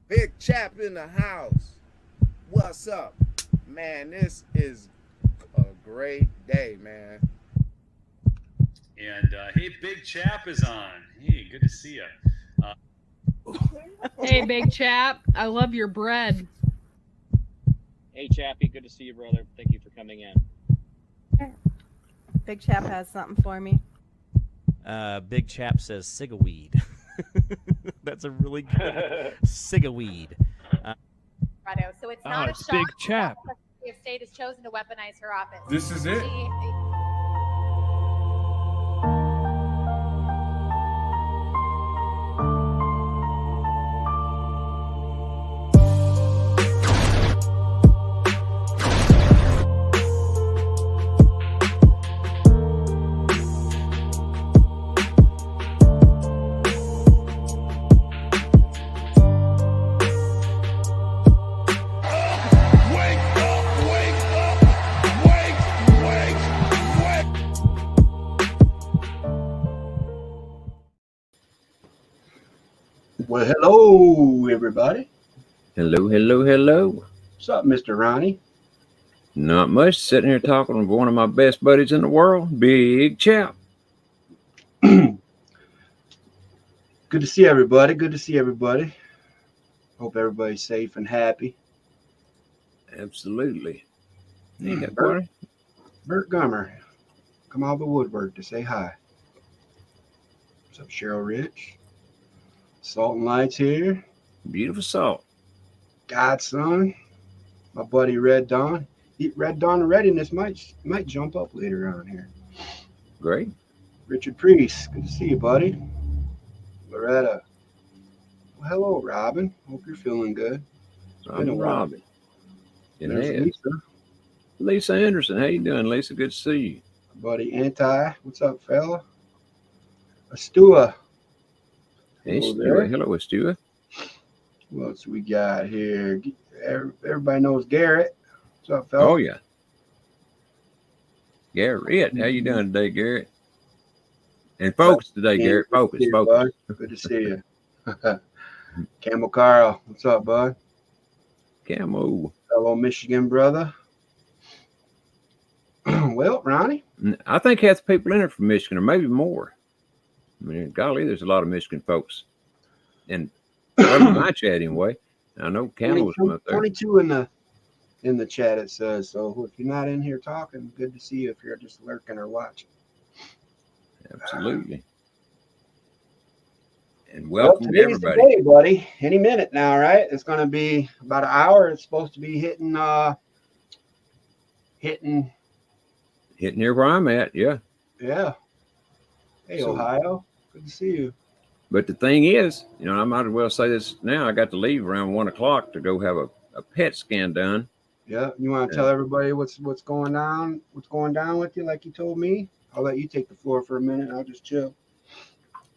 Big Chap in the house. What's up? Man, this is a great day, man. And hey, Big Chap is on. Hey, good to see you. Uh, Hey, big chap. I love your bread. Hey, Chappie, good to see you, brother. Thank you for coming in. Big Chap has something for me. Big Chap says cigaweed. That's a really good cigaweed. So it's not a it's shock Big that Chap. the Secretary of State has chosen to weaponize her office. This is it. Well, hello, everybody. Hello, hello, hello. What's up, Mr. Ronnie? Not much. Sitting here talking with one of my best buddies in the world, Big Chap. Good to see everybody. Good to see everybody. Hope everybody's safe and happy. Absolutely. Ain't that Bert, funny? Bert Gummer, come out of the woodwork to say hi. What's up, Cheryl Rich? Salt and Lights here. Beautiful salt. Godson, my buddy Red Dawn. Red Dawn Readiness might jump up later on here. Great. Richard Priest, good to see you, buddy. Loretta. Well, hello, Robin. Hope you're feeling good. I'm Robin. There's Lisa. Lisa. Lisa Anderson. How you doing, Lisa? Good to see you. Buddy Anti. What's up, fella? Astua. Hey, Hello Stuart. there. Hello, Stuart. What else we got here? Everybody knows Garrett. What's up, fella? Oh, yeah. Garrett. How you doing today, Garrett? And focus today, Garrett. Focus, focus. Good to see you. Camel Carl. What's up, bud? Camo. Hello, Michigan brother. Well, Ronnie. I think half the people in there from Michigan, or maybe more. I mean, golly, there's a lot of Michigan folks. And my chat anyway. I know Camel's from up there. 22 in the chat, it says. So if you're not in here talking, good to see you if you're just lurking or watching. Absolutely. And welcome to everybody. Today's the day, buddy. Any minute now, right? It's going to be about an hour. It's supposed to be hitting here where I'm at, yeah. Yeah. Hey, So- Ohio. Good to see you. But the thing is, I might as well say this now. I got to leave around 1 o'clock to go have a PET scan done. Yeah. You want to tell everybody what's going on? What's going down with you, like you told me? I'll let you take the floor for a minute. I'll just chill.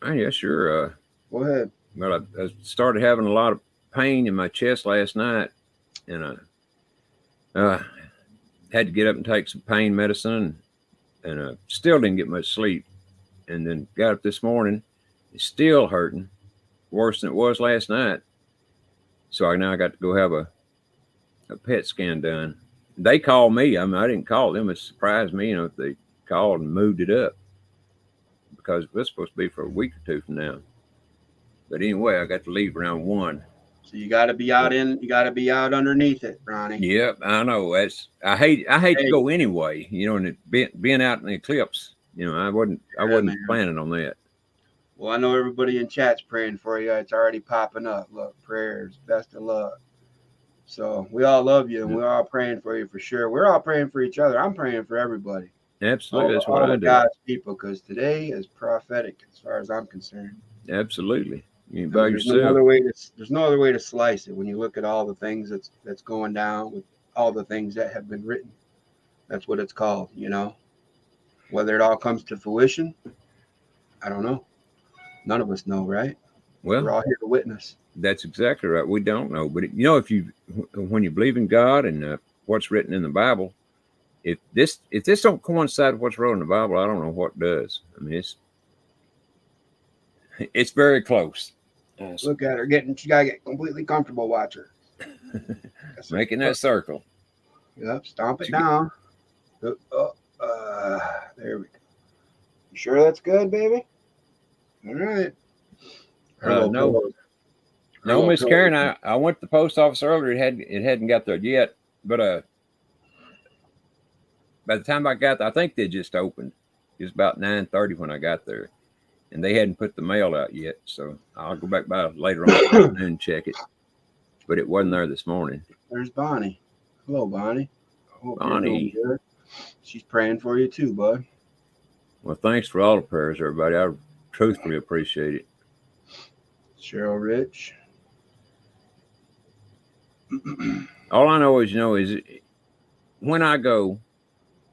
Oh, yeah, sure. Go ahead. Well, I started having a lot of pain in my chest last night, and I had to get up and take some pain medicine, and still didn't get much sleep. And then got up this morning, it's still hurting, worse than it was last night. So now I got to go have a PET scan done. They called me. I mean, I didn't call them. It surprised me, if they called and moved it up, because it was supposed to be for a week or two from now. But anyway, I got to leave around 1. So you got to be out underneath it, Ronnie. Yep, I know. I hate to go anyway. And being out in the Eclipse, I wasn't planning on that. Well, I know everybody in chat's praying for you. It's already popping up. Look, prayers, best of luck. So we all love you, and we're all praying for you for sure. We're all praying for each other. I'm praying for everybody. Absolutely, that's what I do. God's people, because today is prophetic as far as I'm concerned. Absolutely. You by There's yourself. there's no other way to slice it when you look at all the things that's going down with all the things that have been written. That's what it's called, Whether it all comes to fruition, I don't know. None of us know, right? Well, we're all here to witness. That's exactly right. We don't know, but when you believe in God and what's written in the Bible, if this don't coincide with what's wrote in the Bible, I don't know what does. I mean, it's very close. Look at her getting. She gotta get completely comfortable. Watch her. Making that circle. Yep. Stomp it down. There we go. You sure that's good, baby? All right. No, Miss Karen. I went to the post office earlier. It hadn't got there yet, but by the time I got there, I think they just opened. It was about 9:30 when I got there, and they hadn't put the mail out yet. So I'll go back by later on and check it. But it wasn't there this morning. There's Bonnie. Hello, Bonnie. I hope Bonnie. you're doing good. She's praying for you too, bud. Well, thanks for all the prayers, everybody. I truthfully appreciate it. Cheryl Rich. All I know is when I go,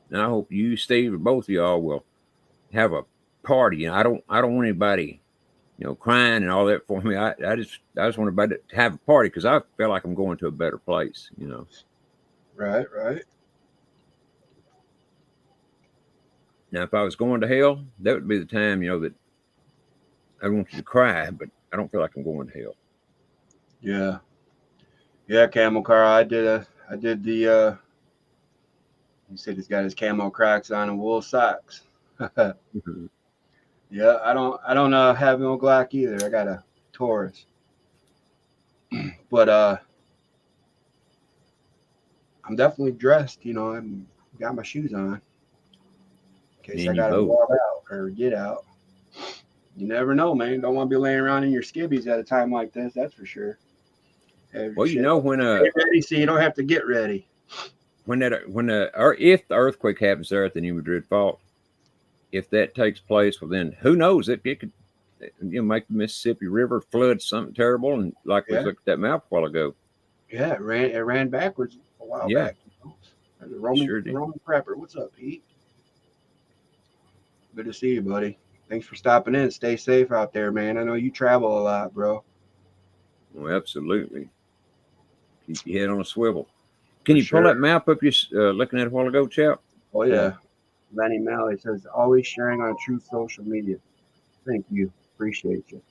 and I hope you, Steve, or both of y'all will have a party. And I don't want anybody, crying and all that for me. I just want everybody to have a party because I feel like I'm going to a better place. Right. Now, if I was going to hell, that would be the time, that I want you to cry, but I don't feel like I'm going to hell. Yeah, Camel Car. I did the. He said he's got his camo cracks on and wool socks. Mm-hmm. Yeah, I don't have no Glock either. I got a Taurus. But I'm definitely dressed. I got my shoes on. In case I gotta walk out or get out. You never know, man. Don't want to be laying around in your skivvies at a time like this. That's for sure. Well, when get ready, so you don't have to get ready. If the earthquake happens there at the New Madrid Fault, if that takes place, well, then who knows? It could make the Mississippi River flood something terrible, and like we looked at that map a while ago. Yeah, it ran backwards a while back. The Roman Prepper. What's up, Pete? Good to see you, buddy. Thanks for stopping in. Stay safe out there, man. I know you travel a lot, bro. Well, absolutely. Keep your head on a swivel. Can you pull that map up you're looking at a while ago, chap? Oh, yeah. Lenny Malley says, always sharing on true social media. Thank you. Appreciate you.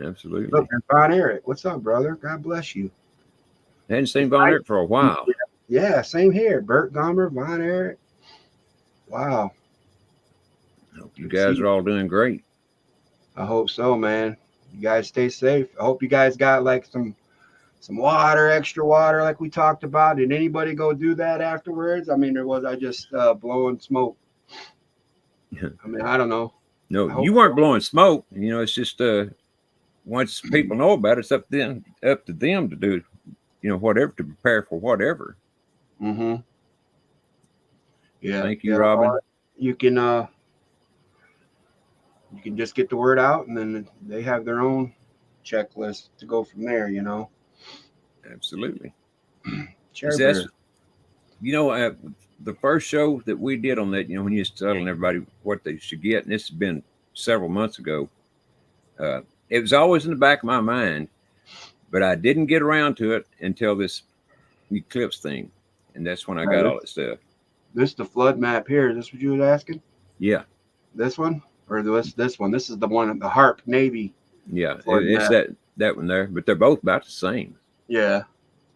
Absolutely. Look, and Von Eric. What's up, brother? God bless you. I hadn't seen Von Eric for a while. Yeah, same here. Bert Gomer, Von Eric. Wow. Hope you guys are all doing great. I hope so, man. You guys stay safe. I hope you guys got like some water, extra water like we talked about. Did anybody go do that afterwards? I mean, I just blowing smoke? I mean, I don't know. No, you weren't blowing smoke. It's just once people know about it, it's up to them to do, whatever, to prepare for whatever. Mm-hmm. Yeah. Thank you, Robin. You can just get the word out, and then they have their own checklist to go from there. Absolutely. The first show that we did on that, when you was telling everybody what they should get, and this has been several months ago, it was always in the back of my mind, but I didn't get around to it until this Eclipse thing, and that's when I got all that stuff. This the flood map here. Is this what you were asking? Yeah. This one? Or this one? This is the one, the Harp Navy. Yeah, it's that one there, but they're both about the same. Yeah.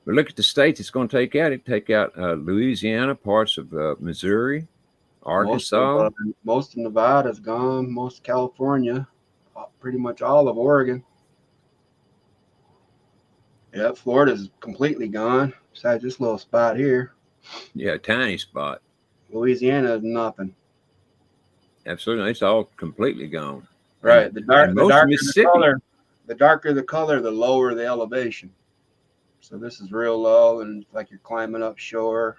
But look at the states it's going to take out. It take out Louisiana, parts of Missouri, Arkansas. Most of Nevada's gone. Most of California. Pretty much all of Oregon. Yeah, Florida's completely gone. Besides this little spot here. Yeah, tiny spot. Louisiana is nothing. Absolutely. It's all completely gone. Right. The darker the color, the lower the elevation. So this is real low, and it's like you're climbing up shore,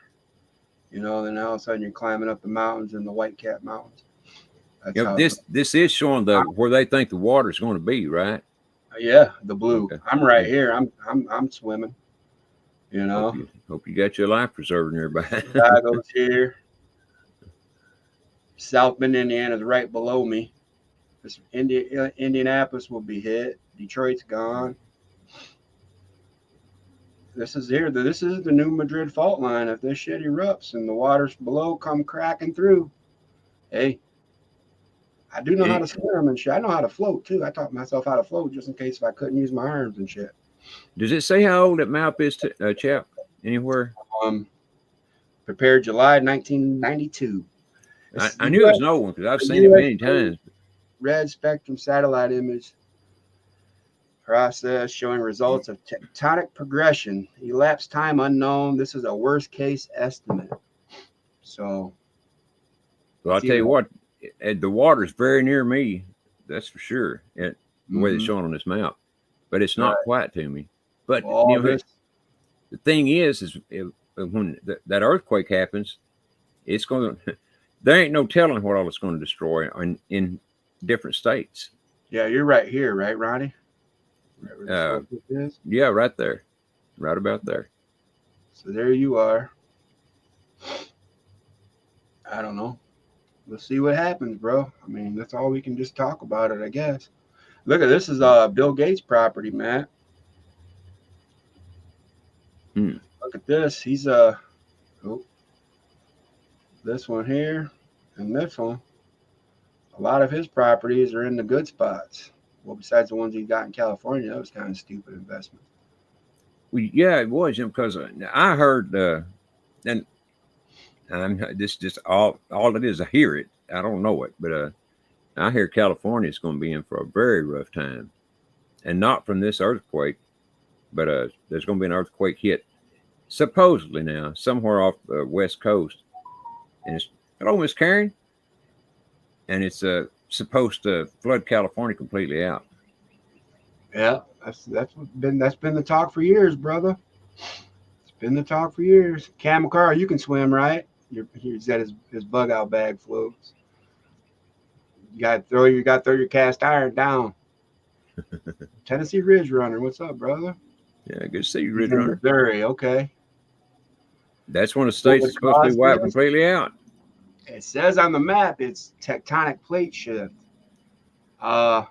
then all of a sudden you're climbing up the mountains in the White Cap Mountains. This is showing where they think the water is going to be, right? Yeah, the blue. Okay. I'm right here. I'm swimming. Hope you got your life preserver nearby. Chicago's here. South Bend, Indiana is right below me. Indianapolis will be hit. Detroit's gone. This is here. This is the New Madrid fault line. If this shit erupts and the waters below come cracking through, hey, I do know how to swim and shit. I know how to float too. I taught myself how to float just in case if I couldn't use my arms and shit. Does it say how old that map is, Chap? Anywhere? Prepared July 1992. I knew it was an old one because I've seen it many times. Red spectrum satellite image process showing results of tectonic progression. Elapsed time unknown. This is a worst case estimate. So, well, I'll tell you what, the water's very near me. That's for sure. The way it's shown on this map, but it's not quite to me. But you know, the thing is when that earthquake happens, it's going to. There ain't no telling what all it's going to destroy in different states. Yeah, you're right here, right, Ronnie? Yeah, right there, right about there. So there you are. I don't know. We'll see what happens, bro. I mean, that's all we can just talk about it, I guess. Look at this is Bill Gates' property, Matt. Look at this. He's this one here and this one. A lot of his properties are in the good spots. Well, besides the ones he got in California, that was kind of stupid investment. Well, yeah, it was, because I heard, and this just all it is. I hear it. I don't know it, but I hear California is going to be in for a very rough time, and not from this earthquake, but there's going to be an earthquake hit supposedly now somewhere off the west coast, and it's hello, Miss Karen, and it's supposed to flood California completely out. Yeah, that's been the talk for years, brother. It's been the talk for years. Cam McCarr, you can swim, right? He's got his bug out bag floats. You got to throw your cast iron down. Tennessee Ridge Runner, what's up, brother? Yeah, good to see you, Ridge Runner. Missouri, okay. That's one of the states that's supposed to be wiped completely out. It says on the map it's tectonic plate shift. I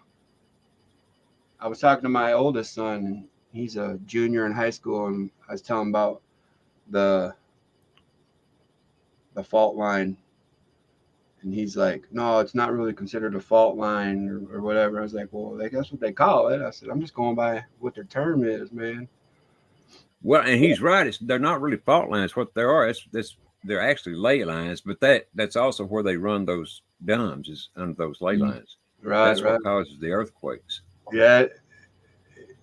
was talking to my oldest son, and he's a junior in high school, and I was telling him about the fault line, and he's like, no, it's not really considered a fault line or whatever. I was like, well, that's what they call it. I said, I'm just going by what their term is, man. Well, and he's right. They're not really fault lines. What they are, they're actually ley lines, but that's also where they run those dams, is under those ley lines. Right. That's what causes the earthquakes. Yeah,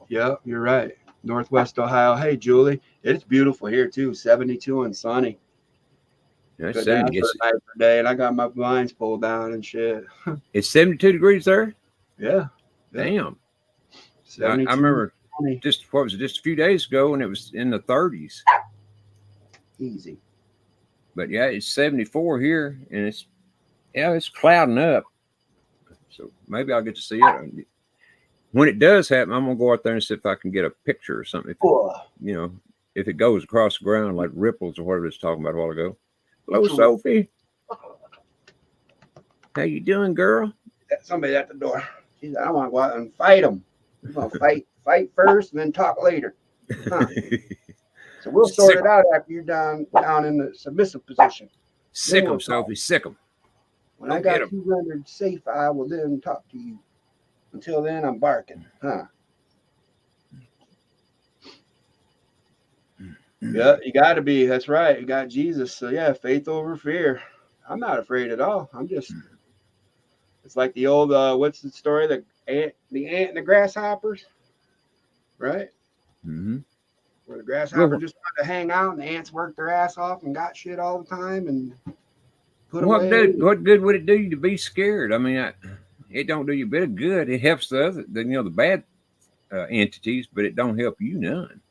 you're right. Northwest Ohio. Hey, Julie, it's beautiful here too. 72 and sunny. Yeah, Good down for a night per day, and I got my blinds pulled down and shit. It's 72 degrees there. Yeah. Damn. I remember just a few days ago, and it was in the 30s. Easy. But yeah, it's 74 here, and it's clouding up. So maybe I'll get to see it. When it does happen, I'm gonna go out there and see if I can get a picture or something. If it goes across the ground like ripples or whatever it's talking about a while ago. Hello, Sophie. How you doing, girl? Somebody at the door. She said, I want to go out and fight them. I'm gonna fight first and then talk later. Huh. So we'll sort it out after you're down in the submissive position. Sick them, Sophie. Sick them. When I got you rendered safe, I will then talk to you. Until then, I'm barking. Huh? Yeah, you got to be. That's right. You got Jesus. So yeah, faith over fear. I'm not afraid at all. I'm just. It's like the old. What's the story? The ant and the grasshoppers. Right. Mm-hmm. Where the grasshopper just wanted to hang out, and the ants worked their ass off and got shit all the time and put away. What good would it do you to be scared? I mean, it don't do you a bit of good. It helps the bad entities, but it don't help you none.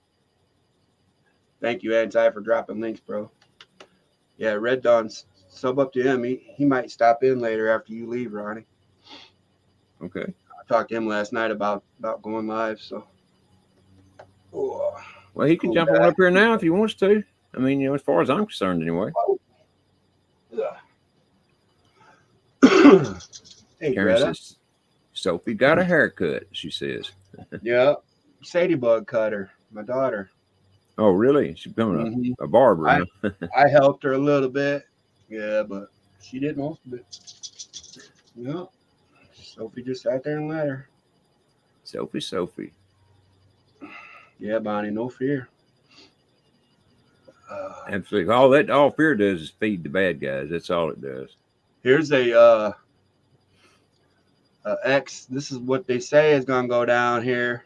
Thank you, Anti, for dropping links, bro. Yeah, Red Dawn's sub up to him. He might stop in later after you leave, Ronnie. Okay. I talked to him last night about going live, so. Well, he can jump on up here now if he wants to. I mean, as far as I'm concerned, anyway. Hey, Karen says, Sophie got a haircut, she says. Yeah, Sadie-bug cutter, my daughter. Oh, really? She's becoming a barber. I helped her a little bit. Yeah, but she did most of it. Yeah. Sophie just sat there and let her. Sophie. Yeah, Bonnie, no fear. Absolutely. All fear does is feed the bad guys. That's all it does. Here's a X. This is what they say is gonna go down here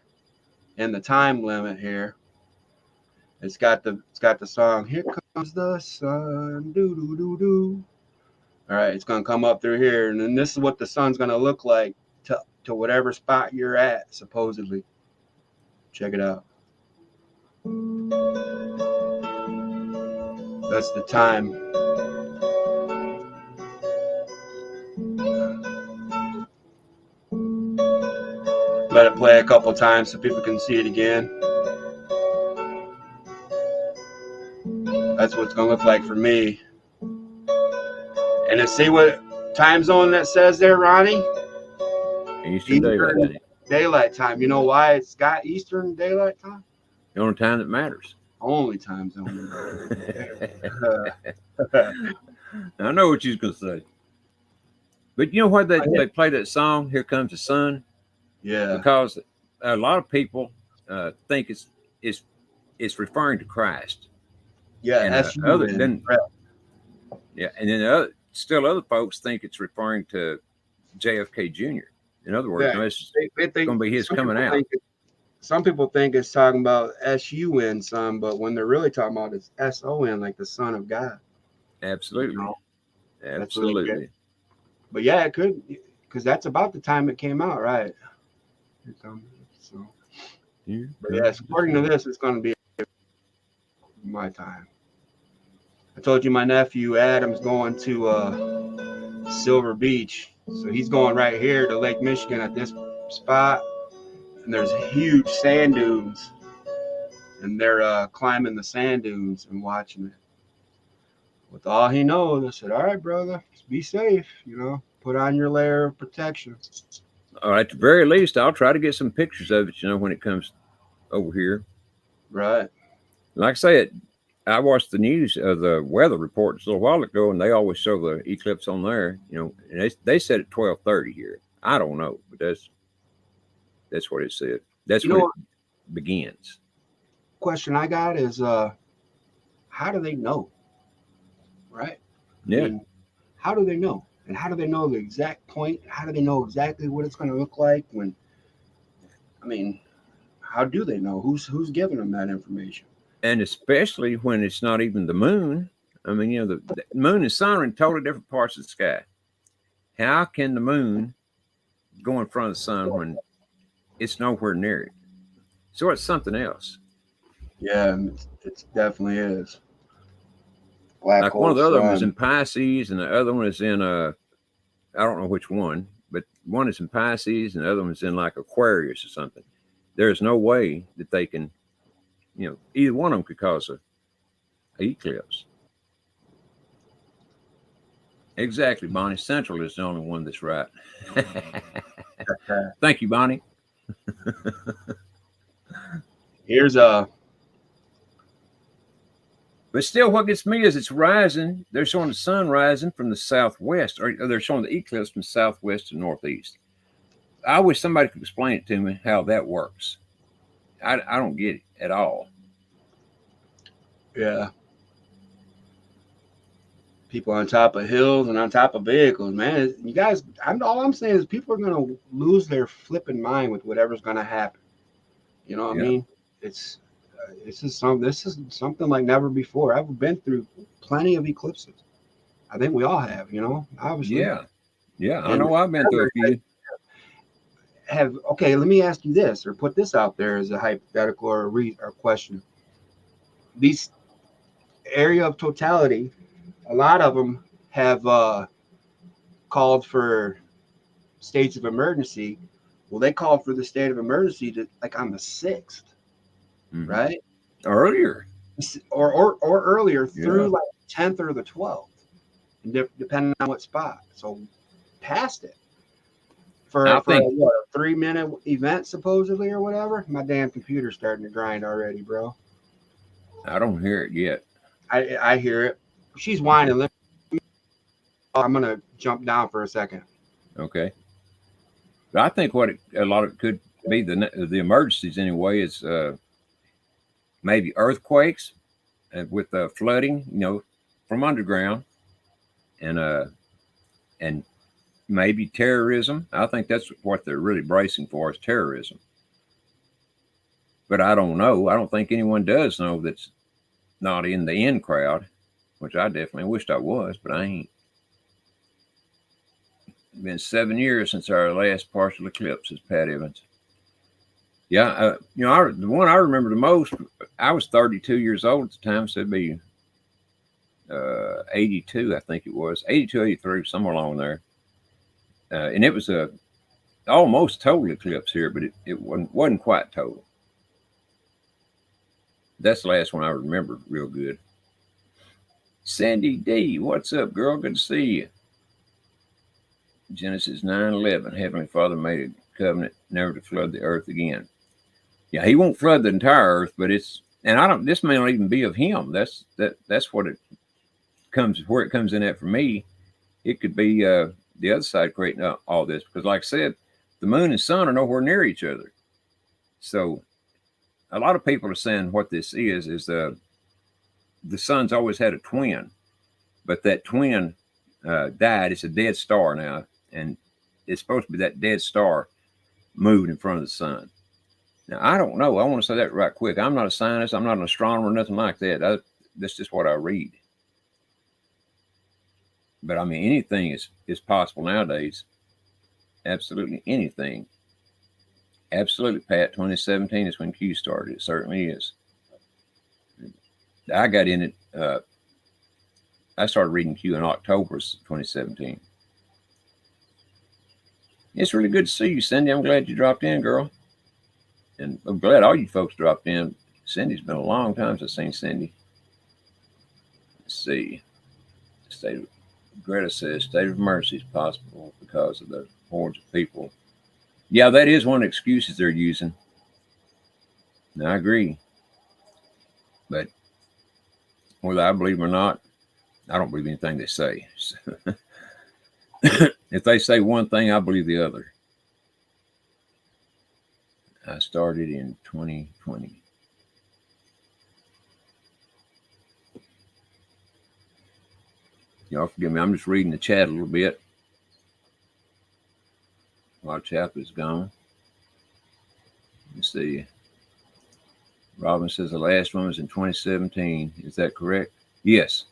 in the time limit here. It's got the song "Here Comes the Sun." Do do do do. All right, it's gonna come up through here, and then this is what the sun's gonna look like to whatever spot you're at, supposedly. Check it out. That's the time. Let it play a couple times so people can see it again. That's what it's gonna look like for me. And to see what time zone that says there, Ronnie? Eastern Daylight time. You know why it's got Eastern Daylight time? The only time that matters. Only time zone. I know what you're gonna say. But you know why they play that song, "Here Comes the Sun"? Yeah. Because a lot of people think it's referring to Christ. Yeah, and that's and then still other folks think it's referring to JFK Jr. In other words, they think going to be his coming out. Some people think it's talking about S-U-N, son, but when they're really talking about it's S-O-N, like the Son of God. Absolutely. You know? Absolutely. But yeah, it could, because that's about the time it came out, right? So, but yes, according to this, it's going to be my time. I told you my nephew Adam's going to Silver Beach, so he's going right here to Lake Michigan at this spot, and there's huge sand dunes, and they're climbing the sand dunes and watching it. With all he knows, I said, "All right, brother, be safe. You know, put on your layer of protection." Or at the very least, I'll try to get some pictures of it. You know, when it comes over here, right? Like I said, I watched the news of the weather reports a little while ago, and they always show the eclipse on there. You know, and they said at 12:30 here. I don't know, but that's what it said. That's when it begins. Question I got is, how do they know? Right? Yeah. I mean, how do they know? And how do they know the exact point? How do they know exactly what it's going to look like when? I mean, how do they know? Who's giving them that information? And especially when it's not even the moon. I mean, you know, the moon and sun are in totally different parts of the sky. How can the moon go in front of the sun when it's nowhere near it? So it's something else. Yeah, it definitely is. Like one of the other ones was in Pisces, and the other one is in I don't know which one, but one is in Pisces, and the other one's in like Aquarius or something. There's no way that they can, you know, either one of them could cause a eclipse. Exactly, Bonnie. Central is the only one that's right. Thank you, Bonnie. Here's But still, what gets me is it's rising. They're showing the sun rising from the southwest, or they're showing the eclipse from southwest to northeast. I wish somebody could explain it to me how that works. I don't get it at all. Yeah. People on top of hills and on top of vehicles, man. You guys, all I'm saying is people are going to lose their flipping mind with whatever's going to happen. You know what I mean? This is something like never before. I've been through plenty of eclipses. I think we all have, you know, obviously. Yeah. I know I've been through a few. Okay, let me ask you this, or put this out there as a hypothetical or a question. These area of totality, a lot of them have called for states of emergency. Well, they called for the state of emergency like on the 6th, right? Earlier. Or earlier through like the 10th or the 12th, depending on what spot. So past it. For a 3-minute event, supposedly, or whatever. My damn computer's starting to grind already, bro. I don't hear it yet. I hear it. She's whining. I'm going to jump down for a second. Okay. But I think a lot of it could be the emergencies anyway is maybe earthquakes with flooding, from underground, and maybe terrorism. I think that's what they're really bracing for is terrorism. But I don't know. I don't think anyone does know that's not in the in crowd, which I definitely wished I was, but I ain't. It's been 7 years since our last partial eclipse, is Pat Evans. Yeah, the one I remember the most, I was 32 years old at the time, so it'd be 82, I think it was. 82, 83, somewhere along there. And it was a almost total eclipse here, but it wasn't quite total. That's the last one I remember real good. Sandy D, what's up, girl? Good to see you. Genesis 9:11. Heavenly Father made a covenant never to flood the earth again. Yeah, he won't flood the entire earth, but this may not even be of him. That's what it comes, where it comes in at for me. It could be the other side creating all this, because like I said, the moon and sun are nowhere near each other. So a lot of people are saying what this is the sun's always had a twin, but that twin died. It's a dead star now, and it's supposed to be that dead star moved in front of the sun. Now, I don't know. I want to say that right quick. I'm not a scientist. I'm not an astronomer, nothing like that. That's just what I read. But I mean, anything is possible nowadays. Absolutely anything. Absolutely, Pat. 2017 is when Q started. It certainly is. I got in it. I started reading Q in October 2017. It's really good to see you, Cindy. I'm glad you dropped in, girl. And I'm glad all you folks dropped in. Cindy's been a long time since I've seen Cindy. Let's see. Greta says state of emergency is possible because of the hordes of people. Yeah, that is one of the excuses they're using. And I agree. But whether I believe them or not, I don't believe anything they say. If they say one thing, I believe the other. I started in 2020. Y'all forgive me. I'm just reading the chat a little bit while Chap is gone. Let's see. Robin says the last one was in 2017. Is that correct? Yes.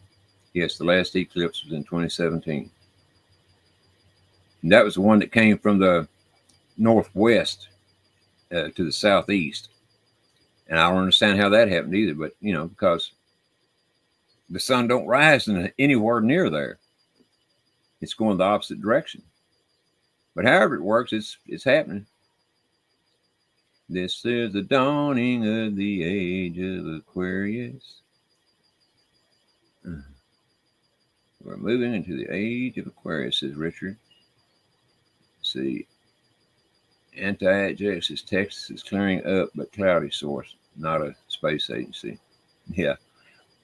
Yes, the last eclipse was in 2017. And that was the one that came from the northwest to the southeast. And I don't understand how that happened either, but, because the sun don't rise anywhere near there. It's going the opposite direction. But however it works, it's happening. This is the dawning of the age of Aquarius. We're moving into the age of Aquarius, says Richard. Let's see. Anti-Ajax says Texas is clearing up, but cloudy source, not a space agency. Yeah.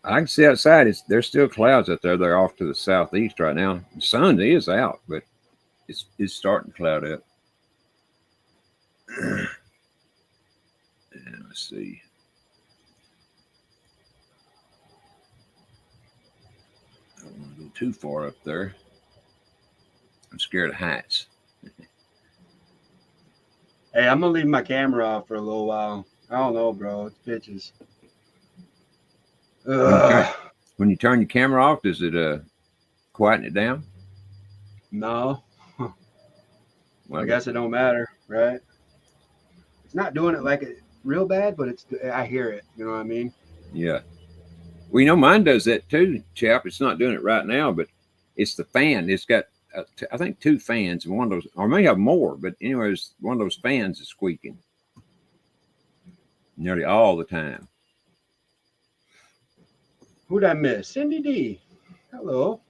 I can see outside. There's still clouds out there. They're off to the southeast right now. The sun is out, but it's starting to cloud up. And let's see. I don't want to go too far up there. I'm scared of heights. Hey, I'm gonna leave my camera off for a little while. I don't know, bro. It's bitches. When you turn your camera off, does it quieten it down? No. Well, I guess it don't matter, right? It's not doing it like it real bad, but I hear it. You know what I mean? Yeah. Well, mine does that too, Chap. It's not doing it right now, but it's the fan. It's got, I think, 2 fans, and one of those, or may have more, but anyways, one of those fans is squeaking nearly all the time. Who'd I miss? Cindy D. Hello.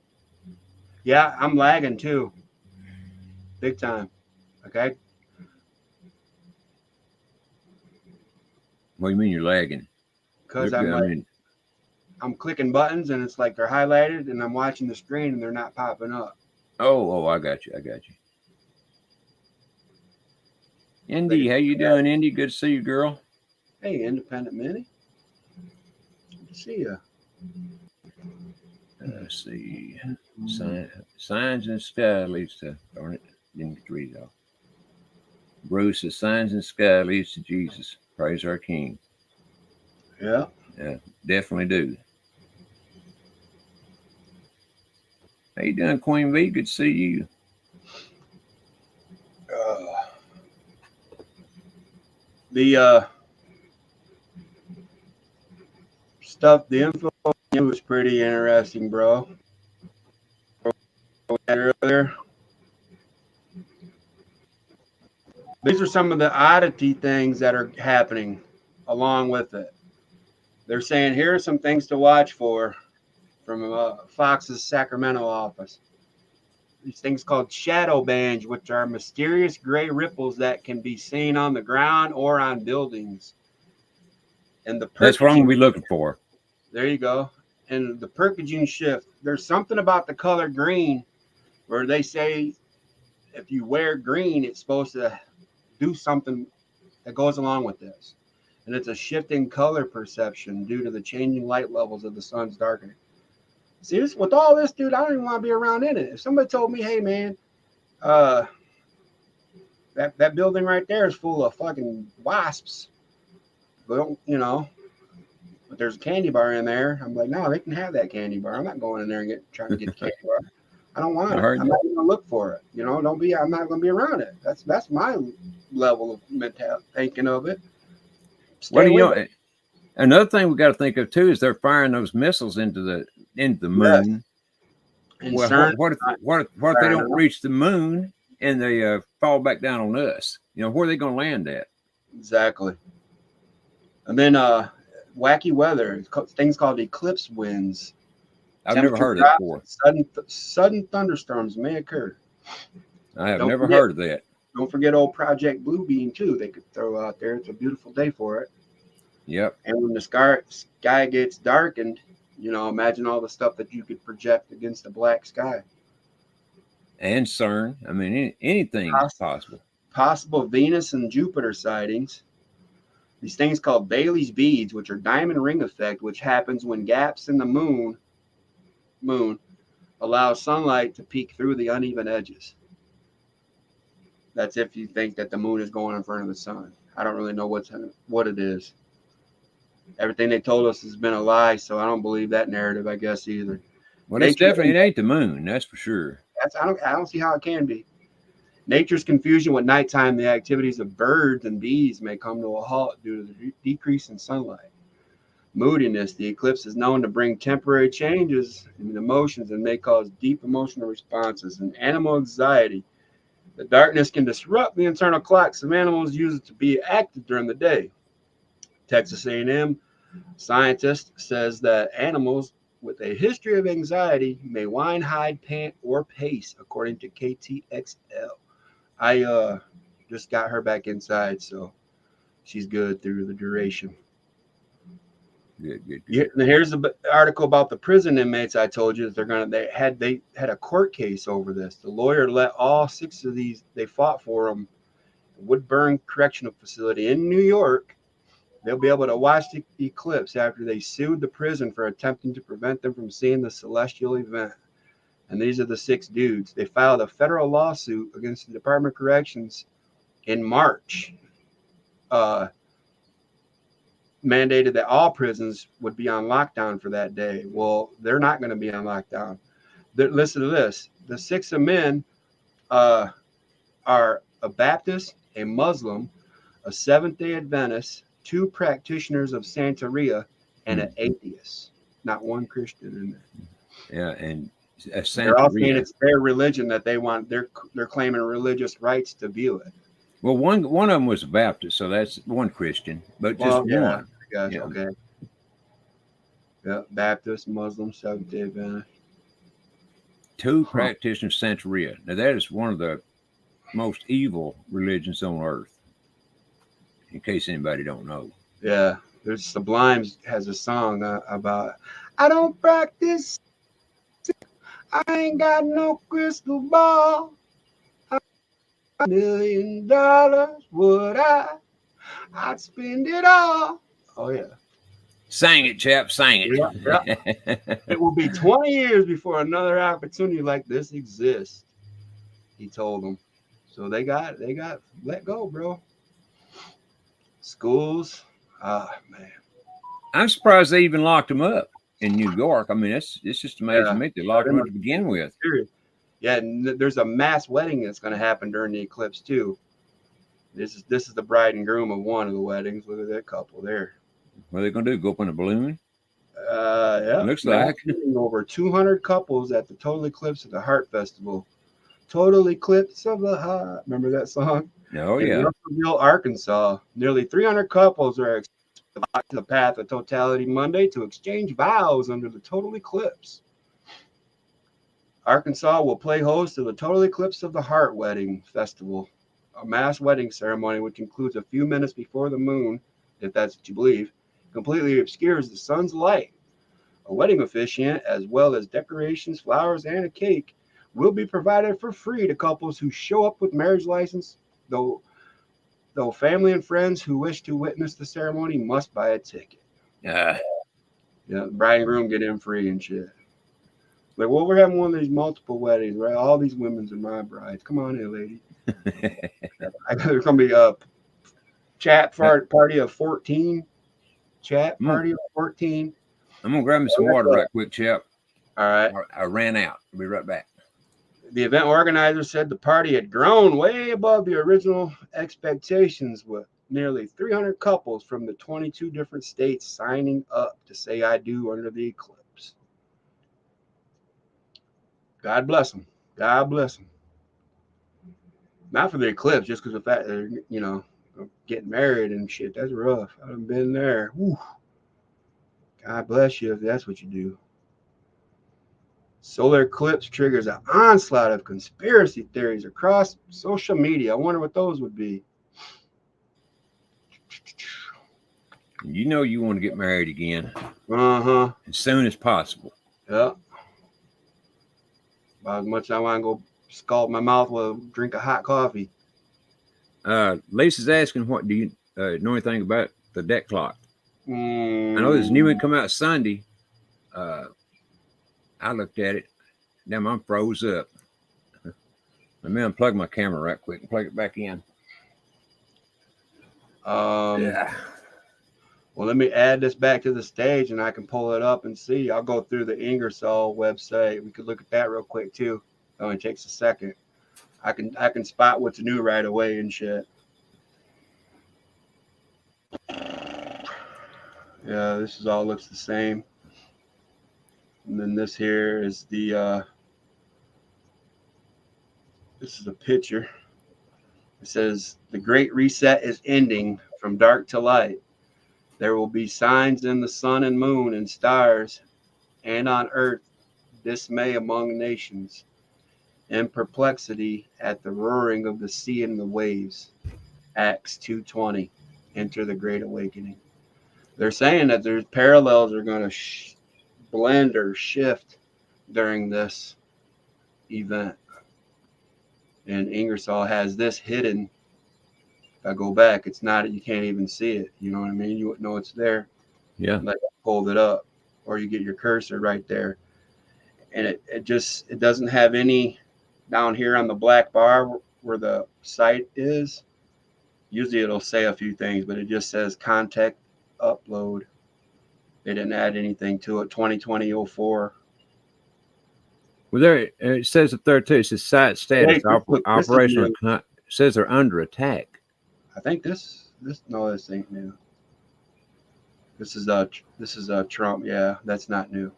Yeah, I'm lagging too. Big time. Okay. What do you mean you're lagging? Because I'm clicking buttons and it's like they're highlighted, and I'm watching the screen and they're not popping up. Oh, I got you. Indy, how you doing, Indy? Good to see you, girl. Hey, Independent Minnie. Good to see ya. Let's see. Signs in the sky leads to, darn it, didn't get to read it all. Bruce says, signs in the sky leads to Jesus. Praise our King. Yeah. Yeah, definitely do. How you doing, Queen V? Good to see you. The stuff, the info was pretty interesting, bro. Earlier, these are some of the oddity things that are happening along with it. They're saying here are some things to watch for from Fox's Sacramento office. These things called shadow bands, which are mysterious gray ripples that can be seen on the ground or on buildings. And that's what I'm gonna be looking for. There you go. And the percaging shift. There's something about the color green where they say if you wear green, it's supposed to do something that goes along with this. And it's a shifting color perception due to the changing light levels of the sun's darkening. See, this with all this, dude, I don't even want to be around in it. If somebody told me, hey man, that building right there is full of fucking wasps, but but there's a candy bar in there. I'm like, no, they can have that candy bar. I'm not going in there and trying to get the candy bar. I don't want it. I'm not even gonna look for it. I'm not gonna be around it. That's my level of mental thinking of it. Another thing we got to think of too is they're firing those missiles into the moon. Yes. Well, what if they don't reach the moon and they fall back down on us? Where are they going to land at? Exactly. And then wacky weather, things called eclipse winds. I've never heard of it before. Sudden thunderstorms may occur. I have never heard of that. Don't forget old Project Bluebeam too. They could throw out there. It's a beautiful day for it. Yep. And when the sky gets darkened, imagine all the stuff that you could project against the black sky. And CERN. I mean, anything is possible. Possible Venus and Jupiter sightings. These things called Bailey's beads, which are diamond ring effect, which happens when gaps in the moon allow sunlight to peek through the uneven edges. That's if you think that the moon is going in front of the sun. I don't really know what it is. Everything they told us has been a lie, so I don't believe that narrative, I guess, either. Well, it ain't the moon, that's for sure. I don't see how it can be. Nature's confusion with nighttime, the activities of birds and bees may come to a halt due to the decrease in sunlight. Moodiness, the eclipse is known to bring temporary changes in emotions and may cause deep emotional responses. And animal anxiety, the darkness can disrupt the internal clock. Some animals use it to be active during the day. Texas A&M scientist says that animals with a history of anxiety may whine, hide, pant, or pace, according to KTXL. I just got her back inside, so she's good through the duration. Good. Here's the article about the prison inmates I told you that they had a court case over this. The lawyer let all 6 of these, they fought for them, Woodburn Correctional Facility in New York. They'll be able to watch the eclipse after they sued the prison for attempting to prevent them from seeing the celestial event. And these are the 6 dudes. They filed a federal lawsuit against the Department of Corrections in March, mandated that all prisons would be on lockdown for that day. Well, they're not going to be on lockdown. Listen to this. The 6 men are a Baptist, a Muslim, a Seventh-day Adventist, 2 practitioners of Santeria, and an atheist. Not one Christian in there. Yeah, and they're all saying it's their religion that they want. They're claiming religious rights to view it. Well, one of them was a Baptist, so that's one Christian, but just one. Gosh, yeah. Okay. Yeah, Baptist, Muslim, Seventh-day Adventist. 2 practitioners of Santeria. Now that is one of the most evil religions on earth. In case anybody don't know. Yeah, there's Sublimes has a song about I don't practice. I ain't got no crystal ball. $1 million, would I? I'd spend it all. Oh, yeah. Sing it, chap. Sing it. Yeah. It will be 20 years before another opportunity like this exists, he told them. So they got let go, bro. Schools, man. I'm surprised they even locked him up in New York. I mean, it's just amazing Yeah. to me they locked him up to begin with. Serious. Yeah, and there's a mass wedding that's going to happen during the eclipse too. This is the bride and groom of one of the weddings. Look at that couple there. What are they gonna do? Go up in a balloon? Yeah. Looks like over 200 couples at the Total Eclipse of the Heart Festival. Total Eclipse of the Heart. Remember that song? Oh In yeah. Russellville, Arkansas, nearly 300 couples are to the path of totality Monday to exchange vows under the total eclipse. Arkansas will play host to the Total Eclipse of the Heart Wedding Festival, a mass wedding ceremony which includes a few minutes before the moon, if that's what you believe, completely obscures the sun's light. A wedding officiant, as well as decorations, flowers, and a cake, will be provided for free to couples who show up with marriage license, though family and friends who wish to witness the ceremony must buy a ticket. Yeah, the bride and groom get in free and shit. Like, well, we're having one of these multiple weddings, right? All these women's are my brides. Come on in, lady. There's gonna be a chat party of 14. Chat party of 14. I'm gonna grab me some water right quick, chap. All right. I ran out. I'll be right back. The event organizer said the party had grown way above the original expectations, with nearly 300 couples from the 22 different states signing up to say I do under the eclipse. God bless them. God bless them. Not for the eclipse, just because of the fact they're, getting married and shit. That's rough. I haven't been there. Whew. God bless you if that's what you do. Solar eclipse triggers an onslaught of conspiracy theories across social media. I wonder what those would be. You know you want to get married again. Uh-huh. As soon as possible. Yeah. About as much as I want to go scald my mouth with a drink of hot coffee. Lisa's asking, what do you know anything about the deck clock? I know there's a new one come out Sunday. I looked at it. Damn, I'm froze up. Let me unplug my camera right quick and plug it back in. Yeah. Well, let me add this back to the stage and I can pull it up and see. I'll go through the Ingersoll website. We could look at that real quick too. It only takes a second. I can spot what's new right away and shit. Yeah, this is all looks the same. And then this here is the this is a picture. It says the Great Reset is ending from dark to light. There will be signs in the sun and moon and stars, and on earth dismay among nations, and perplexity at the roaring of the sea and the waves. Acts 2:20. Enter the Great Awakening. They're saying that there's parallels are going to blend or shift during this event. And Ingersoll has this hidden. If I go back, it's not, you can't even see it. You know what I mean? You wouldn't know it's there. Yeah. Like hold it up, or you get your cursor right there. And it doesn't have any down here on the black bar where the site is. Usually it'll say a few things, but it just says contact upload. They didn't add anything to it. 2020-04. Well, there it says up there too. It says site status, operational. It says they're under attack. I think this ain't new. This is a Trump. Yeah, that's not new.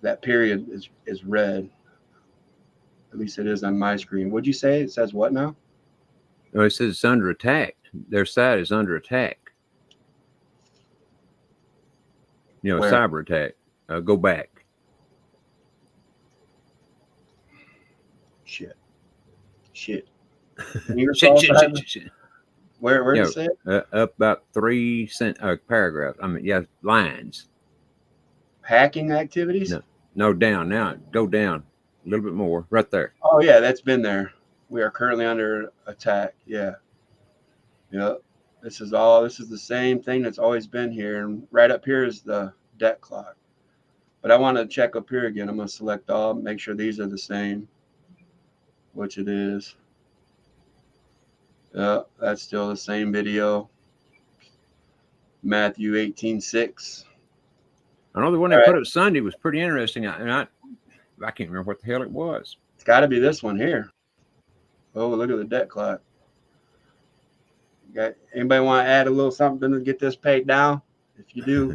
That period is red. At least it is on my screen. What'd you say? It says what now? No, it says it's under attack. Their site is under attack. Where? Cyber attack. Go back. Shit. Shit. Where does it say it? Up about 3 paragraphs. Lines. Hacking activities? No, down. Now go down a little bit more. Right there. Oh yeah, that's been there. We are currently under attack. Yeah. Yep. This is the same thing that's always been here. And right up here is the debt clock. But I want to check up here again. I'm going to select all, make sure these are the same, which it is. Yep, that's still the same video. Matthew 18:6. I know the one they put up Sunday was pretty interesting. I can't remember what the hell it was. It's got to be this one here. Oh, look at the debt clock. Got anybody want to add a little something to get this paid down? If you do,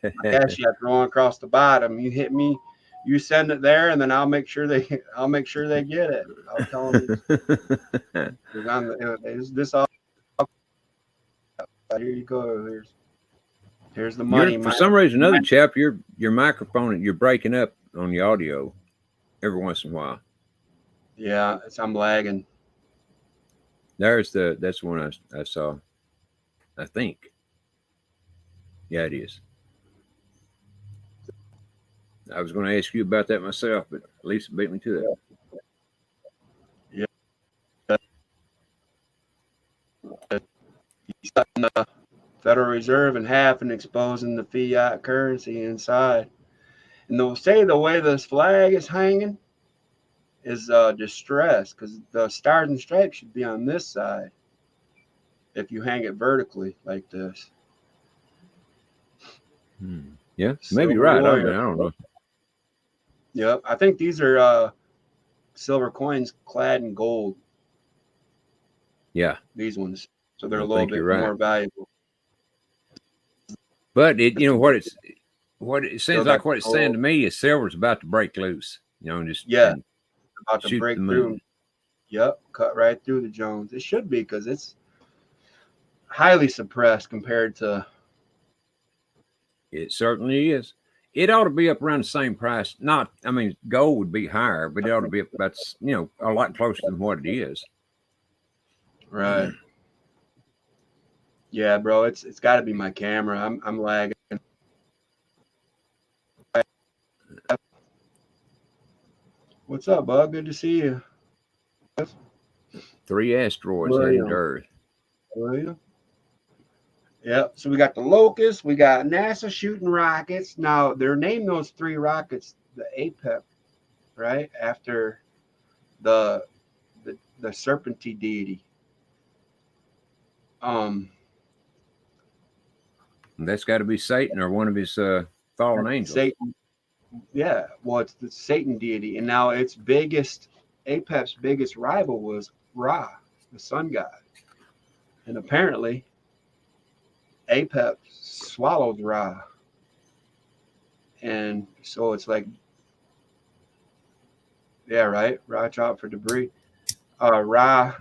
my cash app going across the bottom. You hit me, you send it there, and then I'll make sure they get it. I'll tell them this all. Here you go. Here's the money. For some reason, another chap, your microphone, you're breaking up on the audio every once in a while. Yeah, I'm lagging. That's the one I saw. I think. Yeah, it is. I was going to ask you about that myself, but Lisa beat me to that. Yeah. He's cutting the Federal Reserve in half and exposing the fiat currency inside. And they'll say the way this flag is hanging is distressed, because the stars and stripes should be on this side if you hang it vertically like this. Yeah, maybe right. I don't know. Yep, I think these are silver coins clad in gold. Yeah, these ones, so they're a little bit more valuable. But it seems like what it's saying to me is silver's about to break loose. Just about to break through. Yep, cut right through the Jones. It should be, because it's highly suppressed compared to. It certainly is. It ought to be up around the same price. Gold would be higher, but it ought to be up about, a lot closer than what it is. Right. Yeah, bro. It's got to be my camera. I'm lagging. What's up, bud? Good to see you. 3 asteroids heading to Earth. Yep. So we got the Locust. We got NASA shooting rockets. Now they're named those 3 rockets the APEP, right? After the Serpentine deity. That's got to be Satan or one of his fallen angels. Satan. Yeah. Well, it's the Satan deity, and now its APEP's biggest rival was Ra, the sun god, and apparently APEP swallowed Ra, and so it's like, yeah, right. Ra chopped for debris. Ra,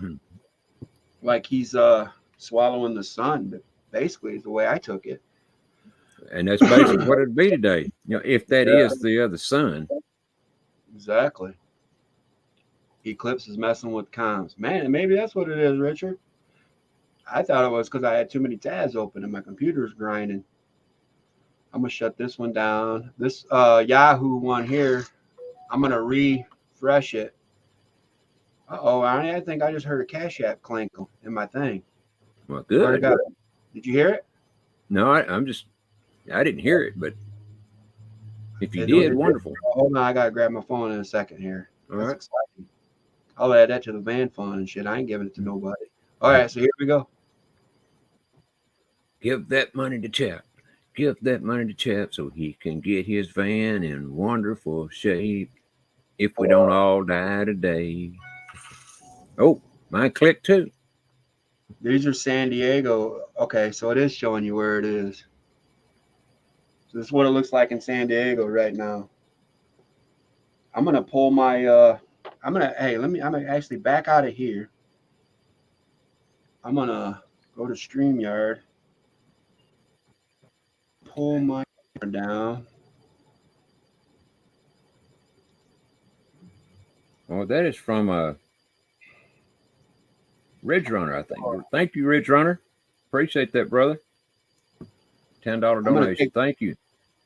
like he's swallowing the sun. Basically, is the way I took it. And that's basically what it'd be today. If that is the other sun. Exactly. Eclipse is messing with comms. Man, maybe that's what it is, Richard. I thought it was because I had too many tabs open and my computer's grinding. I'm going to shut this one down. This Yahoo one here, I'm going to refresh it. Uh-oh, I think I just heard a Cash App clink in my thing. Well, good. Did you hear it? No, I didn't hear it, but if you did, wonderful. Hold on, I got to grab my phone in a second here. All right. Exciting. I'll add that to the van fund and shit. I ain't giving it to nobody. All right, so here we go. Give that money to Chap. Give that money to Chap so he can get his van in wonderful shape. If we don't all die today. Oh, mine clicked too. These are San Diego. Okay, so it is showing you where it is. So this is what it looks like in San Diego right now. I'm gonna pull my I'm gonna actually back out of here. I'm gonna go to StreamYard, pull my camera down. Oh, that is from Ridge Runner, I think. Thank you, Ridge Runner. Appreciate that, brother. $10 donation. Thank you.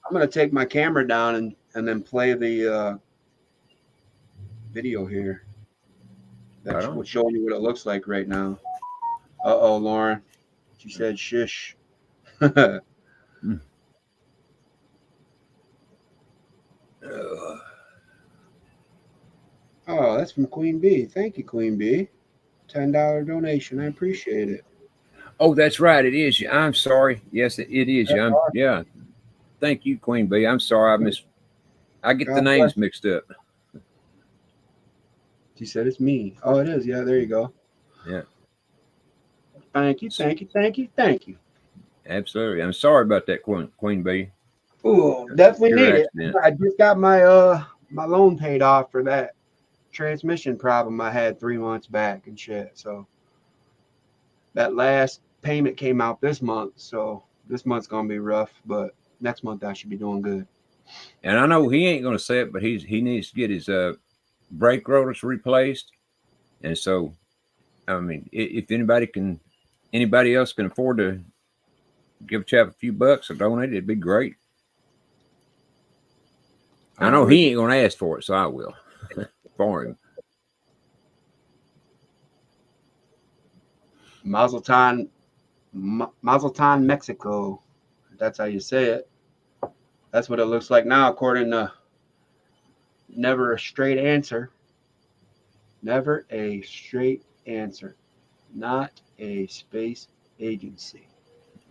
I'm gonna take my camera down and then play the video here. That's Right on. what's showing you what it looks like right now. Uh-oh, Lauren. She said shish. Oh, that's from Queen Bee. Thank you, Queen Bee. $10 donation. I appreciate it. Oh, that's right. It is. I'm sorry. Yes, it is. Yeah. Thank you, Queen Bee. I'm sorry. I get the God bless. names mixed up. She said it's me. Oh, it is. Yeah, there you go. Yeah. Thank you, thank you, thank you, thank you. Absolutely. I'm sorry about that, Queen Bee. Oh, definitely Your need it. accident. I just got my my loan paid off for that transmission problem I had 3 months back and shit. So that last payment came out this month. So this month's gonna be rough, but next month I should be doing good. And I know he ain't going to say it, but he needs to get his brake rotors replaced. And so, I mean, if anybody else can afford to give Chap a few bucks or donate, it'd be great. I know he ain't going to ask for it, so I will for him. Mazel Tov, Mexico. That's how you say it. That's what it looks like now, according to Never a Straight Answer. Never a Straight Answer. Not a space agency.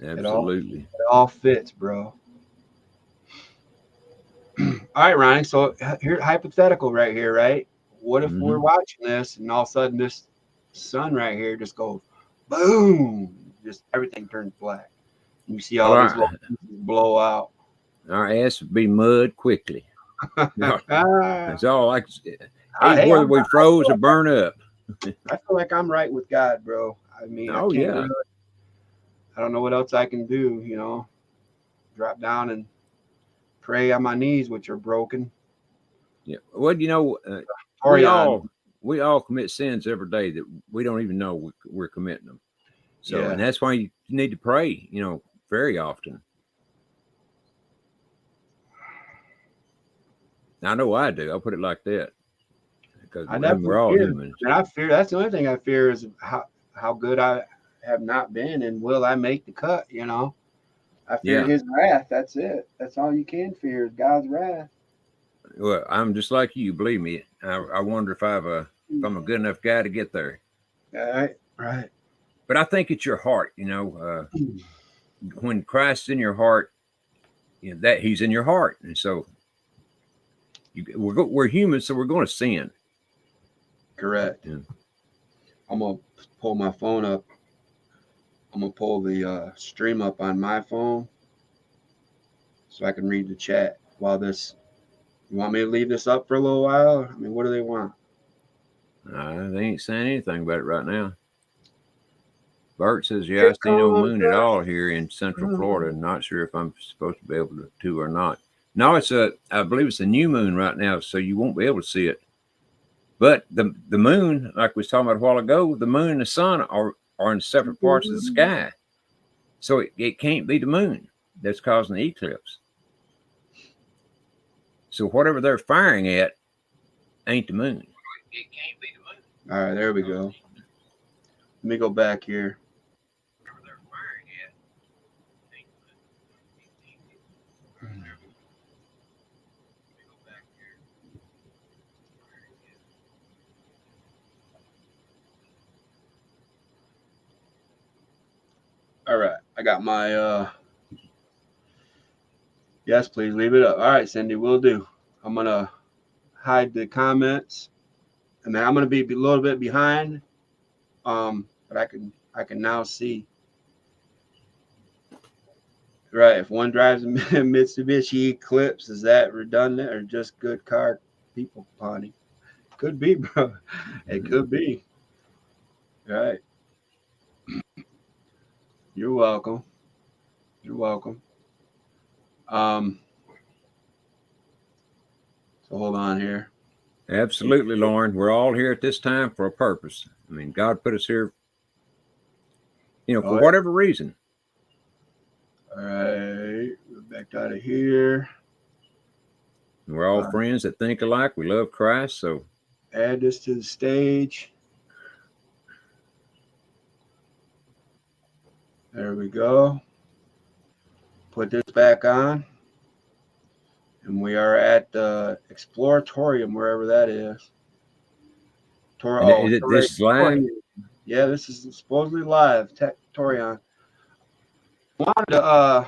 Absolutely. It all fits, bro. All right, Ronnie. So here, hypothetical right here, right? What if we're watching this and all of a sudden this sun right here just goes boom, just everything turns black. You see all these little pieces blow out. Our ass would be mud quickly. That's all I can say. Hey, Whether we froze or burn up. I feel like I'm right with God, bro. I mean, I don't know what else I can do, you know. Drop down and pray on my knees, which are broken. Yeah. Well, you know, we all commit sins every day that we don't even know we're committing them. So, and that's why you need to pray, you know, very often. I know I do. I'll put it like that. Because we're all humans. And I fear that's the only thing I fear is how good I have not been and will I make the cut, you know. I fear his wrath. That's it. That's all you can fear is God's wrath. Well, I'm just like you, believe me. I wonder if I'm a good enough guy to get there. Right. But I think it's your heart, you know. When Christ's in your heart, you know, that He's in your heart, and so we're humans, so we're going to sin. Correct. Yeah. I'm gonna pull my phone up. I'm gonna pull the stream up on my phone so I can read the chat while this. You want me to leave this up for a little while? I mean, what do they want? They ain't saying anything about it right now. Bert says, "Yeah, I see no moon at all here in Central Florida. Not sure if I'm supposed to be able to or not." No, I believe it's a new moon right now, so you won't be able to see it. But the moon, like we was talking about a while ago, the moon and the sun are in separate parts of the sky. So it can't be the moon that's causing the eclipse. So whatever they're firing at ain't the moon. It can't be the moon. All right, there we go. Let me go back here. All right, I got my yes, please leave it up. All right, Cindy, will do. I'm gonna hide the comments, and then I'm gonna be a little bit behind, but I can now see. Right, if one drives a Mitsubishi Eclipse, is that redundant or just good car people potty? Could be, bro. It could be. All right. You're welcome. You're welcome. So hold on here. Absolutely, Lauren. We're all here at this time for a purpose. I mean, God put us here, you know, for whatever reason. All right, we're back out of here. We're all friends that think alike. We love Christ, so add this to the stage. There we go. Put this back on. And we are at the Exploratorium, wherever that is. And is it this is live? Yeah, this is supposedly live. Torion. I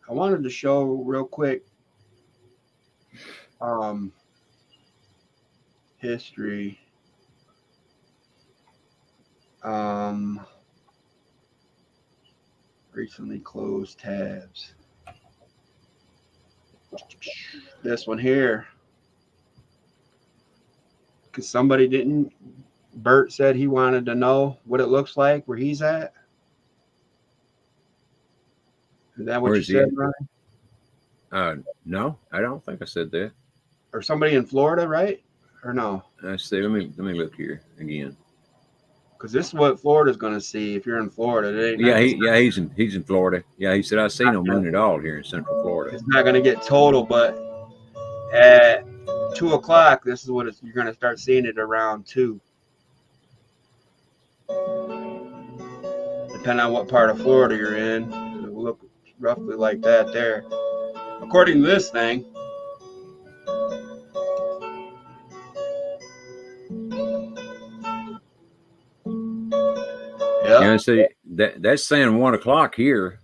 wanted to show real quick history. Recently closed tabs. This one here. Because somebody didn't. Bert said he wanted to know what it looks like where he's at. Is that what you said, Ronnie? No, I don't think I said that. Or somebody in Florida, right? Or no? I see. Let me look here again. Because this is what Florida's going to see if you're in Florida. He's in Florida. Yeah, he said I see no moon at all here in Central Florida. It's not going to get total, but at 2 o'clock, this is what you're going to start seeing it around 2. Depending on what part of Florida you're in, it will look roughly like that there. According to this thing. Yeah, see that's saying 1 o'clock here,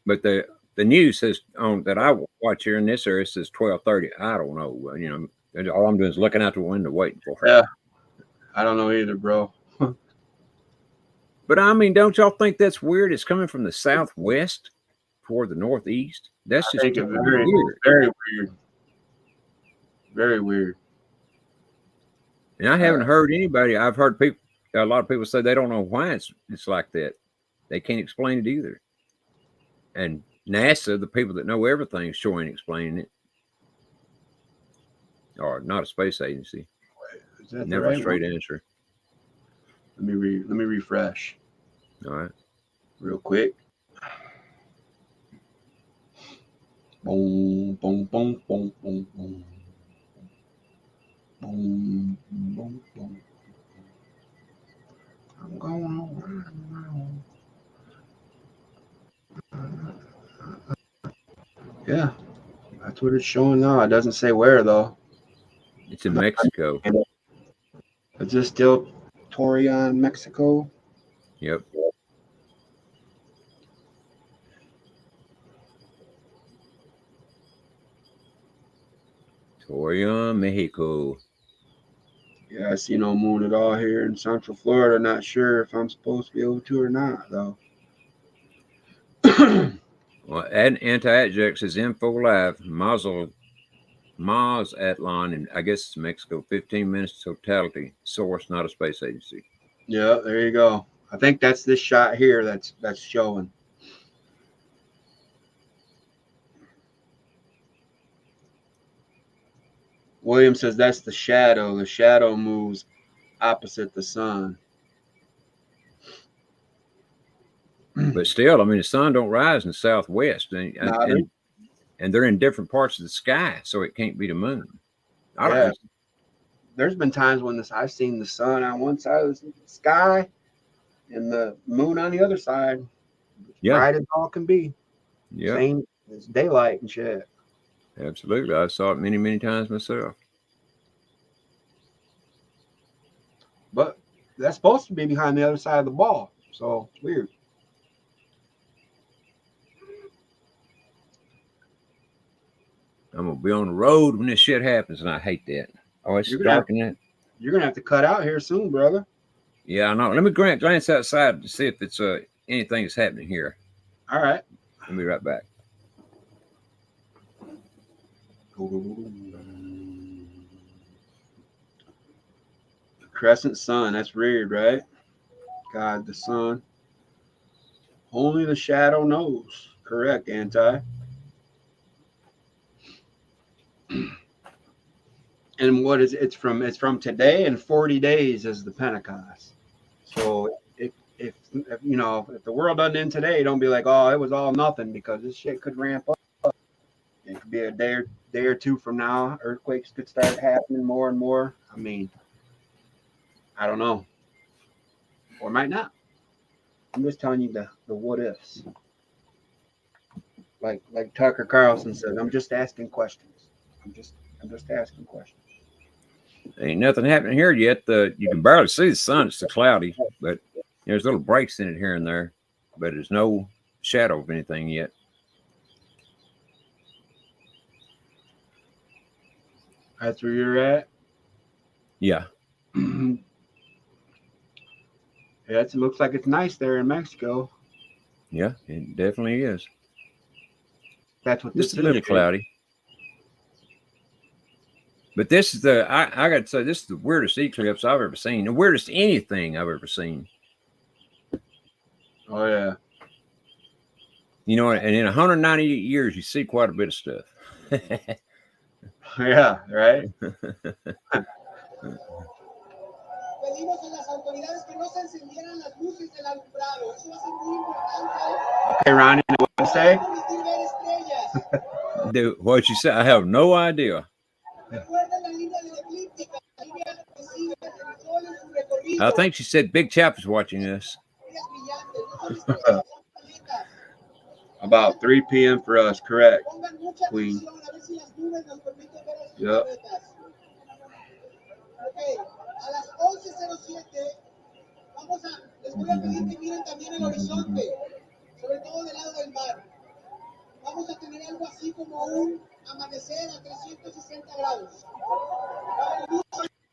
but the news says on that I watch here in this area says 12:30. I don't know. You know, all I'm doing is looking out the window waiting for her. Yeah, I don't know either, bro. But I mean, don't y'all think that's weird? It's coming from the southwest toward the northeast. That's just very weird. Very weird. Very weird. And I haven't heard anybody. I've heard a lot of people say they don't know why it's like that. They can't explain it either. And NASA, the people that know everything, is sure ain't explaining it. Or not a space agency. Is that never a straight answer. Let me refresh. All right. Real quick. Boom, boom, boom, boom, boom, boom. Boom, boom, boom. I'm going on. Yeah, that's what it's showing now. It doesn't say where, though. It's in Mexico. Is this still Torion, Mexico? Yep. Torion, Mexico. Yeah, I see no moon at all here in Central Florida. Not sure if I'm supposed to be able to or not, though. Well, anti-adjects is info live. Mazatlan, and I guess it's Mexico. 15 minutes totality. Source, not a space agency. Yeah, there you go. I think that's this shot here that's showing. William says that's the shadow. The shadow moves opposite the sun. But still, I mean, the sun don't rise in the southwest, and they're in different parts of the sky, so it can't be the moon. There's been times when I've seen the sun on one side of the sky and the moon on the other side. Yeah, bright as all can be. Yeah, same as daylight and shit. Absolutely, I saw it many, many times myself. But that's supposed to be behind the other side of the ball, so it's weird. I'm gonna be on the road when this shit happens, and I hate that. Oh, it's dark in it. You're gonna have to cut out here soon, brother. Yeah, I know. Let me glance outside to see if it's anything that's happening here. All right. I'll be right back. Crescent sun. That's weird, right? God, the sun. Only the shadow knows. Correct, Anti. And what is it's from today and 40 days is the Pentecost. So if you know, if the world doesn't end today, don't be like, oh, it was all nothing, because this shit could ramp up. It could be a day or two from now. Earthquakes could start happening more and more. I mean, I don't know. or might not. I'm just telling you the what ifs. Like Tucker Carlson says, I'm just asking questions. I'm just asking questions. Ain't nothing happening here yet. You can barely see the sun. It's so cloudy, but there's little breaks in it here and there. But there's no shadow of anything yet. That's where you're at? Yeah. Yeah, it looks like it's nice there in Mexico. Yeah, it definitely is. That's what Just this a little is. cloudy. But this is I got to say, this is the weirdest eclipse I've ever seen. The weirdest anything I've ever seen. Oh, yeah. You know, and in 198 years, you see quite a bit of stuff. Yeah, right? Okay, Ronnie, what you say? Dude, what you say? I have no idea. I think she said Big Chap is watching us. About 3 p.m. for us, correct, Queen? Yep.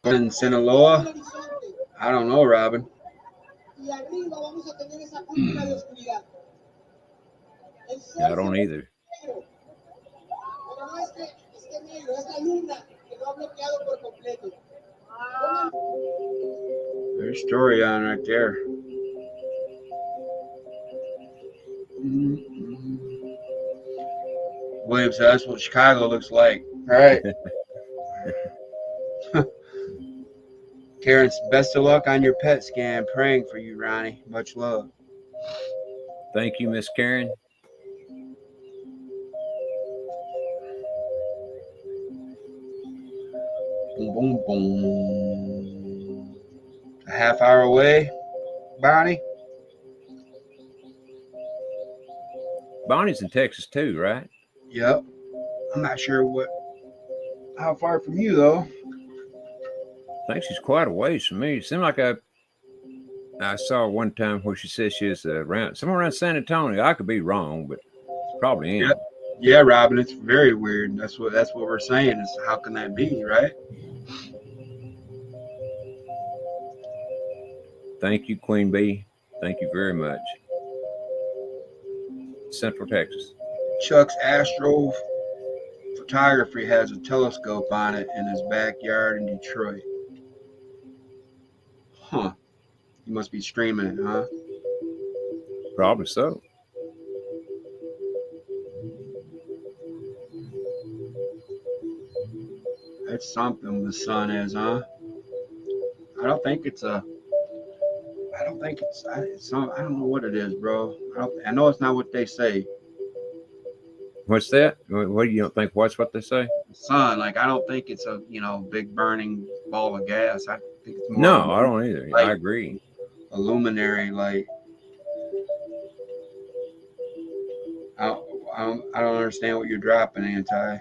In Sinaloa? I don't know, Robin. I don't either. There's a story on right there. William said that's what Chicago looks like. All right. Karen, best of luck on your PET scan. Praying for you, Ronnie. Much love. Thank you, Miss Karen. Boom, boom, boom. A half hour away, Bonnie? Bonnie's in Texas too, right? Yep. I'm not sure how far from you, though. I think she's quite a ways from me. It seemed like I saw one time where she said she was somewhere around San Antonio. I could be wrong, but probably am. Yeah, Robin, it's very weird. That's what we're saying is how can that be, right? Thank you, Queen Bee. Thank you very much. Central Texas. Chuck's Astro Photography has a telescope on it in his backyard in Detroit. Huh. You must be streaming it, huh? Probably so. That's something the sun is, huh? I don't know what it is, bro. I know it's not what they say. What's that? What do you don't think? What's what they say? The sun, like I don't think it's a big burning ball of gas. I think it's more. No, I don't either. Like, I agree. A luminary, like I don't understand what you're dropping, Anti.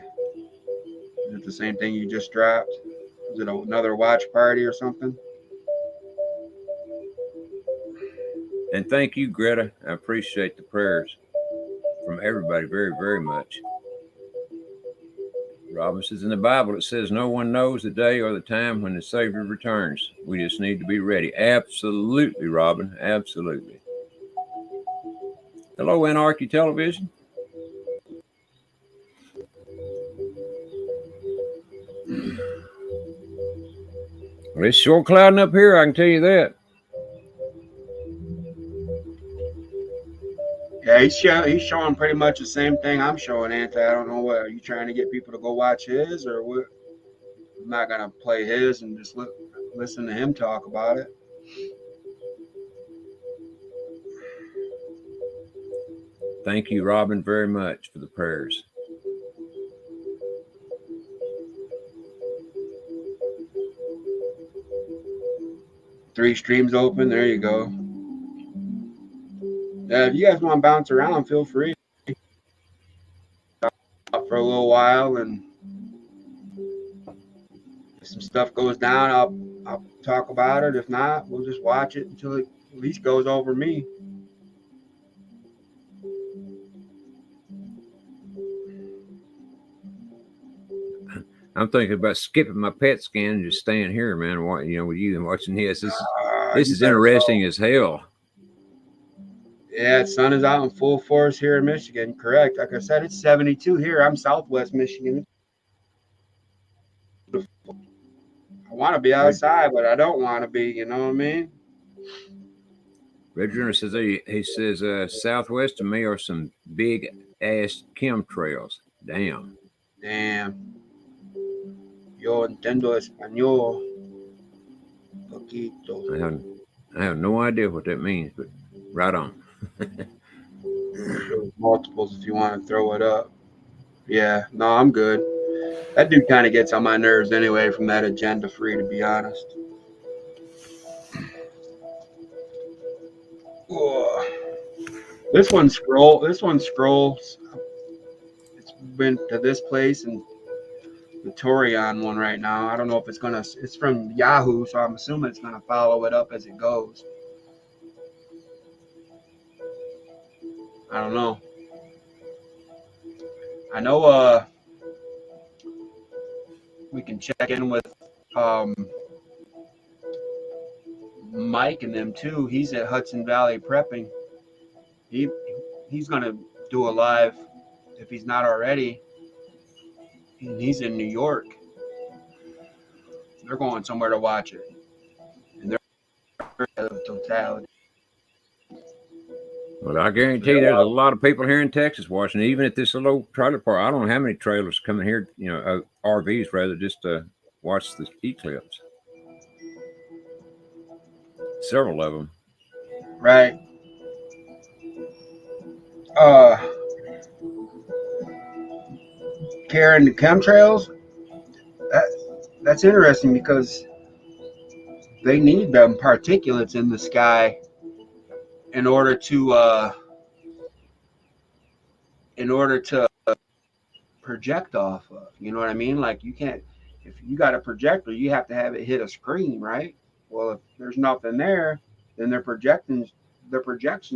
Is it the same thing you just dropped? Is it another watch party or something? And thank you, Greta. I appreciate the prayers from everybody very, very much. Robin says in the Bible, it says no one knows the day or the time when the Savior returns. We just need to be ready. Absolutely, Robin. Absolutely. Hello, Anarchy Television. Well, it's sure clouding up here, I can tell you that. Yeah, he's showing pretty much the same thing I'm showing, Anti. I don't know what. Are you trying to get people to go watch his or what? I'm not going to play his and just listen to him talk about it. Thank you, Robin, very much for the prayers. 3 streams open. There you go. If you guys want to bounce around, feel free. For a little while, and if some stuff goes down, I'll talk about it. If not, we'll just watch it until it at least goes over me. I'm thinking about skipping my PET scan and just staying here, man. What, you know, with you and watching this. This is interesting as hell. Yeah, sun is out in full force here in Michigan. Correct. Like I said, it's 72 here. I'm Southwest Michigan. I want to be outside, but I don't want to be. You know what I mean? Red Junior says he says southwest of me are some big ass chemtrails. Damn. Yo entiendo español. Poquito. I have no idea what that means, but right on. There's multiples if you want to throw it up. Yeah, no, I'm good. That dude kind of gets on my nerves anyway from that agenda free, to be honest. Whoa. This one scrolls. It's been to this place and the Torion one right now. I don't know if it's from Yahoo, so I'm assuming it's gonna follow it up as it goes. I don't know. I know we can check in with Mike and them too. He's at Hudson Valley prepping. He's gonna do a live if he's not already. And he's in New York. They're going somewhere to watch it. And they're totality. Well, I guarantee you there's a lot of people here in Texas watching, even at this little trailer park. I don't know how many trailers coming here, you know, RVs rather, just to watch the eclipse. Several of them. Right. Karen, the chemtrails, that's interesting because they need them particulates in the sky in order to project off of. You know what I mean? Like you can't, if you got a projector, you have to have it hit a screen, right? Well, if there's nothing there, then their projection's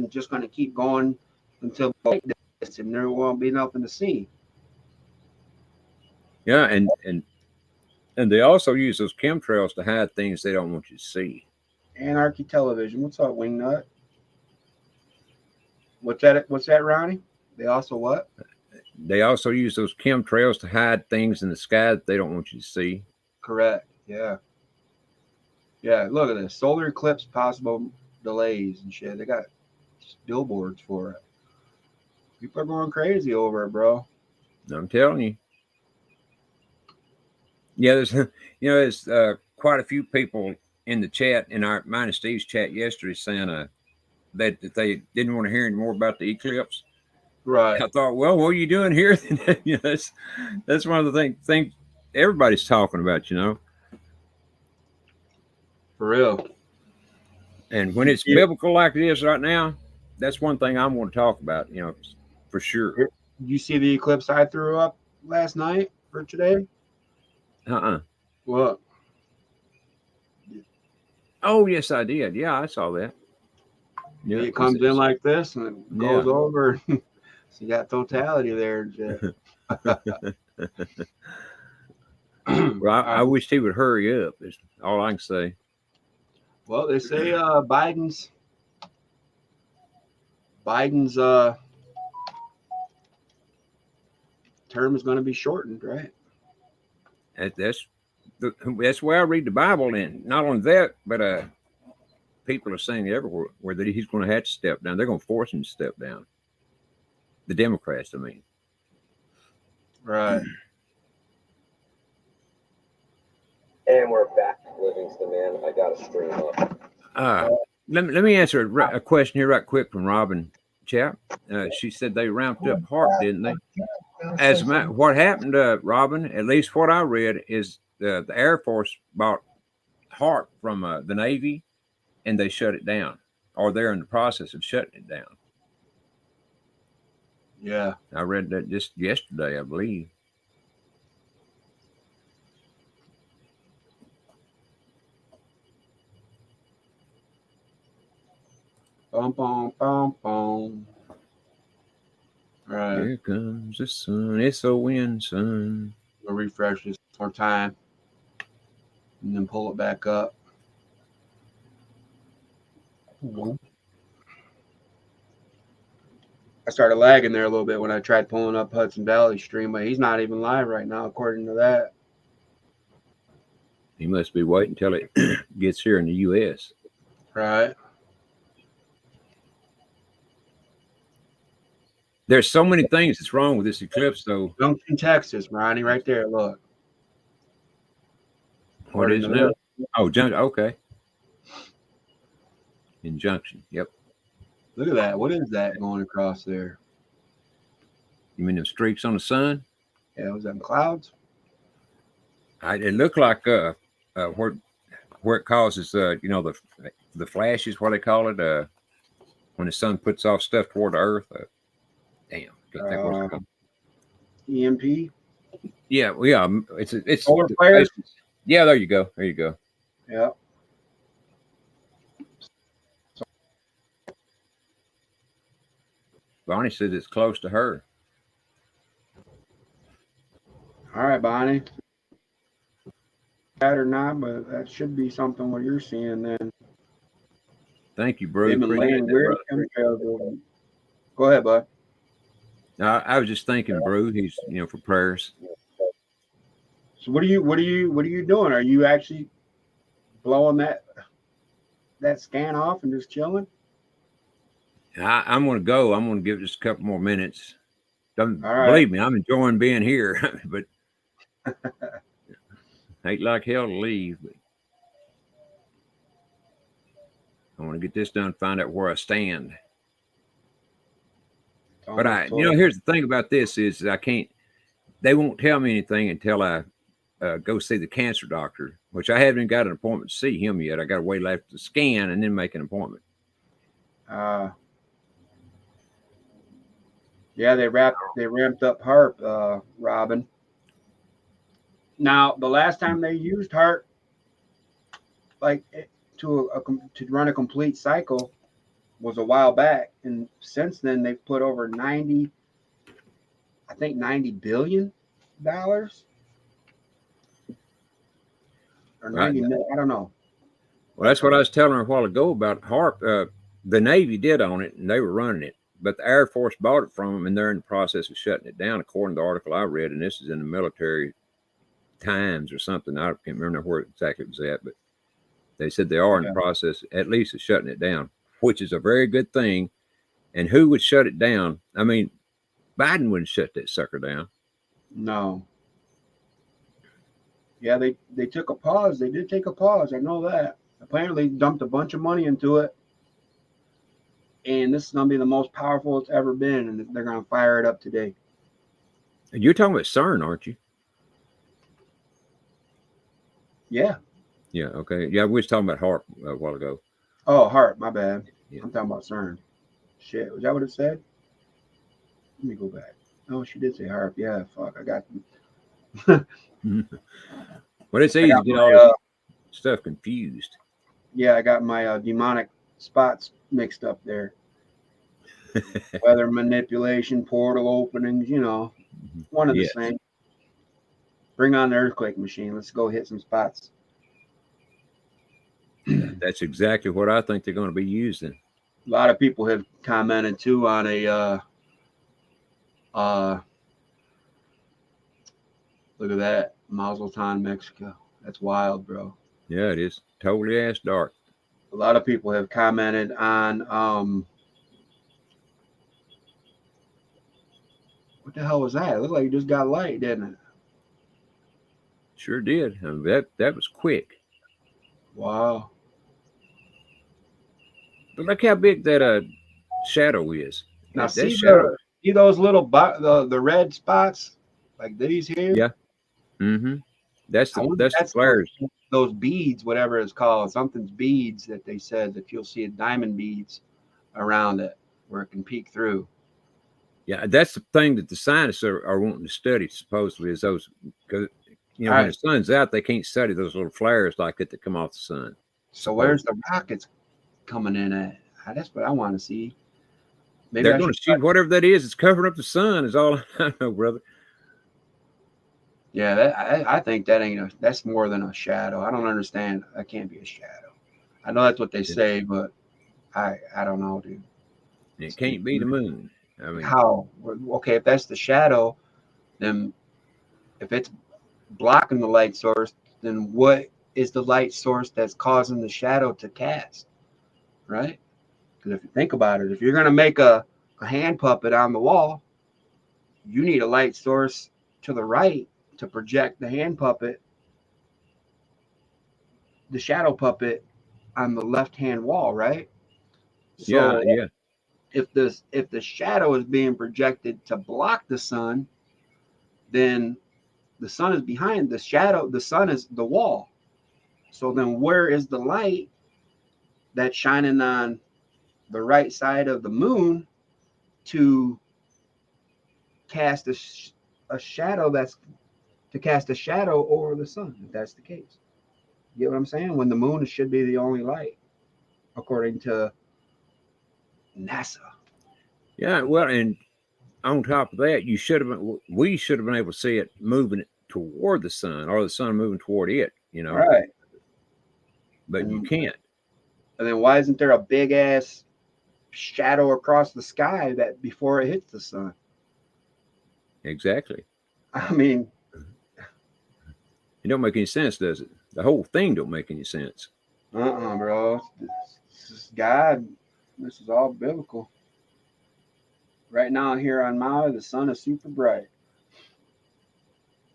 just going to keep going until light dies, and there won't be nothing to see. Yeah, and they also use those chemtrails to hide things they don't want you to see. Anarchy Television. What's up, Wingnut? What's that, Ronnie? They also what? They also use those chemtrails to hide things in the sky that they don't want you to see. Correct. Yeah. Yeah, look at this. Solar eclipse possible delays and shit. They got billboards for it. People are going crazy over it, bro. I'm telling you. Yeah, there's quite a few people in the chat, in mine and Steve's chat yesterday, saying that they didn't want to hear any more about the eclipse. Right. I thought, well, what are you doing here? You know, that's one of the things everybody's talking about, you know. For real. And when it's biblical like it is right now, that's one thing I want to talk about, you know, for sure. Did you see the eclipse I threw up last night or today? What? Oh, yes, I did. Yeah, I saw that. Yeah, it comes in like this and it goes over. So you got totality there. Well, I wish he would hurry up. Is all I can say. Well, they say Biden's term is going to be shortened, right? That's the way I read the Bible. And not only that, but people are saying everywhere that he's going to have to step down. They're going to force him to step down. The Democrats, I mean. Right. And we're back, Livingston, man. I got to stream up. Let me answer a question here right quick from Robin Chap. She said they ramped up HARP, didn't they? What happened, Robin, at least what I read, is the Air Force bought HARP from the Navy, and they shut it down, or they're in the process of shutting it down. Yeah. I read that just yesterday, I believe. Bum, bum, bum, bum. All right. Here comes the sun. It's a wind, sun. We'll refresh this one more time and then pull it back up. I started lagging there a little bit when I tried pulling up Hudson Valley stream, but he's not even live right now, according to that. He must be waiting until it gets here in the U.S. Right. There's so many things that's wrong with this eclipse, though. Junction, Texas, Ronnie, right there. Look. What is it now? Oh, Junction. Okay. In Junction. Yep. Look at that. What is that going across there? You mean them streaks on the sun? Yeah, was that clouds? It looked like where it causes the flashes, what they call it, when the sun puts off stuff toward the earth. Damn, can't think what it's called. EMP. Yeah, well, yeah, it's solar flares. Yeah, there you go. There you go. Yeah. Bonnie says it's close to her. All right, Bonnie. That or not, but that should be something what you're seeing then. Thank you, bro. They've been laying weird chemtrails over. Go ahead, bud. I was just thinking, bro. He's for prayers. So what are you doing? Are you actually blowing that scan off and just chilling? I'm going to go. I'm going to give it just a couple more minutes. Don't All right. Believe me, I'm enjoying being here, but hate like hell to leave. But I want to get this done, find out where I stand. But here's the thing about this is they won't tell me anything until I go see the cancer doctor, which I haven't even got an appointment to see him yet. I got to wait after the scan and then make an appointment. Yeah, they ramped up HAARP, Robin. Now, the last time they used HAARP, like to run a complete cycle, was a while back, and since then they've put over $90 billion or 90 million, I don't know. Well, that's what I was telling her a while ago about HAARP. The Navy did own it, and they were running it, but the Air Force bought it from them, and they're in the process of shutting it down, according to the article I read, and this is in the Military Times or something. I can't remember where exactly it was at, but they said they are in the process, at least, of shutting it down, which is a very good thing. And who would shut it down? I mean, Biden wouldn't shut that sucker down. No. Yeah, they took a pause. They did take a pause. I know that. Apparently dumped a bunch of money into it. And this is going to be the most powerful it's ever been. And they're going to fire it up today. You're talking about CERN, aren't you? Yeah. Yeah, okay. Yeah, we was talking about HAARP a while ago. Oh, HAARP, my bad. Yeah. I'm talking about CERN. Shit, was that what it said? Let me go back. Oh, she did say HAARP. Yeah, fuck, I got them. Well, it's easy to get all this stuff confused. Yeah, I got my demonic spots mixed up there. Weather manipulation, portal openings, one of the same. Bring on the earthquake machine. Let's go hit some spots. That's exactly what I think they're going to be using. A lot of people have commented too on a look at that, Mazatlan, Mexico. That's wild, bro. Yeah, it is totally ass dark. A lot of people have commented on what the hell was that? It looked like it just got light, didn't it? Sure did. I mean, that was quick. Wow. But look how big that shadow is. Now that see shadow. See those little the red spots like these here? Yeah. Mm-hmm. That's I the wonder if that's the flares. those beads, whatever it's called, something's beads that they said that you'll see diamond beads around it where it can peek through. Yeah, that's the thing that the scientists are wanting to study. Supposedly, is those because All when right. the sun's out, they can't study those little flares like that come off the sun. So where's the rockets coming in at? That's what I want to see. Maybe They're going to shoot whatever that is. It's covering up the sun. Is all I know, brother. Yeah, I think that that's more than a shadow. I don't understand. That can't be a shadow. I know that's what they say, but I don't know, dude. It can't be the moon. I mean, how? Okay, if that's the shadow, then if it's blocking the light source, then what is the light source that's causing the shadow to cast? Right? Because if you think about it, if you're gonna make a hand puppet on the wall, you need a light source to the right to project the hand puppet, the shadow puppet on the left hand wall, right? So yeah. if the shadow is being projected to block the sun, then the sun is behind the shadow. The sun is the wall. So then where is the light that's shining on the right side of the moon to cast a shadow to cast a shadow over the sun, if that's the case? You get what I'm saying? When the moon should be the only light, according to NASA. Yeah, well, and on top of that, we should have been able to see it moving toward the sun, or the sun moving toward it. Right. But you can't. And then why isn't there a big ass shadow across the sky that before it hits the sun? Exactly. I mean, it don't make any sense, does it? The whole thing don't make any sense. Bro. This is God. This is all biblical. Right now here on Maui, the sun is super bright.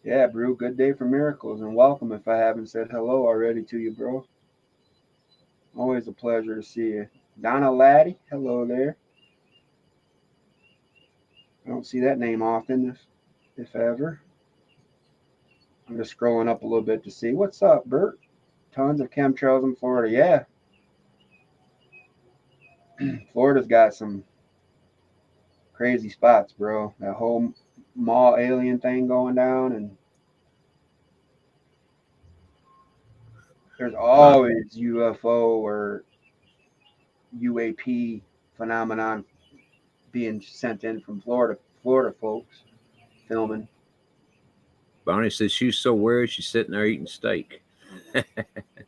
Yeah, bro. Good day for miracles, and welcome if I haven't said hello already to you, bro. Always a pleasure to see you. Donna Laddie, hello there. I don't see that name often, if ever. I'm just scrolling up a little bit to see. What's up, Bert? Tons of chemtrails in Florida. Yeah. Florida's got some crazy spots, bro. That whole mall alien thing going down, and there's always UFO or UAP phenomenon being sent in from Florida folks filming. Bonnie says she's so worried she's sitting there eating steak. That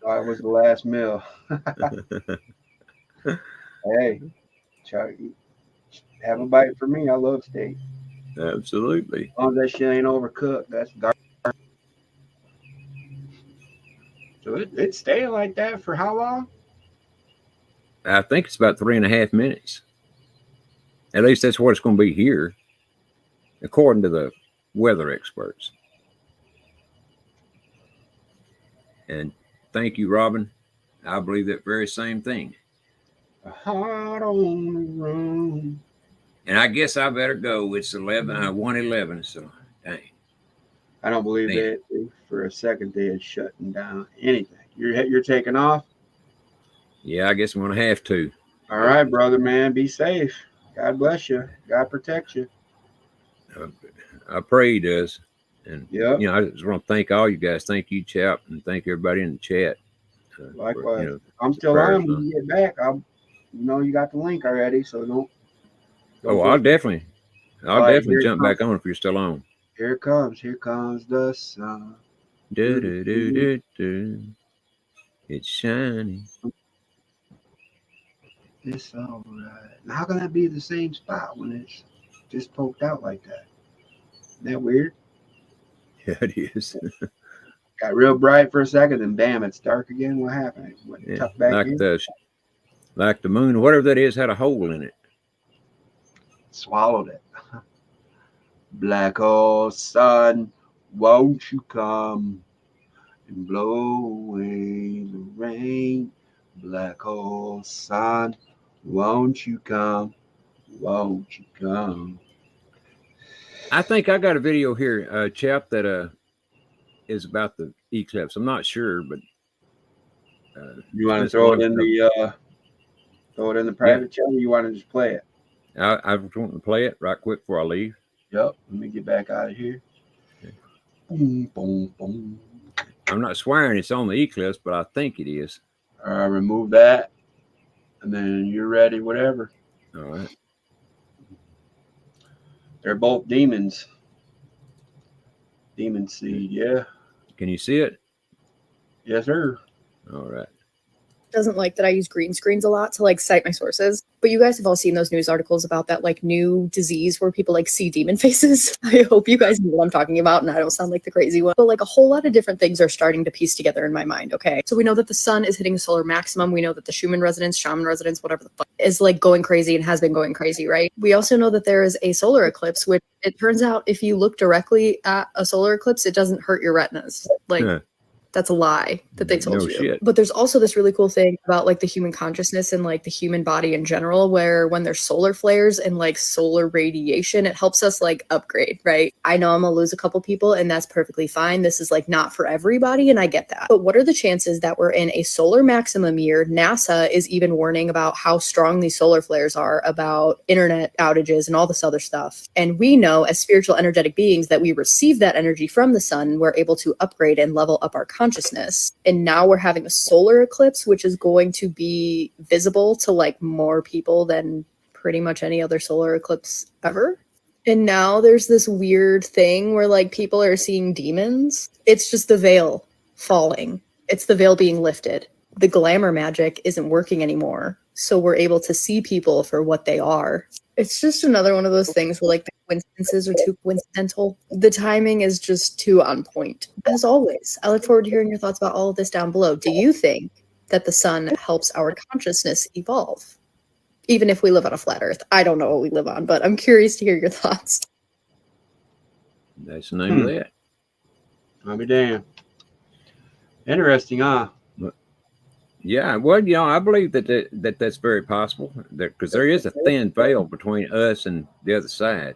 was the last meal. Hey, have a bite for me. I love steak. Absolutely. As long as that shit ain't overcooked, that's garbage. So it's staying like that for how long? I think it's about 3.5 minutes. At least that's what it's going to be here, according to the weather experts. And thank you, Robin. I believe that very same thing. A heart on the run. And I guess I better go. It's 1:11. So, dang. I don't believe that for a second they had shutting down anything. You're taking off? Yeah, I guess I'm going to have to. All right, brother, man. Be safe. God bless you. God protect you. I pray he does. And, yeah, I just want to thank all you guys. Thank you, Chap, and thank everybody in the chat. Likewise. I'm still on when you get back. You got the link already, so don't I'll definitely jump back on if you're still on. Here comes the sun. It's shining. It's all right. How can that be the same spot when it's just poked out like that? Isn't that weird? Yeah, it is. Got real bright for a second, then bam, it's dark again. What happened? Tucked back like the moon, whatever that is, had a hole in it. Swallowed it. Black hole sun, won't you come and blow away the rain? Black hole sun, won't you come? Won't you come? I think I got a video here, Chap, that is about the eclipse. I'm not sure, but You want to there's a lot of throw it in the private chat, or you want to just play it? I was wanting to play it right quick before I leave. Yep. Let me get back out of here. Okay. Boom, boom, boom. I'm not swearing it's on the eclipse, but I think it is. Remove that, and then you're ready. Whatever. All right. They're both demons. Demon seed, yeah. Can you see it? Yes, sir. All right. Doesn't like that I use green screens a lot to like cite my sources. But you guys have all seen those news articles about that like new disease where people like see demon faces. I hope you guys know what I'm talking about and I don't sound like the crazy one. But like a whole lot of different things are starting to piece together in my mind. Okay. So we know that the sun is hitting a solar maximum. We know that the shaman resonance, whatever the fuck, is like going crazy and has been going crazy, right? We also know that there is a solar eclipse, which it turns out if you look directly at a solar eclipse, it doesn't hurt your retinas. Like that's a lie that they told you. Shit. But there's also this really cool thing about like the human consciousness and like the human body in general, where when there's solar flares and like solar radiation, it helps us like upgrade, right? I know I'm gonna lose a couple people and that's perfectly fine. This is like not for everybody and I get that. But what are the chances that we're in a solar maximum year? NASA is even warning about how strong these solar flares are, about internet outages and all this other stuff. And we know as spiritual energetic beings that we receive that energy from the sun, we're able to upgrade and level up our consciousness. And now we're having a solar eclipse, which is going to be visible to like more people than pretty much any other solar eclipse ever. And now there's this weird thing where like people are seeing demons. It's just the veil falling. It's the veil being lifted. The glamour magic isn't working anymore. So we're able to see people for what they are. It's just another one of those things where like the coincidences are too coincidental. The timing is just too on point. As always, I look forward to hearing your thoughts about all of this down below. Do you think that the sun helps our consciousness evolve? Even if we live on a flat earth. I don't know what we live on, but I'm curious to hear your thoughts. That's the name of that. I'll be damned. Interesting, huh? Yeah, well, you know, I believe that's very possible because there is a thin veil between us and the other side.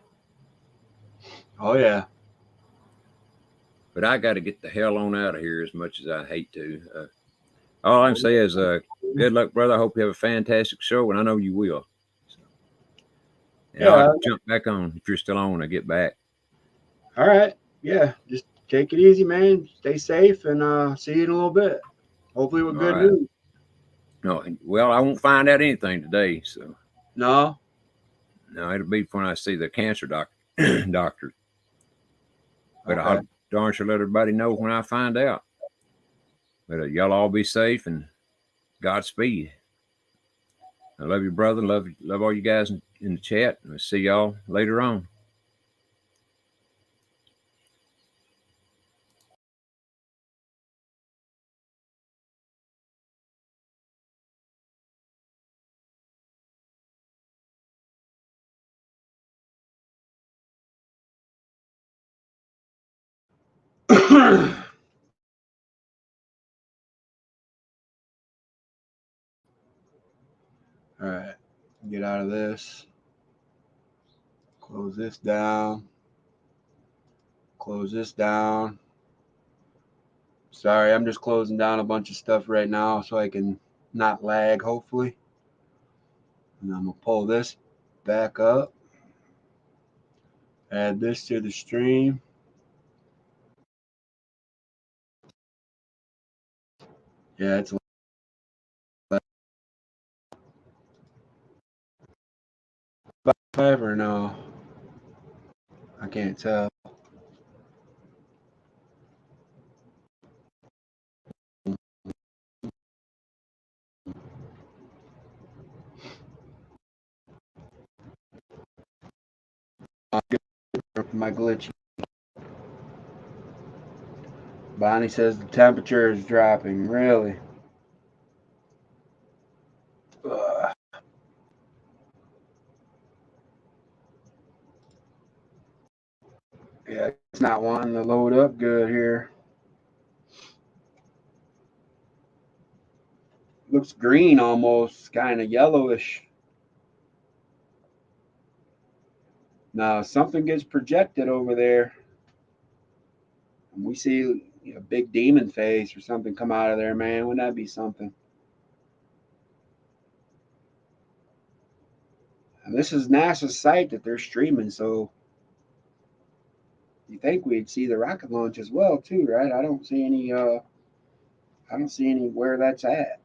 Oh, yeah. But I got to get the hell on out of here as much as I hate to. All I'm saying is good luck, brother. I hope you have a fantastic show, and I know you will. So, and I'll jump back on if you're still on when I get back. All right. Yeah, just take it easy, man. Stay safe, and see you in a little bit. Hopefully with good news. No, well, I won't find out anything today, so. No? No, it'll be when I see the cancer doctor. But Okay. I'll darn sure let everybody know when I find out. But y'all all be safe and Godspeed. I love you, brother. Love all you guys in the chat. I'll see y'all later on. All right. Get out of this. Close this down. Close this down. Sorry, I'm just closing down a bunch of stuff right now so I can not lag, hopefully. And I'm going to pull this back up. Add this to the stream. Yeah, it's five or no? I can't tell. My glitch. Bonnie says the temperature is dropping. Really? Ugh. Yeah, it's not wanting to load up good here. Looks green almost, kind of yellowish. Now something gets projected over there. And we see a big demon face or something come out of there, man. Wouldn't that be something? And this is NASA's site that they're streaming, so you think we'd see the rocket launch as well, too, right? I don't see any where that's at.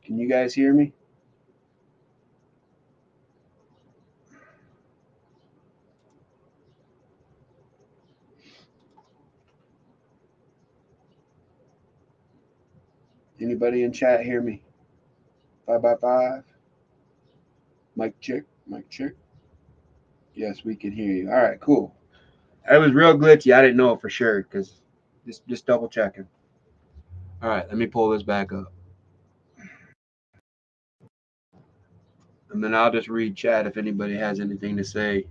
Can you guys hear me? Anybody in chat hear me? 5x5. Mic check. Mic check. Yes, we can hear you. All right, cool. That was real glitchy. I didn't know for sure because just double checking. All right, let me pull this back up. And then I'll just read chat if anybody has anything to say.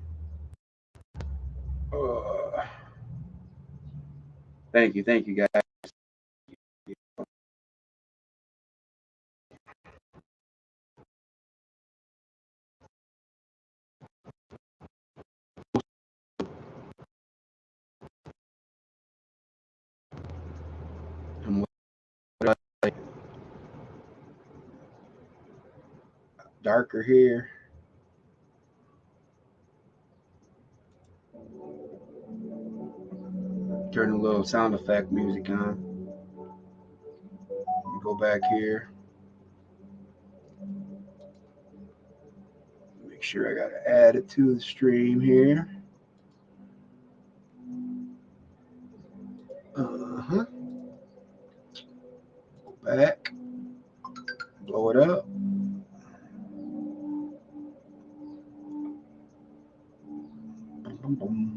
Thank you, guys. Darker here. Turn a little sound effect music on. Go back here. Make sure I got to add it to the stream here. Go back. Blow it up. Boom, boom.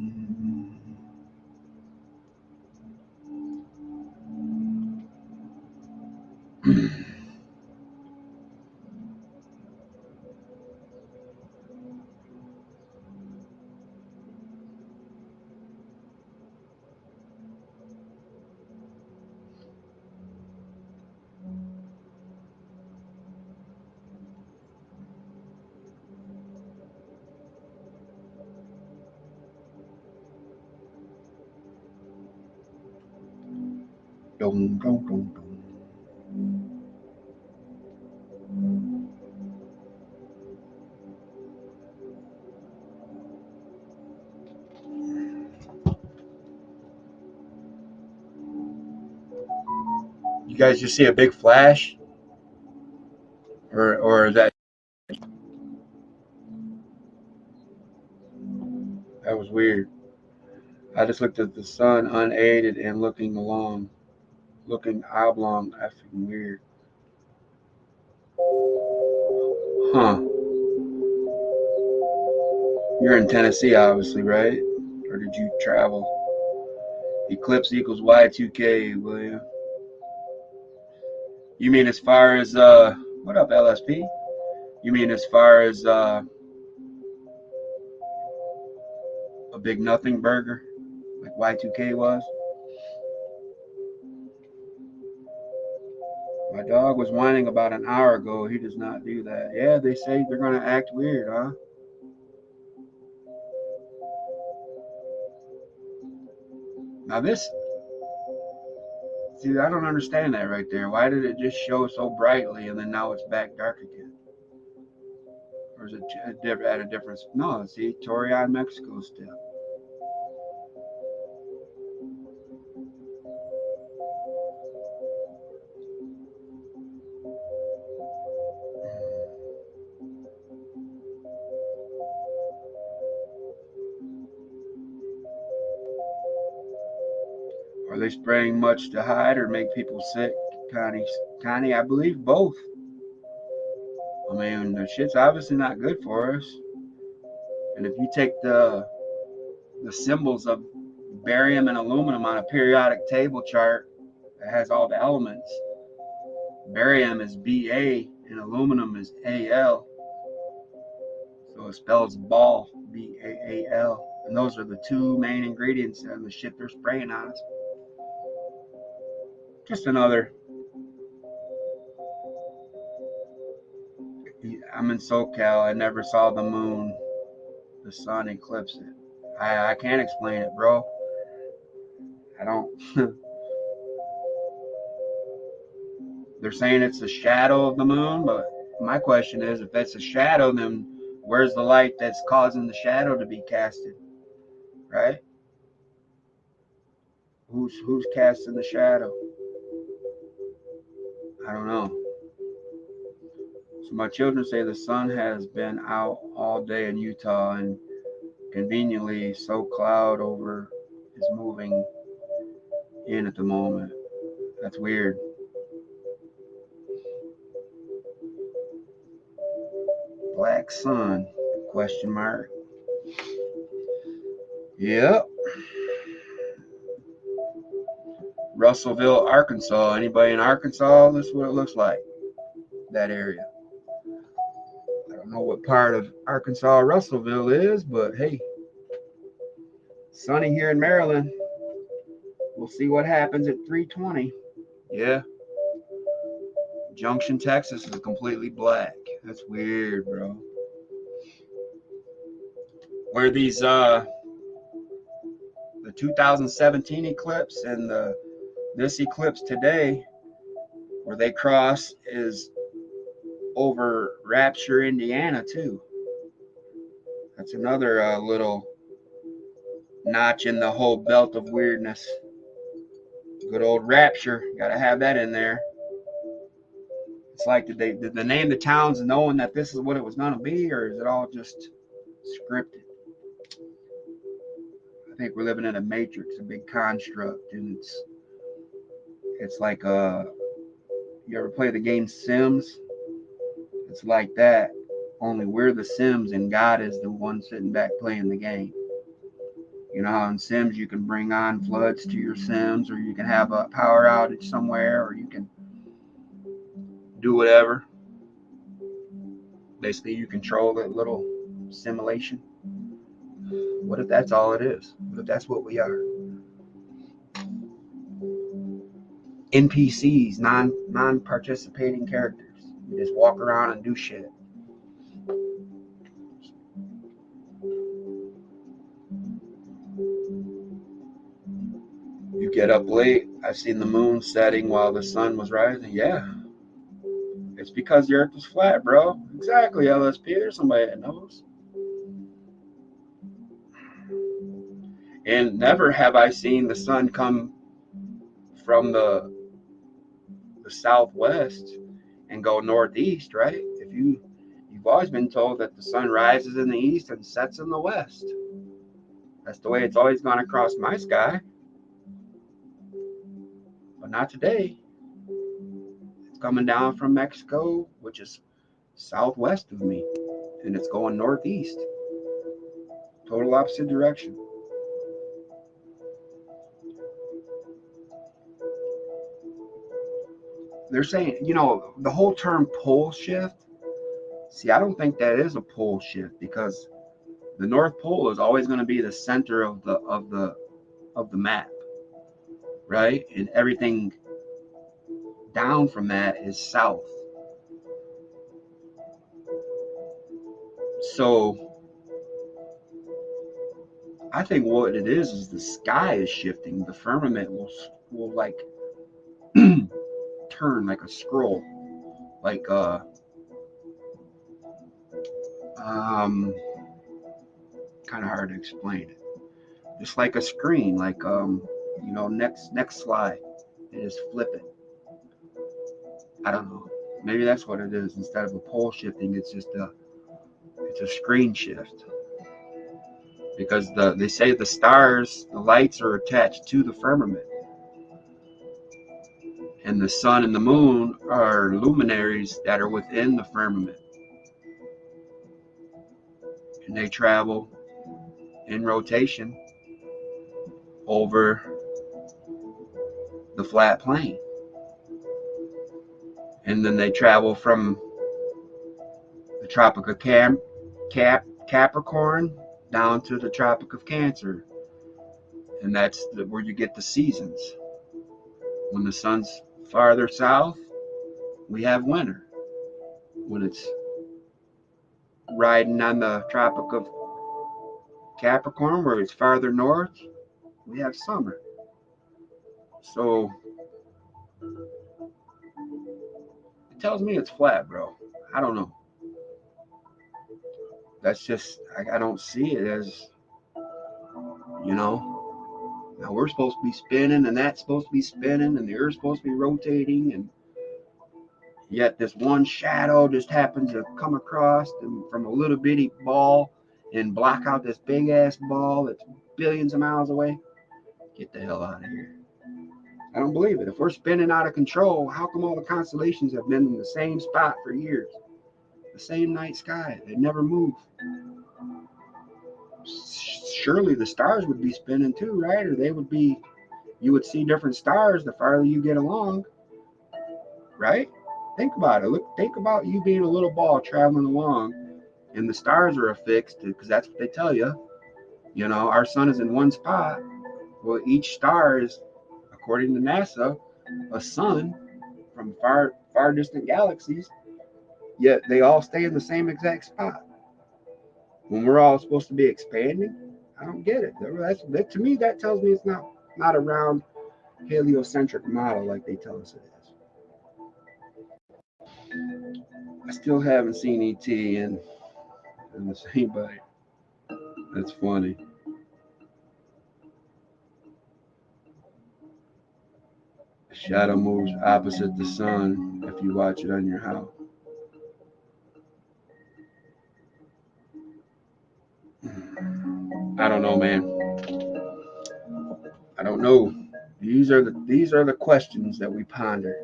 Dum, dum, dum, dum. You guys just see a big flash? Or is that was weird. I just looked at the sun unaided and looking oblong, effing weird. Huh. You're in Tennessee, obviously, right? Or did you travel? Eclipse equals Y2K, William. You mean as far as what up, LSP? You mean as far as a big nothing burger, like Y2K was? My dog was whining about an hour ago. He does not do that. Yeah, they say they're gonna act weird, huh? Now this, see, I don't understand that right there. Why did it just show so brightly and then now it's back dark again? Or is it at a difference? No, see, Torreon, Mexico still. Are they spraying much to hide or make people sick? Connie, I believe both. I mean, the shit's obviously not good for us. And if you take the symbols of barium and aluminum on a periodic table chart that has all the elements, barium is Ba and aluminum is Al. So it spells ball, Baal. And those are the two main ingredients in the shit they're spraying on us. Just another. I'm in SoCal. I never saw the moon, the sun eclipse it. I can't explain it, bro. I don't. They're saying it's the shadow of the moon, but my question is, if that's a shadow, then where's the light that's causing the shadow to be casted, right? Who's casting the shadow? I don't know. So my children say the sun has been out all day in Utah, and conveniently, so cloud over is moving in at the moment. That's weird. Black sun? Question mark. Yep. Russellville, Arkansas. Anybody in Arkansas? This is what it looks like. That area. I don't know what part of Arkansas Russellville is, but hey, sunny here in Maryland. We'll see what happens at 3:20. Yeah. Junction, Texas is completely black. That's weird, bro. Where these the 2017 eclipse and this eclipse today, where they cross, is over Rapture, Indiana too. That's another little notch in the whole belt of weirdness. Good old Rapture, gotta have that in there. It's like, did they name the towns knowing that this is what it was gonna be, or is it all just scripted? I think we're living in a matrix, a big construct, and it's like you ever play the game Sims? It's like that, only we're the Sims and God is the one sitting back playing the game. You know how in Sims you can bring on floods to your Sims, or you can have a power outage somewhere, or you can do whatever. Basically, you control that little simulation. What if that's all it is? What if that's what we are? NPCs, non-participating characters. You just walk around and do shit. You get up late. I've seen the moon setting while the sun was rising. Yeah. It's because the earth was flat, bro. Exactly, LSP. There's somebody that knows. And never have I seen the sun come from the southwest and go northeast, right? You've always been told that the sun rises in the east and sets in the west. That's the way it's always gone across my sky. But not today. It's coming down from Mexico, which is southwest of me, and it's going northeast. Total opposite direction. They're saying, the whole term pole shift. See, I don't think that is a pole shift, because the North Pole is always going to be the center of the map, right? And everything down from that is south. So I think what it is the sky is shifting. The firmament will like turn like a scroll, like kind of hard to explain it. Just like a screen, like next slide. They just flip it. I don't know. Maybe that's what it is. Instead of a pole shifting, it's a screen shift. Because they say the stars, the lights are attached to the firmament. And the sun and the moon are luminaries that are within the firmament. And they travel in rotation over the flat plane. And then they travel from the Tropic of Capricorn down to the Tropic of Cancer. And that's where you get the seasons. When the sun's farther south, we have winter. When it's riding on the Tropic of Capricorn, where it's farther north, we have summer. So it tells me it's flat, bro. I don't know. That's just, I don't see it as, you know, now we're supposed to be spinning and that's supposed to be spinning and the Earth's supposed to be rotating, and yet this one shadow just happens to come across and from a little bitty ball and block out this big ass ball that's billions of miles away. Get the hell out of here. I don't believe it. If we're spinning out of control, how come all the constellations have been in the same spot for years? The same night sky. They never move. Surely the stars would be spinning too, right? Or they would be, you would see different stars the farther you get along, right? Think about it. Think about you being a little ball traveling along and the stars are affixed, because that's what they tell you. You know, our sun is in one spot. Well, each star is, according to NASA, a sun from far distant galaxies, yet they all stay in the same exact spot. When we're all supposed to be expanding, I don't get it. To me, that tells me it's not a round heliocentric model like they tell us it is. I still haven't seen ET in the same bite. That's funny. The shadow moves opposite the sun if you watch it on your house. I don't know, man. I don't know. These are the questions that we ponder.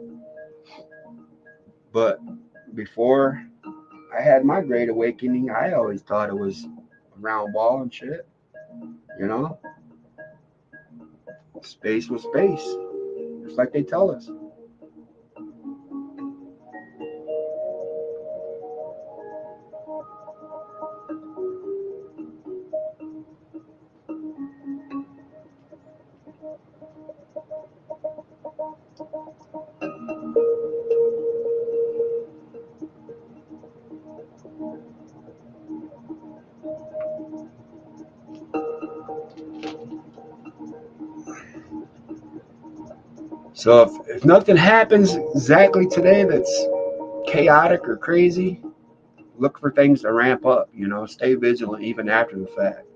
But before I had my great awakening, I always thought it was a round ball and shit. You know? Space was space. Just like they tell us. So if nothing happens exactly today that's chaotic or crazy, look for things to ramp up, you know, stay vigilant even after the fact.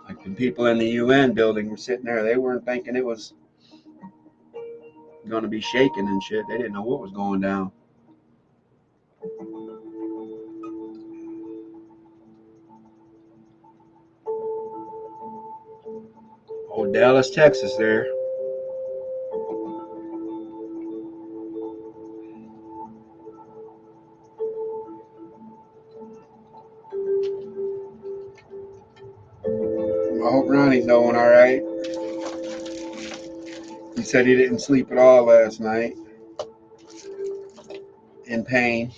Like the people in the UN building were sitting there, they weren't thinking it was going to be shaking and shit. They didn't know what was going down. Oh, Dallas, Texas there. I hope Ronnie's doing all right. He said he didn't sleep at all last night. In pain.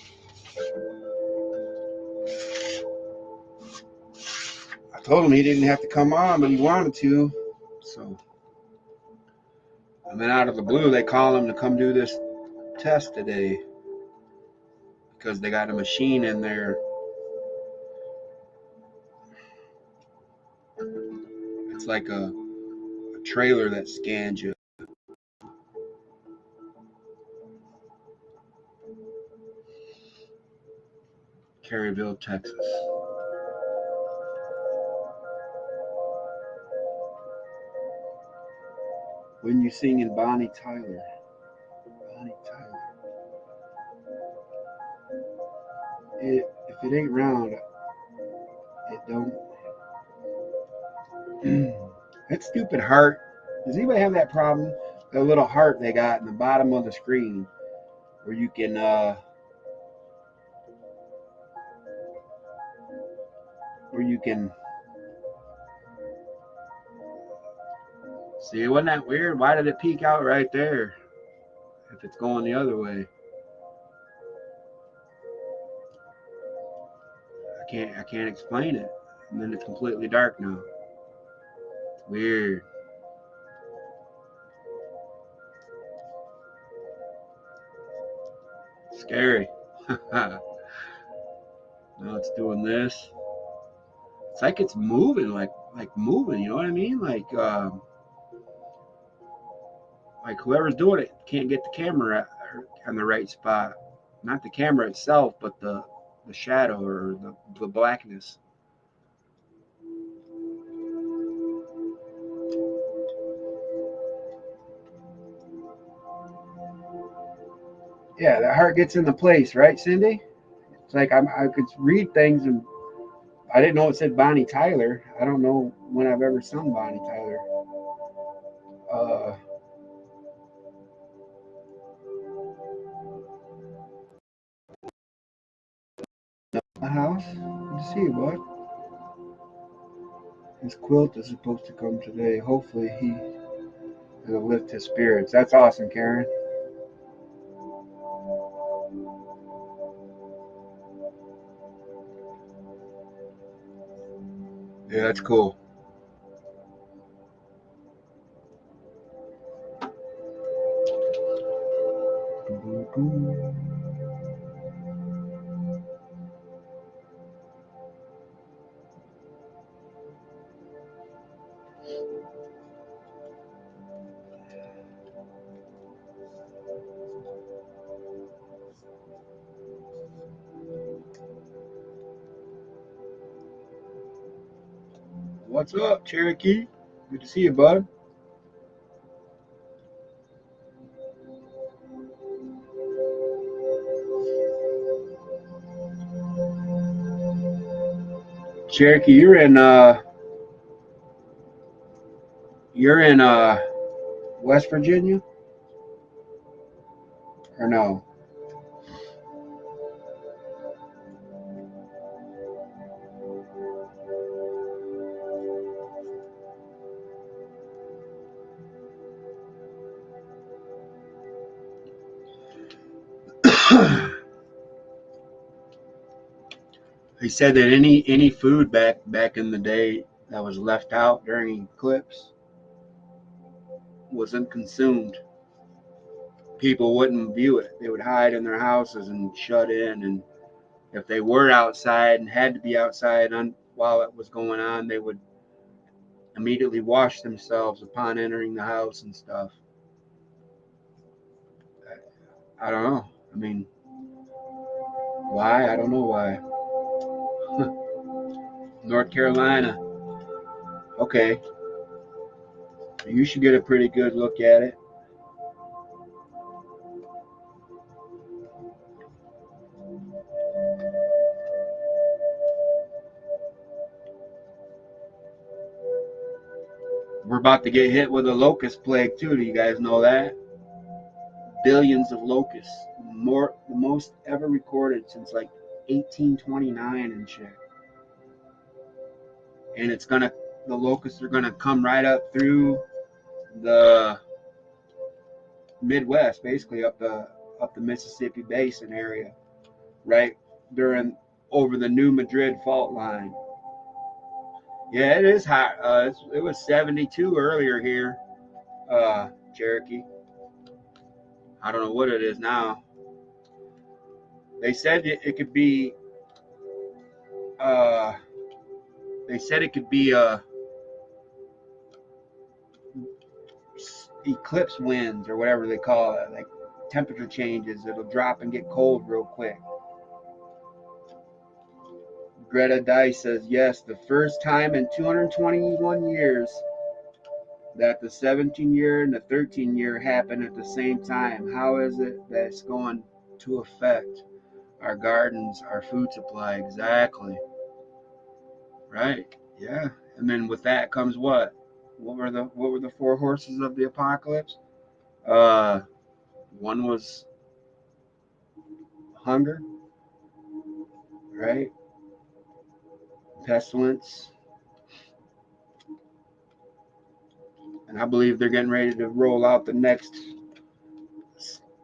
I told him he didn't have to come on, but he wanted to. So, and then out of the blue, they call him to come do this test today because they got a machine in there. It's like a trailer that scans you. Caryville, Texas. When you singing Bonnie Tyler? Bonnie Tyler. If it ain't round, it don't. That stupid heart. Does anybody have that problem? That little heart they got in the bottom of the screen, where you can see. Wasn't that weird? Why did it peek out right there if it's going the other way? I can't explain it. And then it's completely dark now. Weird. Scary. Now it's doing this. It's like it's moving, like moving. You know what I mean? Like whoever's doing it can't get the camera on the right spot. Not the camera itself, but the shadow or the blackness. Yeah, that heart gets into place, right, Cindy? It's like I could read things and I didn't know it said Bonnie Tyler. I don't know when I've ever sung Bonnie Tyler. The house. Good to see you, bud. His quilt is supposed to come today. Hopefully it'll lift his spirits. That's awesome, Karen. Yeah, that's cool. What's up, Cherokee? Good to see you, bud. Cherokee, you're in West Virginia? Or no? He said that any food back in the day that was left out during Eclipse wasn't consumed. People wouldn't view it. They would hide in their houses and shut in. And if they were outside and had to be outside while it was going on, they would immediately wash themselves upon entering the house and stuff. I don't know. I mean, why? I don't know why. North Carolina. Okay. You should get a pretty good look at it. We're about to get hit with a locust plague too. Do you guys know that? Billions of locusts. The most ever recorded since like 1829 and shit. And the locusts are gonna come right up through the Midwest, basically up the Mississippi Basin area, right over the New Madrid fault line. Yeah, it is hot. It was 72 earlier here, Cherokee. I don't know what it is now. They said it could be. They said it could be eclipse winds or whatever they call it, like temperature changes. It'll drop and get cold real quick. Greta Dice says yes, the first time in 221 years that the 17-year and the 13-year happen at the same time. How is it that it's going to affect our gardens, our food supply? Exactly. Right. Yeah. And then with that comes what? What were the four horses of the apocalypse? One was hunger, right? Pestilence. And I believe they're getting ready to roll out the next,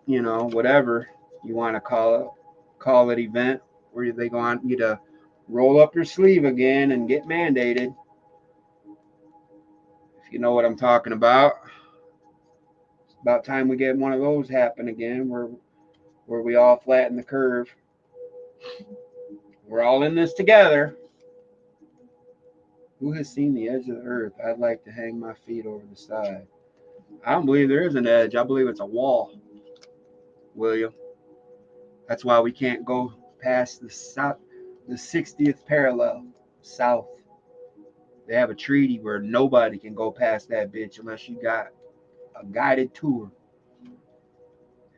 whatever you want to call it event, where they want you to roll up your sleeve again and get mandated. If you know what I'm talking about. It's about time we get one of those happen again, where we all flatten the curve. We're all in this together. Who has seen the edge of the earth? I'd like to hang my feet over the side. I don't believe there is an edge. I believe it's a wall, William. That's why we can't go past the south, the 60th parallel south. They have a treaty where nobody can go past that bitch unless you got a guided tour.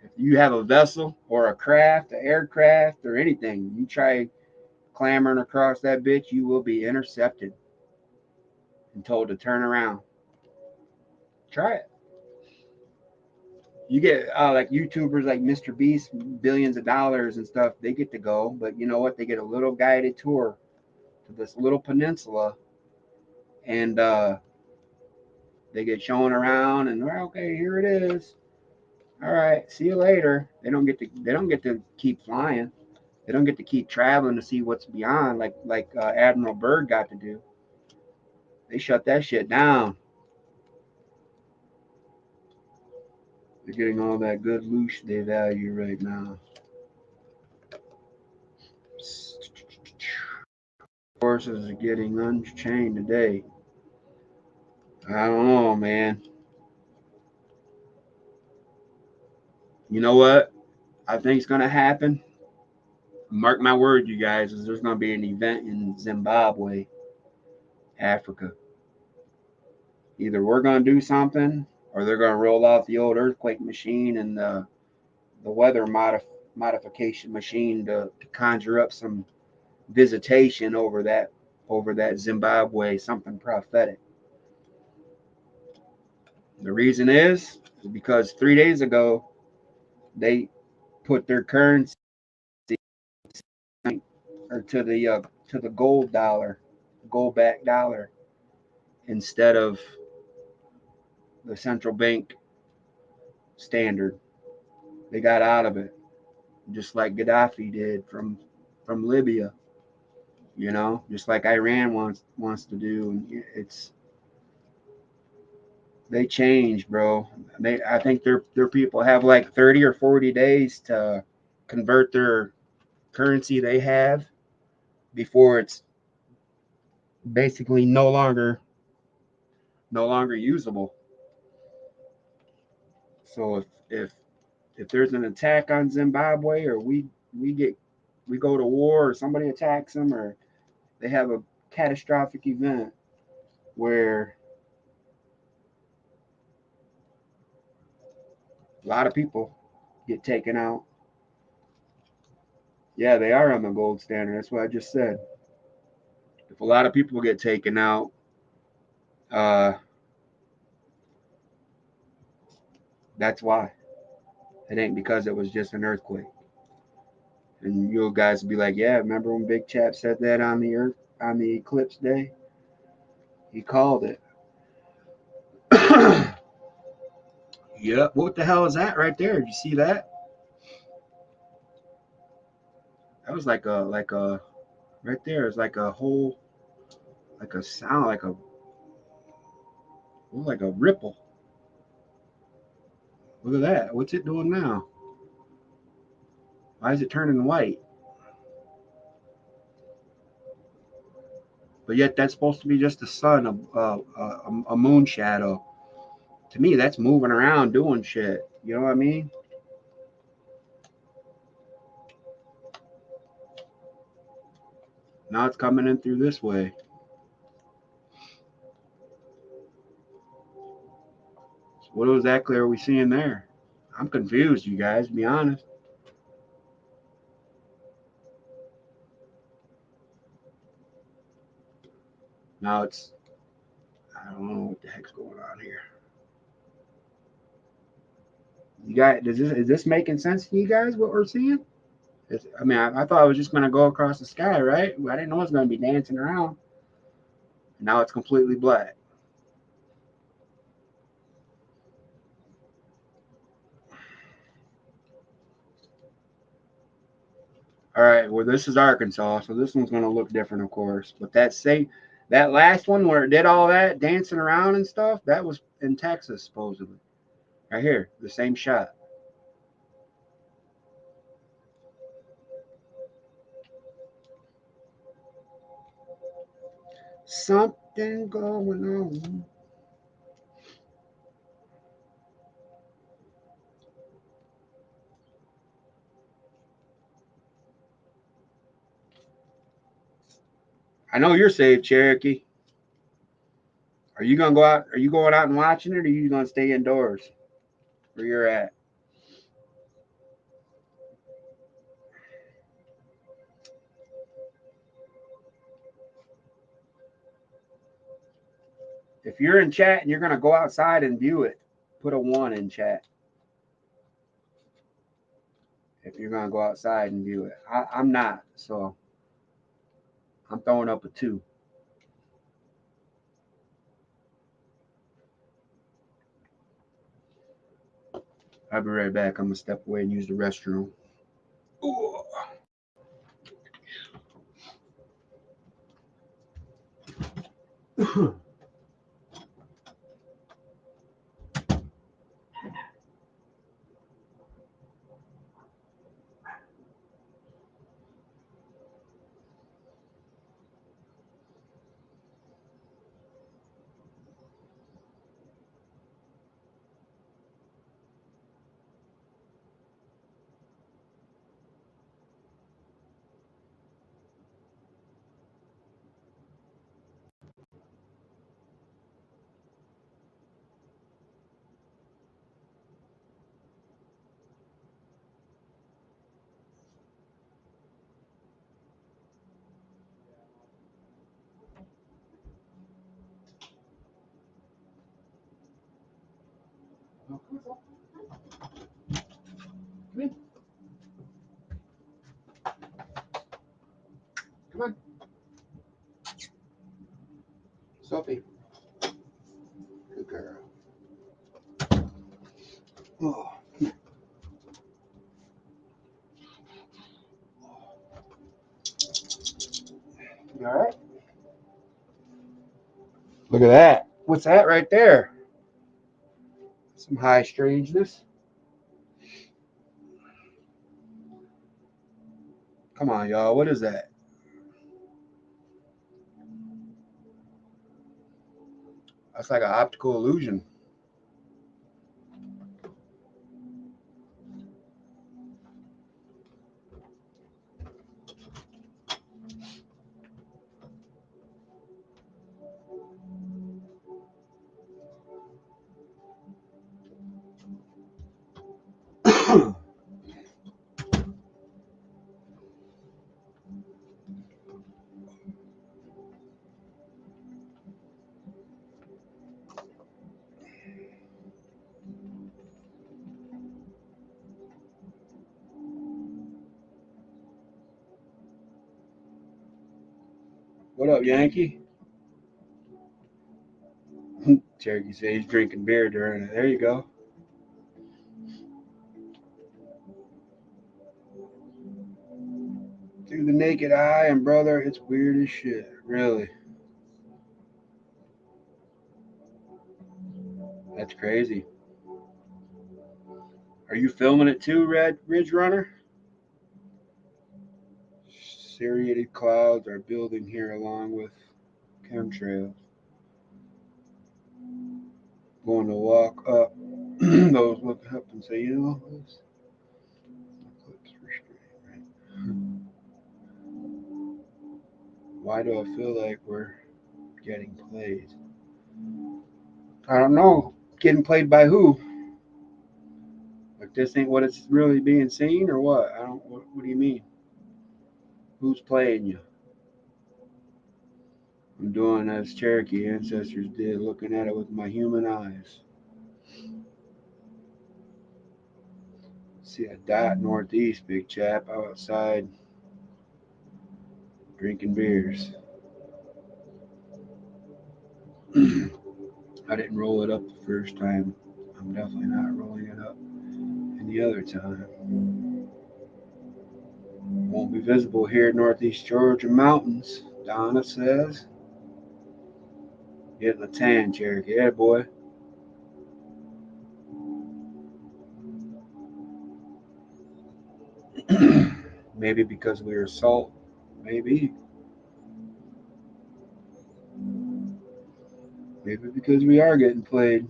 If you have a vessel or a craft, an aircraft, or anything, you try clambering across that bitch, you will be intercepted and told to turn around. Try it. You get like YouTubers like Mr. Beast, billions of dollars and stuff, they get to go, but you know what? They get a little guided tour to this little peninsula, and they get shown around, and okay, here it is. All right, see you later. They don't get to keep flying. They don't get to keep traveling to see what's beyond, like Admiral Byrd got to do. They shut that shit down. They're getting all that good loot they value right now. Forces are getting unchained today. I don't know, man. You know what I think is going to happen? Mark my word, you guys, is there's going to be an event in Zimbabwe, Africa. Either we're going to do something, or they're going to roll out the old earthquake machine and the weather modification machine to conjure up some visitation over that Zimbabwe, something prophetic. The reason is because 3 days ago they put their currency or to the gold backed dollar, instead of the central bank standard. They got out of it, just like Gaddafi did from Libya. You know, just like Iran wants to do, and they change, bro. I think their people have like 30 or 40 days to convert their currency they have before it's basically no longer usable. So if there's an attack on Zimbabwe, or we go to war, or somebody attacks them, or they have a catastrophic event where a lot of people get taken out. Yeah, they are on the gold standard. That's what I just said. If a lot of people get taken out, that's why. It ain't because it was just an earthquake. And you guys be like, yeah, remember when Big Chap said that on the eclipse day? He called it. Yep. What the hell is that right there? Did you see that? That was like a right there is like a whole, like a sound, like a ripple. Look at that. What's it doing now? Why is it turning white? But yet that's supposed to be just the sun, a moon shadow. To me, that's moving around doing shit. You know what I mean? Now it's coming in through this way. So what exactly are we seeing there? I'm confused, you guys, to be honest. Now I don't know what the heck's going on here. You guys, is this making sense to you guys, what we're seeing? I thought I was just going to go across the sky, right? I didn't know it was going to be dancing around. Now it's completely black. All right, well, this is Arkansas, so this one's going to look different, of course. But that last one where it did all that dancing around and stuff, that was in Texas, supposedly. Right here, the same shot. Something going on. I know you're safe, Cherokee. Are you gonna go out? Are you going out and watching it, or are you gonna stay indoors where you're at? If you're in chat and you're gonna go outside and view it, put a 1 in chat. If you're gonna go outside and view it, I'm not, so I'm throwing up a 2. I'll be right back. I'm gonna step away and use the restroom. Ooh. Come on, Sophie. Good girl. Oh. You all right? Look at that. What's that right there? Some high strangeness. Come on, y'all. What is that? That's like an optical illusion. What up, Yankee? Cherokee said he's drinking beer during it. There you go. Through the naked eye, and brother, it's weird as shit. Really. That's crazy. Are you filming it too, Red Ridge Runner? Serrated clouds are building here along with chemtrails. Going to walk up. Those look up and say, you know, this Eclipse restraint, right? Why do I feel like we're getting played? I don't know. Getting played by who? Like this ain't what it's really being seen, or what? I don't. What do you mean? Who's playing you? I'm doing as Cherokee ancestors did, looking at it with my human eyes. See a dot northeast, big chap, outside drinking beers. I didn't roll it up the first time. I'm definitely not rolling it up any other time. Won't be visible here in northeast Georgia mountains, Donna says. Getting a tan, Cherokee. Yeah, boy. Maybe because we are salt. Maybe. Maybe because we are getting played.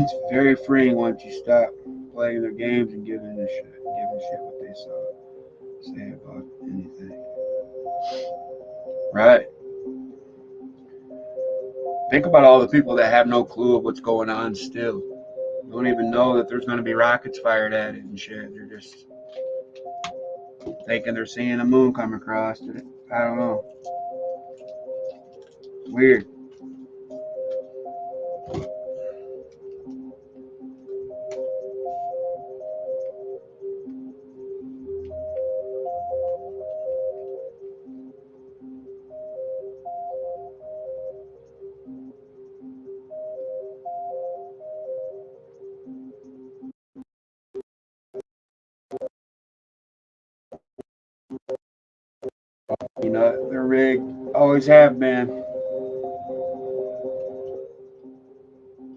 It's very freeing once you stop playing their games and giving shit what they say about anything. Right. Think about all the people that have no clue of what's going on still. Don't even know that there's going to be rockets fired at it and shit. They're just thinking they're seeing the moon come across. I don't know. It's weird. You know, they're rigged. Always have been.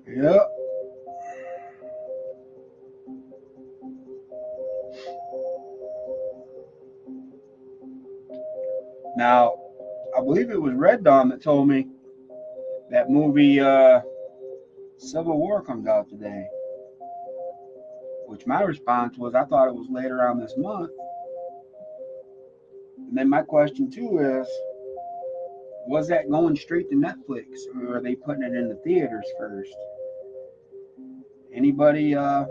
Yep. Now, I believe it was Red Dawn that told me that movie Civil War comes out today. Which my response was, I thought it was later on this month. And then my question too is, was that going straight to Netflix, or are they putting it in the theaters first? Anybody know?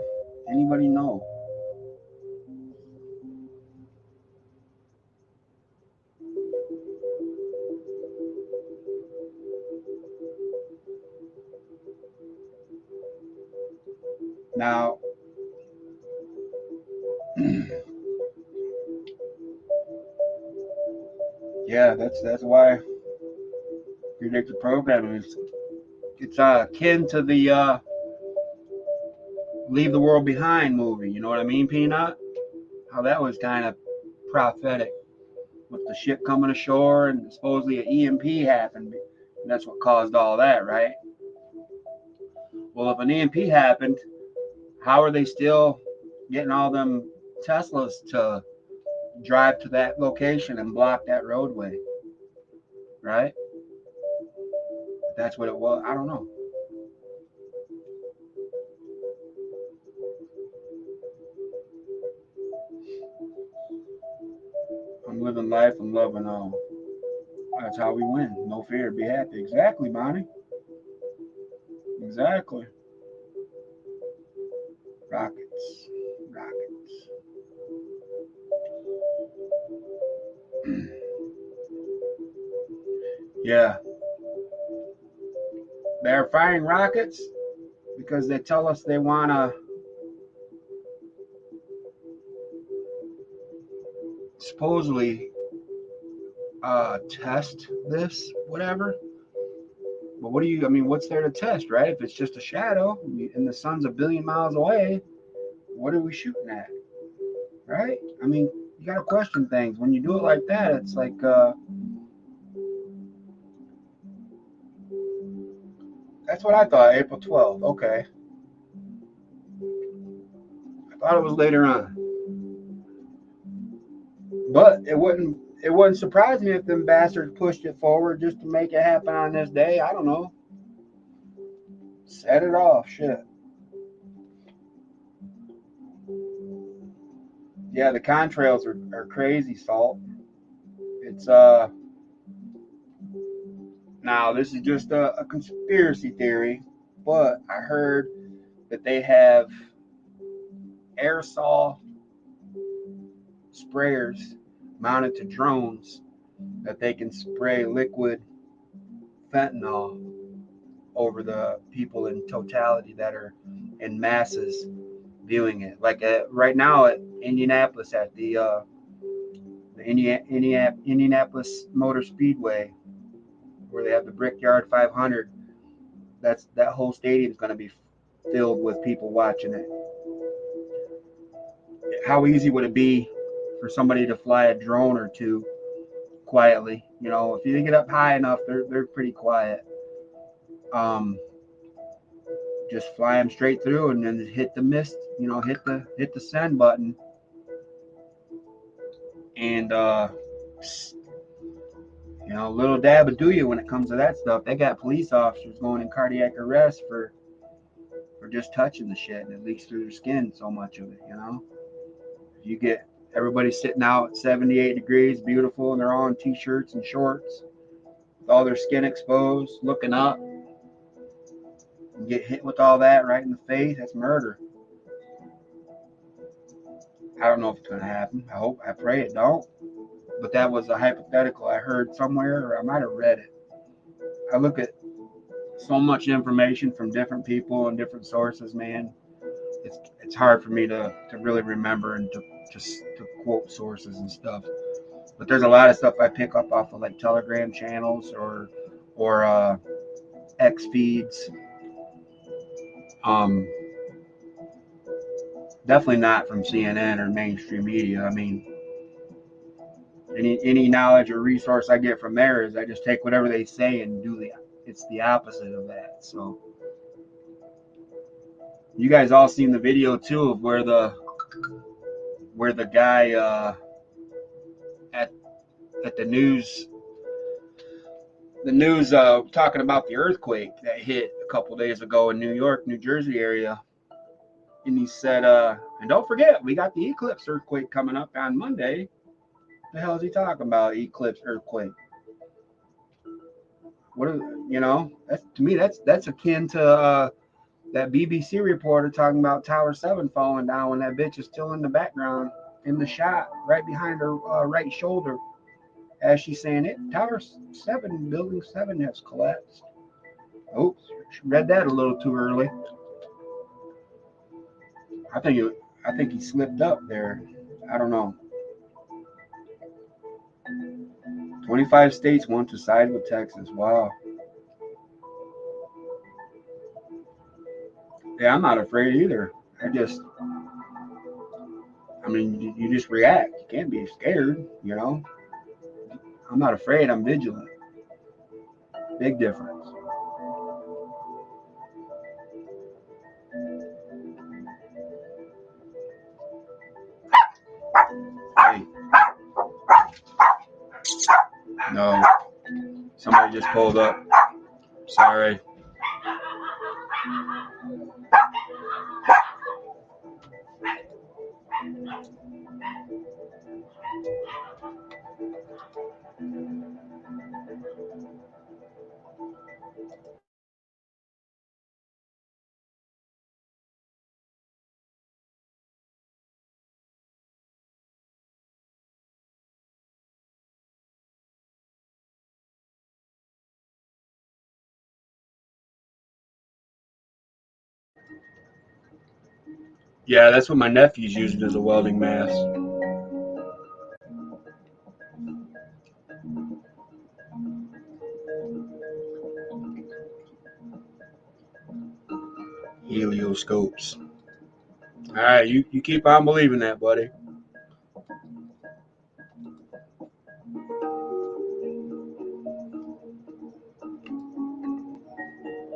Now, yeah, that's why predictive programming is it's akin to the Leave the World Behind movie. You know what I mean, Peanut? How that was kind of prophetic with the ship coming ashore and supposedly an EMP happened. And that's what caused all that, right? Well, if an EMP happened, how are they still getting all them Teslas to drive to that location and block that roadway? Right? If that's what it was. I don't know. I'm living life. I'm loving all. That's how we win. No fear. Be happy. Exactly, Bonnie. Exactly. Rockets. Rockets. Yeah. They're firing rockets because they tell us they want to supposedly test this, whatever. But what do you, I mean, what's there to test, right? If it's just a shadow and the sun's a billion miles away, what are we shooting at, right? I mean, you got to question things. When you do it like that, it's like, that's what I thought, April 12th. Okay. I thought it was later on. But it wouldn't surprise me if them bastards pushed it forward just to make it happen on this day. I don't know. Set it off, shit. Yeah, the contrails are crazy, Salt. It's now this is just a conspiracy theory, but I heard that they have aerosol sprayers mounted to drones that they can spray liquid fentanyl over the people in totality that are in masses viewing it. Like right now at Indianapolis at the Indianapolis Motor Speedway, where they have the Brickyard 500. That whole stadium is going to be filled with people watching it. How easy would it be for somebody to fly a drone or two quietly? You know, if you get up high enough, they're pretty quiet. Just fly them straight through and then hit the mist. You know, hit the send button, and you know, little dab would do you when it comes to that stuff. They got police officers going in cardiac arrest for just touching the shit, and it leaks through their skin, so much of it, you know. You get everybody sitting out at 78 degrees, beautiful, and they're all in t-shirts and shorts with all their skin exposed, looking up, and get hit with all that right in the face. That's murder. I don't know if it's going to happen. I pray it don't. But that was a hypothetical I heard somewhere, or I might have read it. I look at so much information from different people and different sources, man. It's hard for me to really remember and to quote sources and stuff. But there's a lot of stuff I pick up off of like Telegram channels or X feeds. Definitely not from CNN or mainstream media. I mean, any knowledge or resource I get from there is I just take whatever they say and it's the opposite of that. So you guys all seen the video too of where the guy at the news talking about the earthquake that hit a couple days ago in New York, New Jersey area. And he said, and don't forget, we got the Eclipse earthquake coming up on Monday. The hell is he talking about? Eclipse earthquake. What is, you know, that's, to me, that's akin to that BBC reporter talking about Tower 7 falling down when that bitch is still in the background in the shot right behind her right shoulder as she's saying it. Tower 7, building 7 has collapsed. Oops, read that a little too early. I think he slipped up there. I don't know. 25 states want to side with Texas. Wow. Yeah, I'm not afraid either. I mean, you just react. You can't be scared, you know. I'm not afraid. I'm vigilant. Big difference. Hey. No. Somebody just pulled up. Sorry. Yeah, that's what my nephew's using as a welding mask. Helioscopes. All right, you keep on believing that, buddy.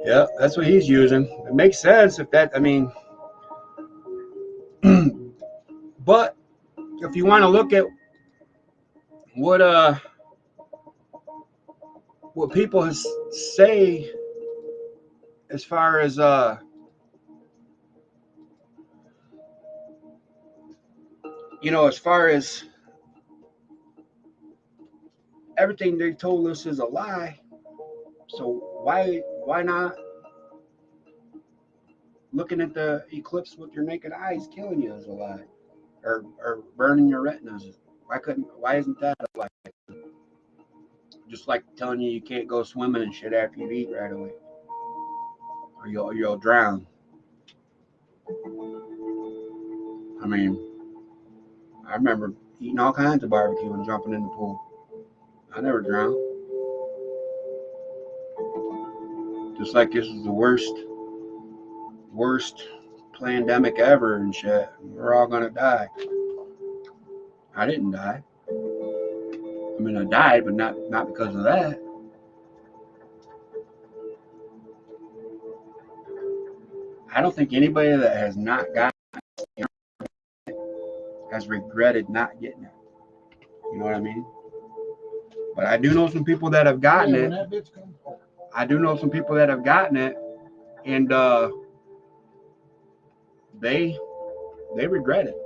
Yeah, that's what he's using. It makes sense if that, I mean, but if you want to look at what people say as far as you know, as far as everything they told us is a lie, so why not looking at the eclipse with your naked eyes killing you is a lie, or burning your retinas? Why isn't that a lie? Just like telling you can't go swimming and shit after you eat right away, or you'll drown. I mean, I remember eating all kinds of barbecue and jumping in the pool. I never drowned. Just like this is the worst pandemic ever and shit. We're all gonna die. I didn't die. I mean, I died, but not because of that. I don't think anybody that has not gotten it has regretted not getting it. You know what I mean? But I do know some people that have gotten it. I do know some people that have gotten it, and they regret it.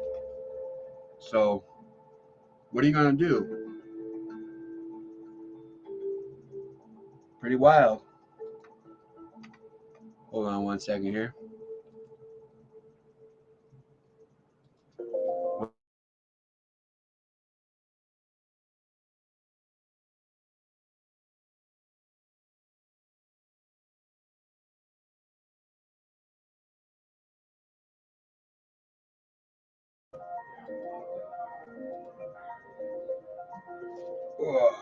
So, what are you gonna do? Pretty wild. Hold on one second here. Ugh.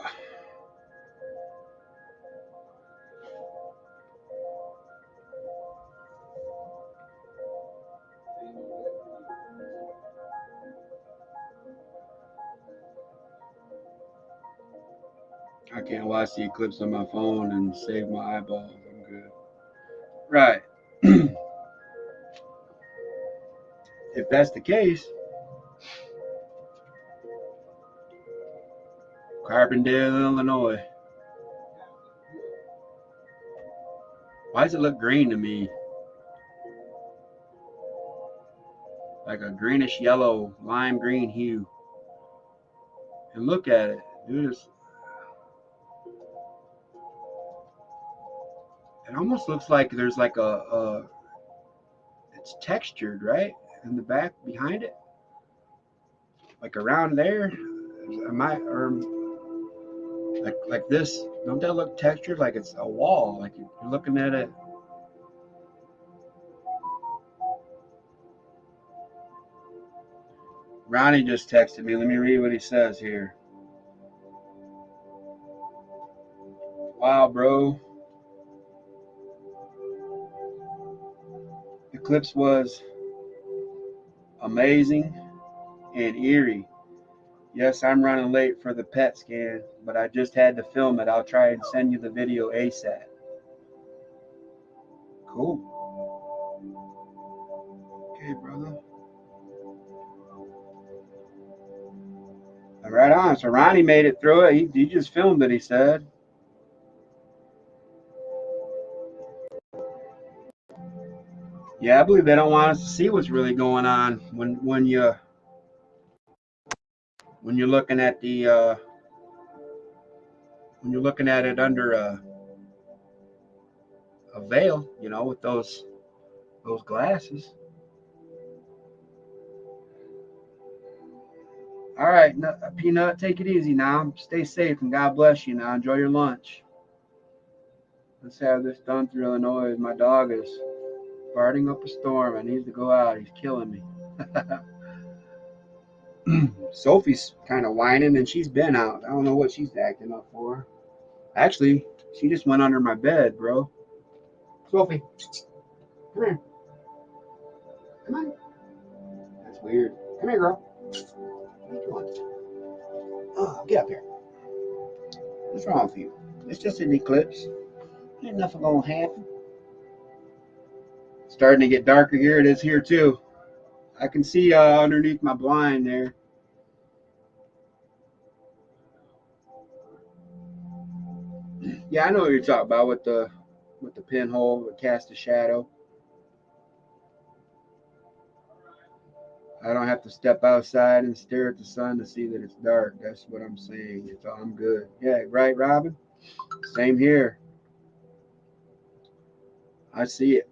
I can't watch the Eclipse on my phone and save my eyeballs. I'm good. Right. If that's the case, Carbondale, Illinois. Why does it look green to me? Like a greenish yellow, lime green hue. And look at it. Dude, it almost looks like there's like it's textured, right? In the back behind it. Like around there. Or like this. Don't that look textured? Like it's a wall. Like you're looking at it. Ronnie just texted me. Let me read what he says here. Wow, bro. Eclipse was amazing and eerie. Yes, I'm running late for the PET scan, but I just had to film it. I'll try and send you the video ASAP. Cool. Okay, brother. Right on. So Ronnie made it through it. He just filmed it, he said. Yeah, I believe they don't want us to see what's really going on when you're looking at the when you're looking at it under a veil, you know, with those glasses. All right, Peanut, take it easy now. Stay safe and God bless you now. Enjoy your lunch. Let's have this done through Illinois. My dog is farting up a storm. I need to go out. He's killing me. Sophie's kind of whining and she's been out. I don't know what she's acting up for. Actually, she just went under my bed, bro. Sophie, come here. Come on. That's weird. Come here, girl. What are you doing? Oh, get up here. What's wrong with you? It's just an eclipse. Ain't nothing gonna happen. Starting to get darker here. It is here too. I can see underneath my blind there. Yeah, I know what you're talking about with the pinhole, with cast a shadow. I don't have to step outside and stare at the sun to see that it's dark. That's what I'm saying. It's all I'm good. Yeah, right, Robin? Same here. I see it.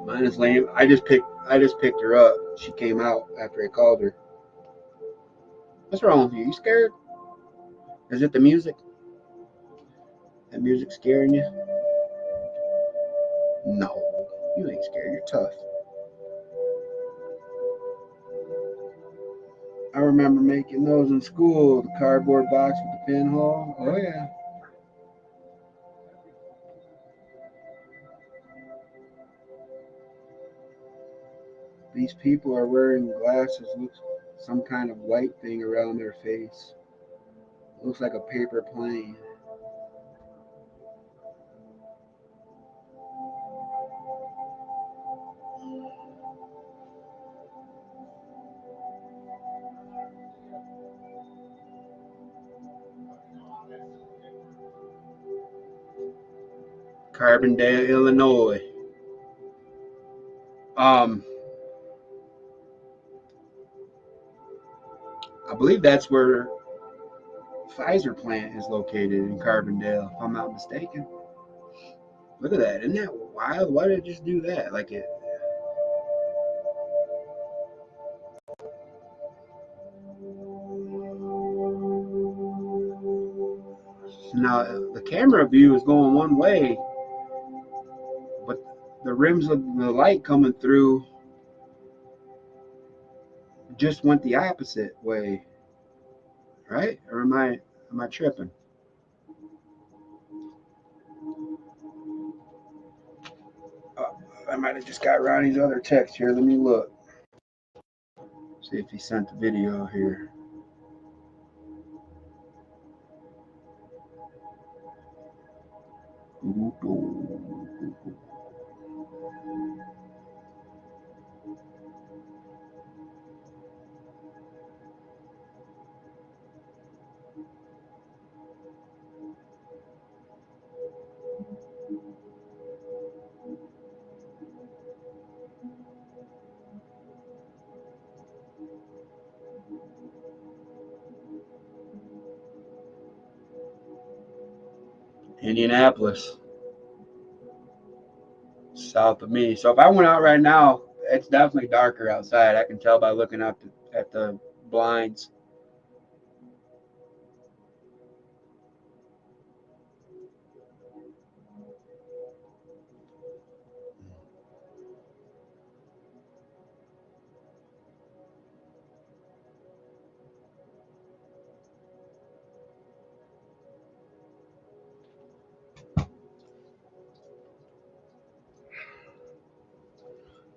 Mine is lame. I just picked her up. She came out after I called her. What's wrong with you? You scared? Is it the music? That music scaring you? No, you ain't scared. You're tough. I remember making those in school, the cardboard box with the pinhole. Oh, yeah. These people are wearing glasses, looks some kind of white thing around their face. Looks like a paper plane. Carbondale, Illinois. I believe that's where Pfizer plant is located in Carbondale, if I'm not mistaken. Look at that. Isn't that wild? Why did it just do that? Like it. Now, the camera view is going one way, but the rims of the light coming through just went the opposite way, right? Or am I tripping? I might have just got Ronnie's other text here. Let me look. See if he sent the video here. Indianapolis, south of me. So if I went out right now, it's definitely darker outside. I can tell by looking up at the blinds.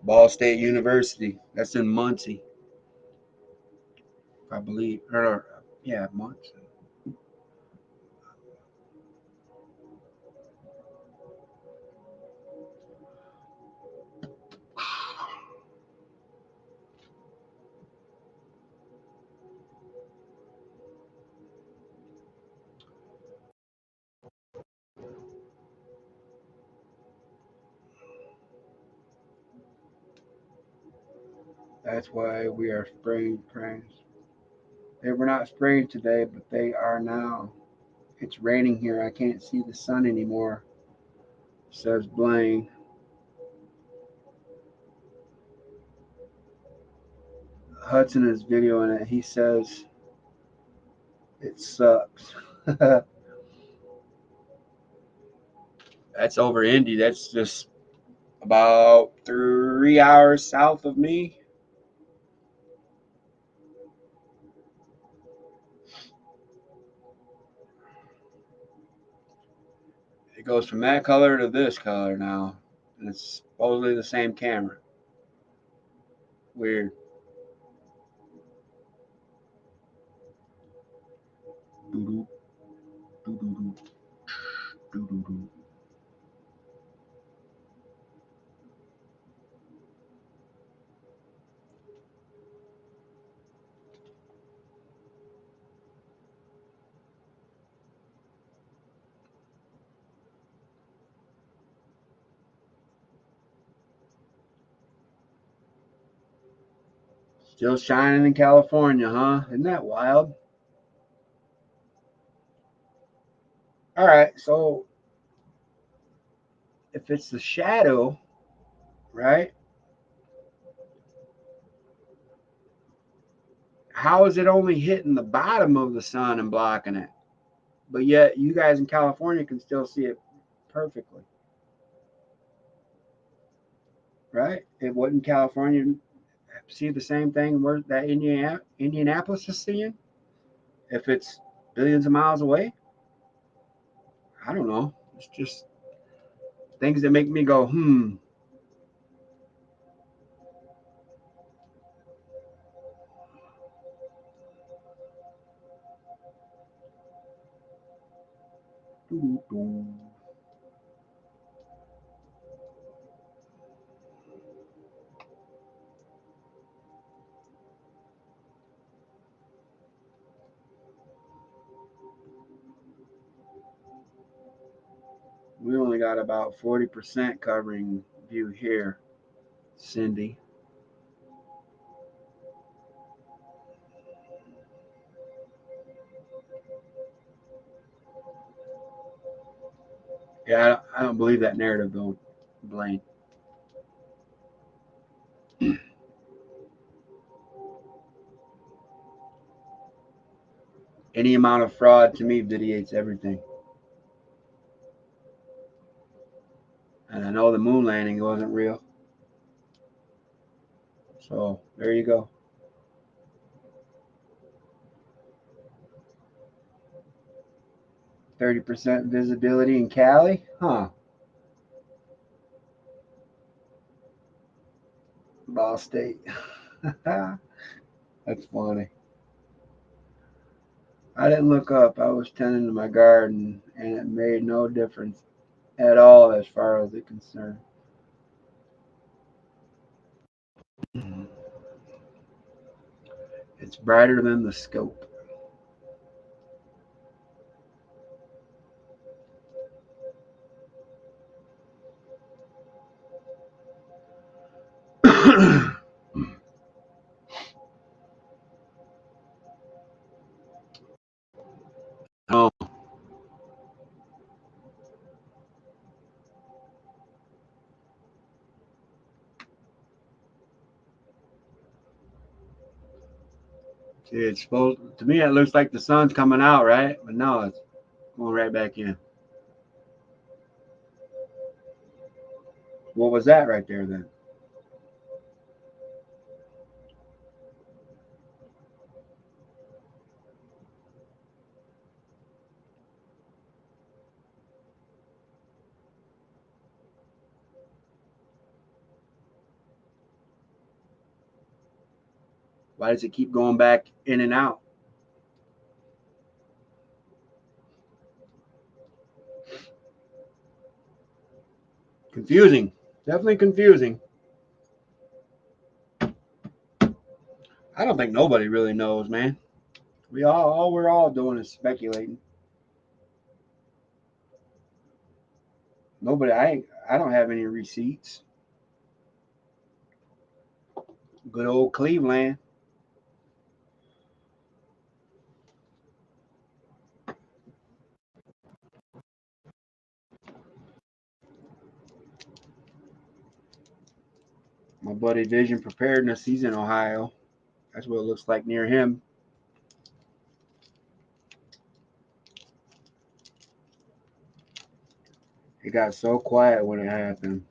Ball State University. That's in Muncie, I believe. Yeah, Muncie. That's why we are spraying cranes. They were not spraying today, but they are now. It's raining here. I can't see the sun anymore, says Blaine. Hudson is videoing it. He says it sucks. That's over Indy. That's just about 3 hours south of me. It goes from that color to this color now. And it's supposedly the same camera. Weird. Doo-doo. Doo-doo-doo. Doo-doo-doo. Still shining in California, huh? Isn't that wild? All right, so if it's the shadow, right? How is it only hitting the bottom of the sun and blocking it? But yet you guys in California can still see it perfectly. right? It wasn't California see the same thing where that Indianapolis is seeing if it's billions of miles away. I don't know. It's just things that make me go, hmm. We only got about 40% covering view here, Cindy. Yeah, I don't believe that narrative though, Blaine. Any amount of fraud to me vitiates everything. And I know the moon landing wasn't real. So there you go. 30% visibility in Cali? Huh. Ball State. That's funny. I didn't look up. I was tending to my garden, and it made no difference at all as far as it concerned. It's brighter than the scope. Oh, see, it's supposed to me. It looks like the sun's coming out, right? But no, it's going right back in. What was that right there then? Why does it keep going back in and out? Confusing. Definitely confusing. I don't think nobody really knows, man. All we're all doing is speculating. Nobody. I don't have any receipts. Good old Cleveland. My buddy Vision Preparedness, he's in Ohio. That's what it looks like near him. It got so quiet when it happened.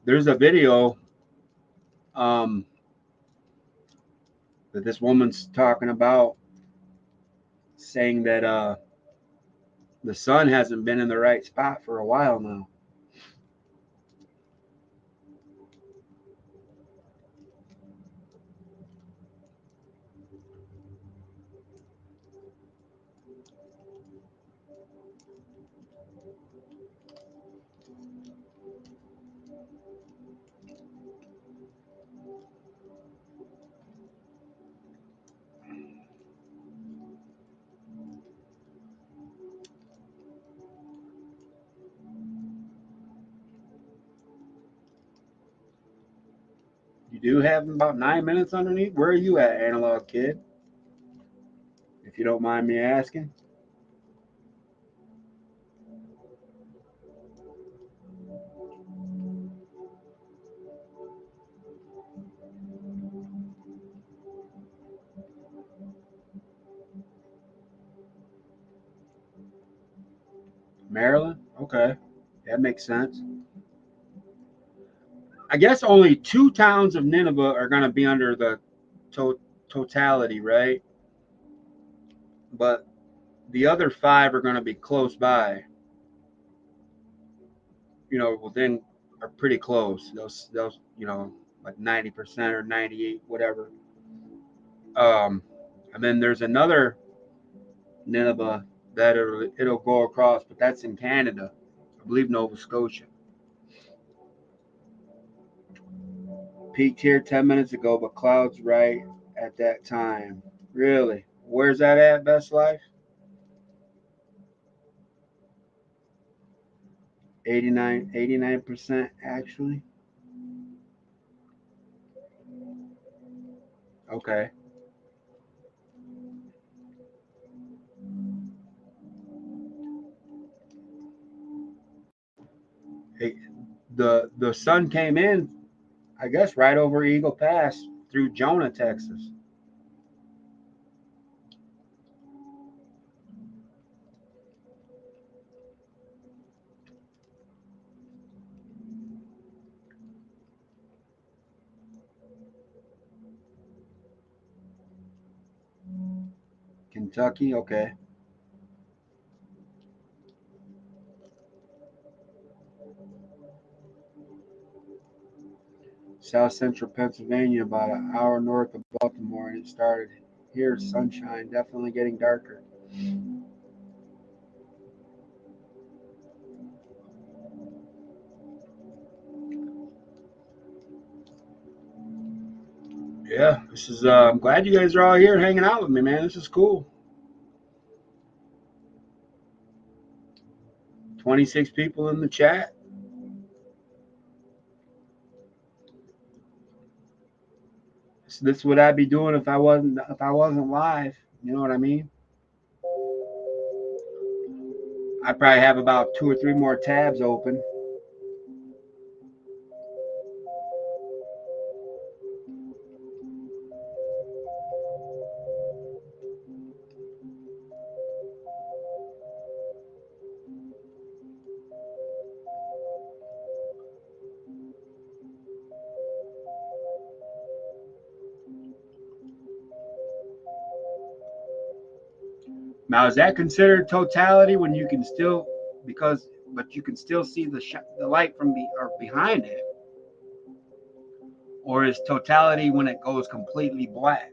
There's a video that this woman's talking about, saying that the sun hasn't been in the right spot for a while now. You do have about 9 minutes underneath. Where are you at, Analog Kid? If you don't mind me asking. Maryland? Okay. That makes sense. I guess only 2 towns of Nineveh are going to be under the totality, right? But the other 5 are going to be close by. You know, within are pretty close. Those you know, like 90% or 98, whatever. And then there's another Nineveh that it'll go across, but that's in Canada, I believe Nova Scotia. Peaked here 10 minutes ago, but clouds right at that time. Really? Where's that at, Best Life? 89% actually. Okay. Hey, the sun came in, I guess, right over Eagle Pass through Jonah, Texas. Kentucky, okay. South central Pennsylvania, about an hour north of Baltimore, and it started here. Sunshine, definitely getting darker. Yeah, this is. I'm glad you guys are all here hanging out with me, man. This is cool. 26 people in the chat. This is what I'd be doing if I wasn't live. You know what I mean? I probably have about 2 or 3 more tabs open. Now, is that considered totality when you can still, but you can still see the light from behind it? Or is totality when it goes completely black?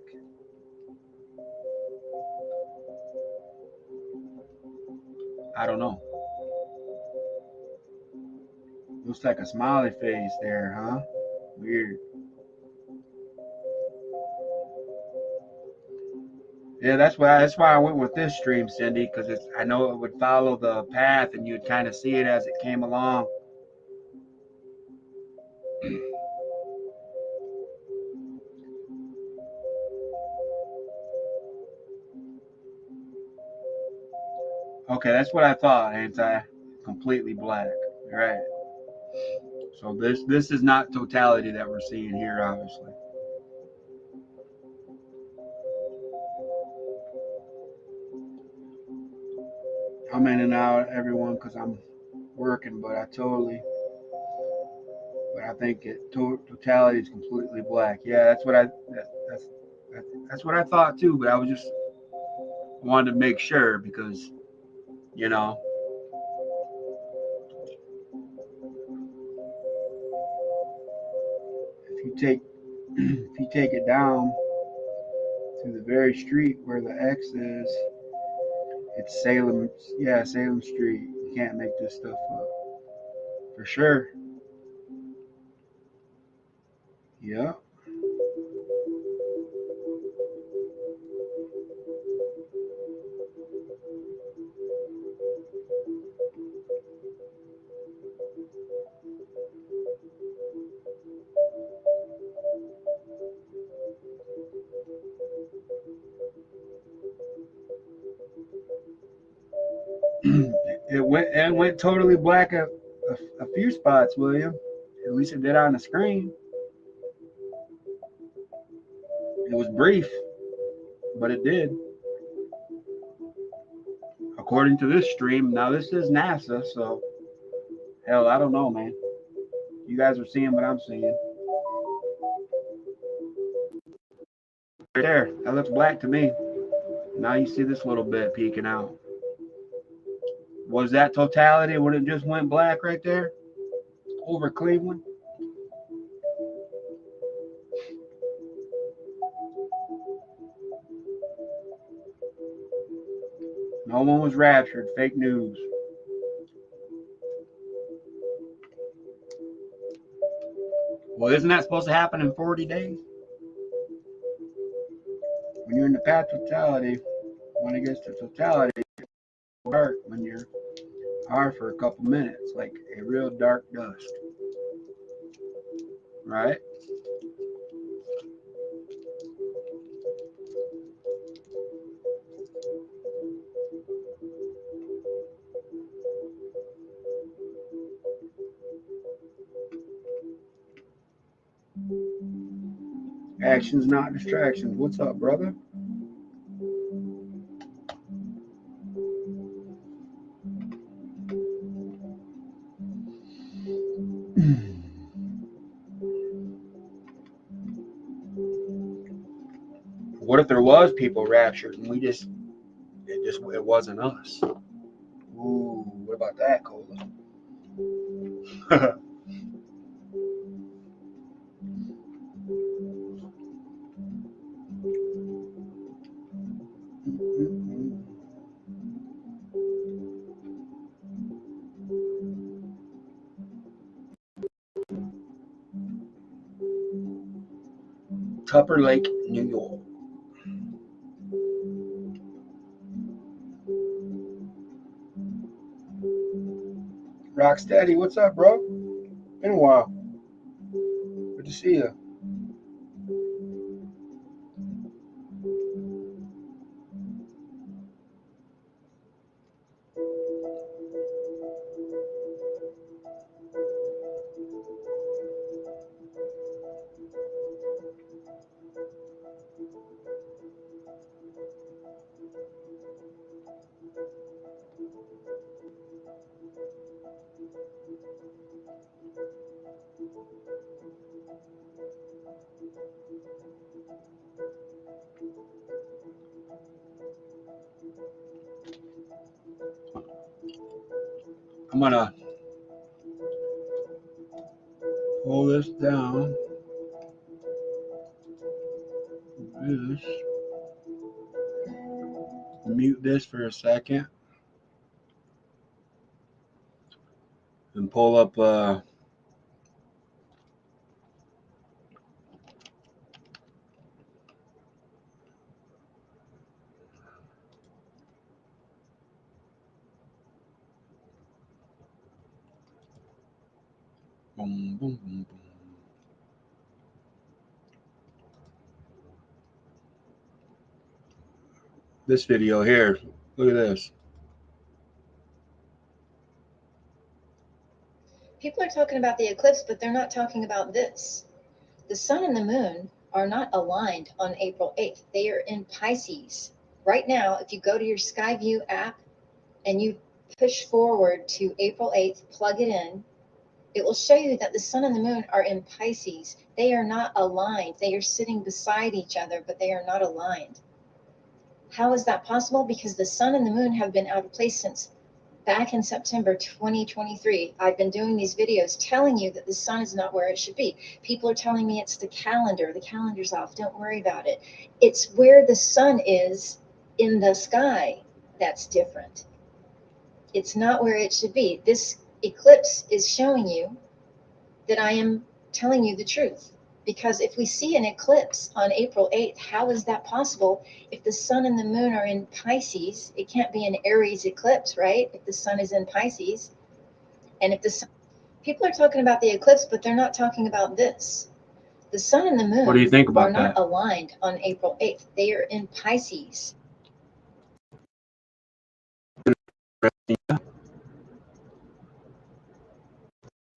I don't know. Looks like a smiley face there, huh? Weird. Yeah, that's why I went with this stream, Cindy, because I know it would follow the path and you'd kind of see it as it came along. Okay, that's what I thought, completely black. Right. So this is not totality that we're seeing here, obviously. I'm in and out, everyone, because I'm working, but I think totality is completely black. Yeah, that's what that's what I thought too. But I was just wanted to make sure because, you know, if you take it down to the very street where the X is, it's Salem. Yeah, Salem Street. You can't make this stuff up for sure. Yeah. It went totally black a few spots, William. At least it did on the screen. It was brief, but it did. According to this stream, now this is NASA, so Hell, I don't know, man. You guys are seeing what I'm seeing. Right there, that looks black to me. Now you see this little bit peeking out. Was that totality when it just went black right there over Cleveland? No one was raptured. Fake news. Well, isn't that supposed to happen in 40 days? When you're in the path of totality, when it gets to totality, it's dark when you're hard for a couple minutes, like a real dark dusk. Right? Actions, not distractions. What's up, brother? What if there was people raptured and it wasn't us? Ooh, what about that, Cola? Tupper Lake, New York. Rocksteady, what's up, bro? Been a while. Good to see you. I'm gonna pull this down. This. Mute this for a second. And pull up boom, boom, boom, boom. This video here. Look at this. People are talking about the eclipse, but they're not talking about this. The sun and the moon are not aligned on April 8th. They are in Pisces. Right now, if you go to your Skyview app and you push forward to April 8th, plug it in, it will show you that the sun and the moon are in Pisces. They are not aligned. They are sitting beside each other, but they are not aligned. How is that possible? Because the sun and the moon have been out of place since back in September 2023. I've been doing these videos telling you that the sun is not where it should be. People are telling me it's the calendar. The calendar's off. Don't worry about it. It's where the sun is in the sky that's different. It's not where it should be. This eclipse is showing you that I am telling you the truth. Because if we see an eclipse on April 8th, how is that possible? If the sun and the moon are in Pisces, it can't be an Aries eclipse, right? If the sun is in Pisces. And if the sun, people are talking about the eclipse, but they're not talking about this. The sun and the moon What do you think about are not that? aligned on April 8th. They are in Pisces.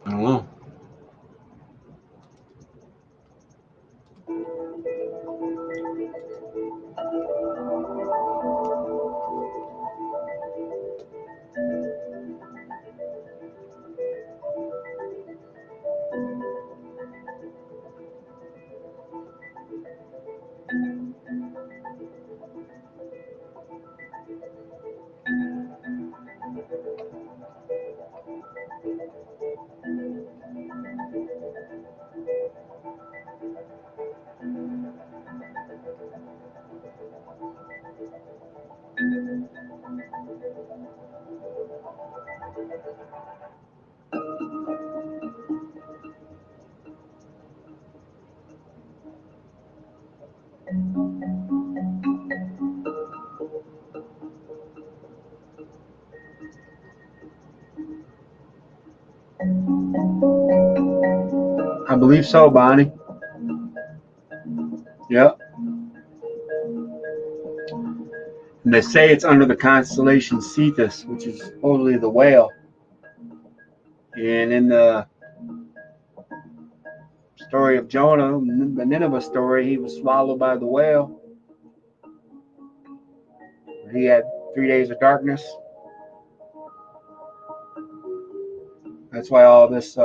I don't know. I believe so, Bonnie. Yep. And they say it's under the constellation Cetus, which is supposedly the whale. And in the story of Jonah, the Nineveh story, he was swallowed by the whale. He had 3 days of darkness. That's why all this,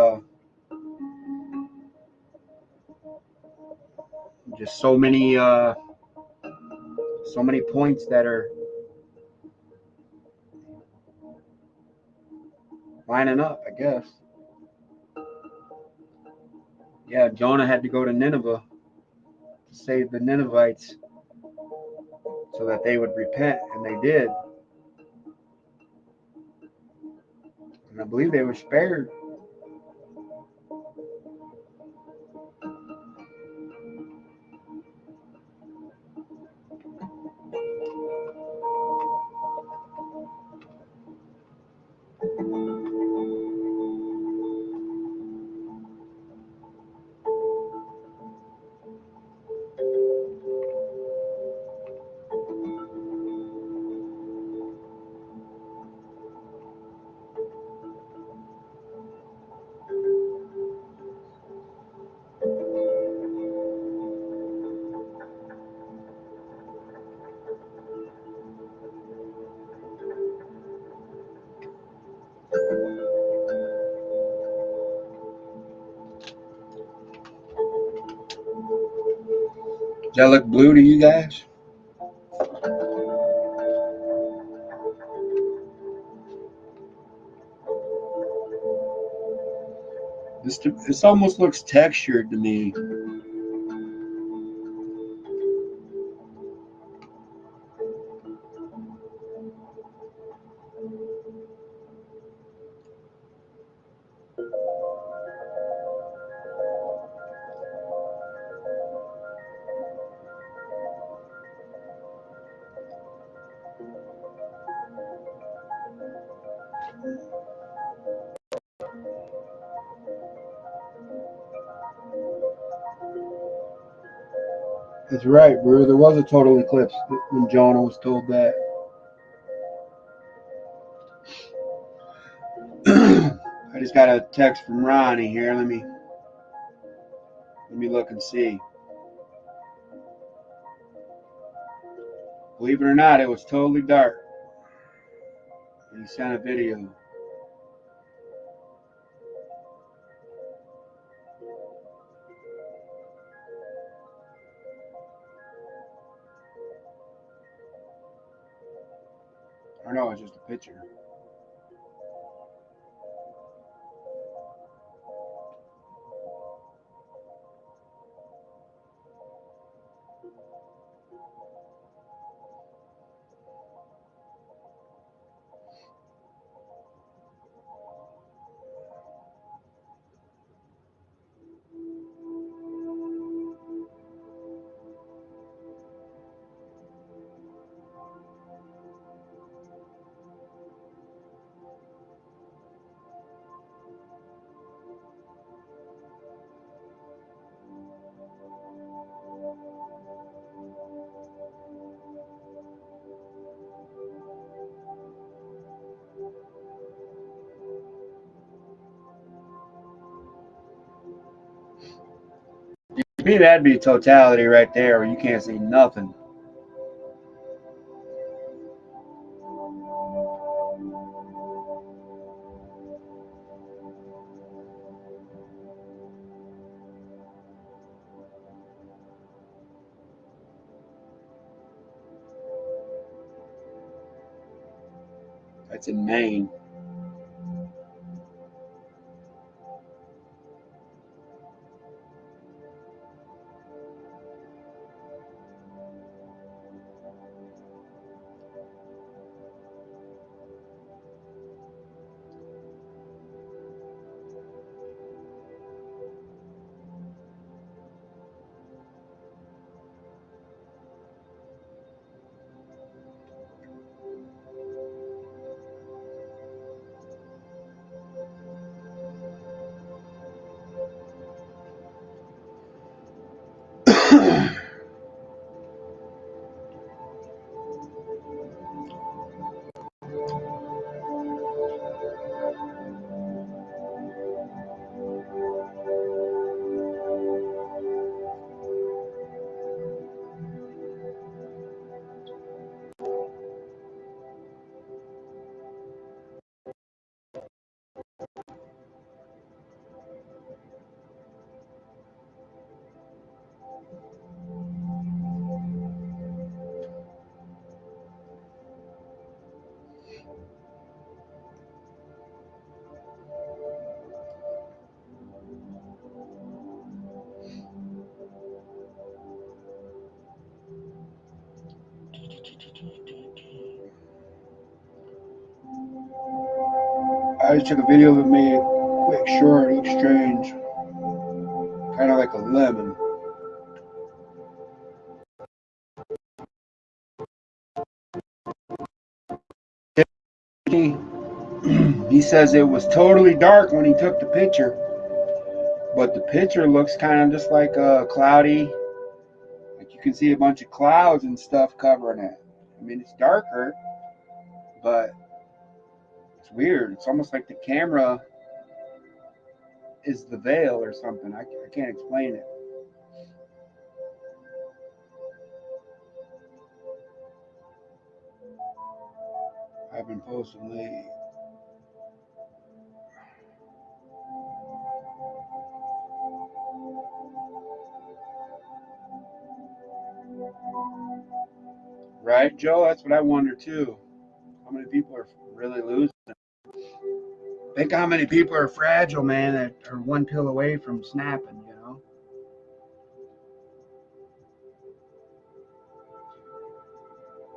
just so many points that are lining up, I guess. Yeah, Jonah had to go to Nineveh to save the Ninevites so that they would repent, and they did. And I believe they were spared. Does that look blue to you guys? This almost looks textured to me. That's right, bro. There was a total eclipse when Jonah was told that. I just got a text from Ronnie here. Let me look and see. Believe it or not, it was totally dark. And he sent a video. Or no, it's just a picture. To me, that'd be totality right there, where you can't see nothing. That's in Maine. I just took a video of me. Quick, short, it looks strange. Kind of like a lemon. He says it was totally dark when he took the picture, but the picture looks kind of just like cloudy. Like you can see a bunch of clouds and stuff covering it. I mean, it's darker, but it's weird. It's almost like the camera is the veil or something. I can't explain it. I've been posting late. Right, Joe? That's what I wonder too. How many people are really losing? Think how many people are fragile, man, that are one pill away from snapping, you know?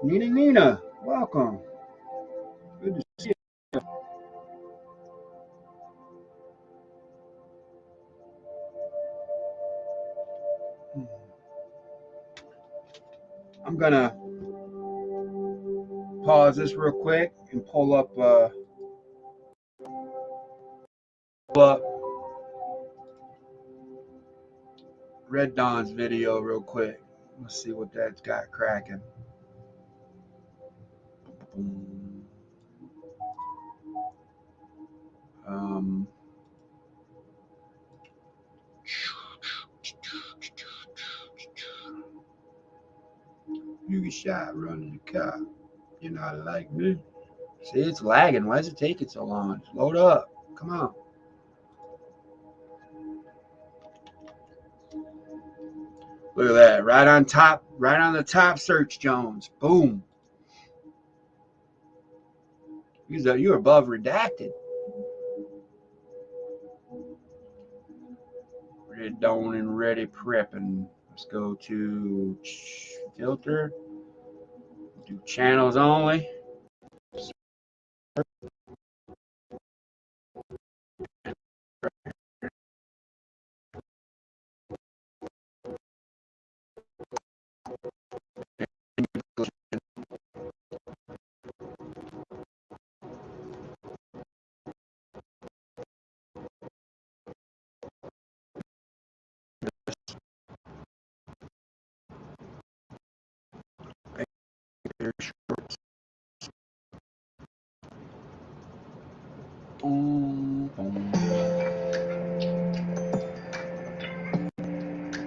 Nina, welcome. Good to see you. I'm gonna pause this real quick and pull up Red Dawn's video real quick. Let's see what that's got cracking. You get shot running the car. You're not like me. See, it's lagging. Why is it taking so long? Load up. Come on. Look at that. Right on top. Right on the top search, Jones. Boom. You're above redacted. Red Dawn and ready prepping. Let's go to filter. Do channels only.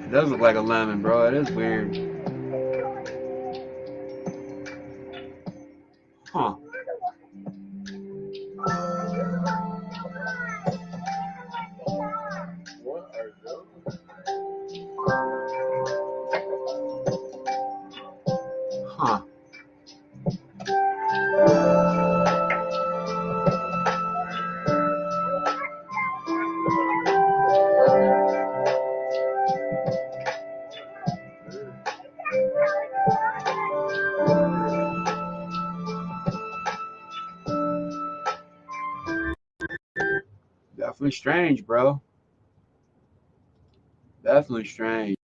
It does look like a lemon, bro. It is weird. Huh. Huh. Definitely strange, bro. Definitely strange.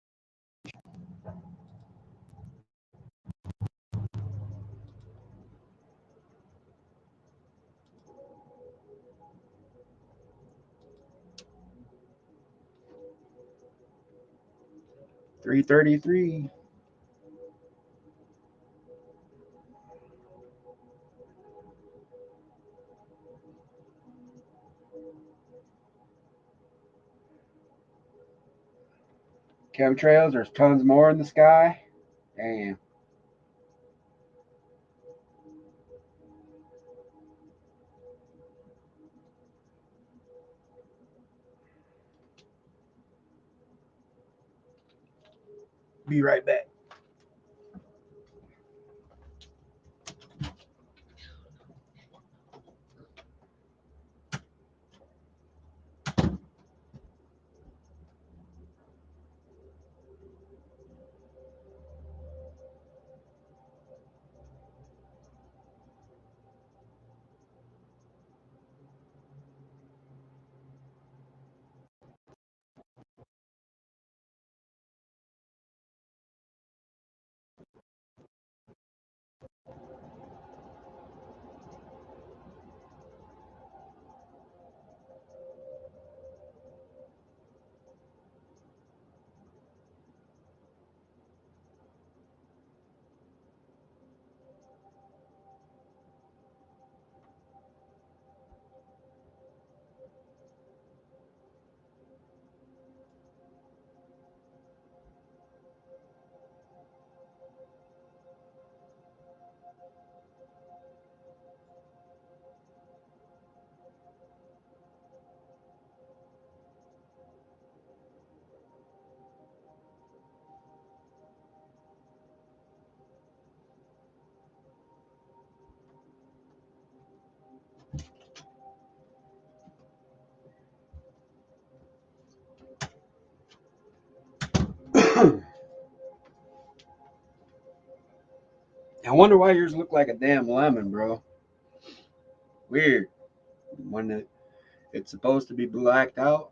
$3.33. Chemtrails, there's tons more in the sky. Damn. Be right back. I wonder why yours look like a damn lemon, bro. Weird. When it's supposed to be blacked out.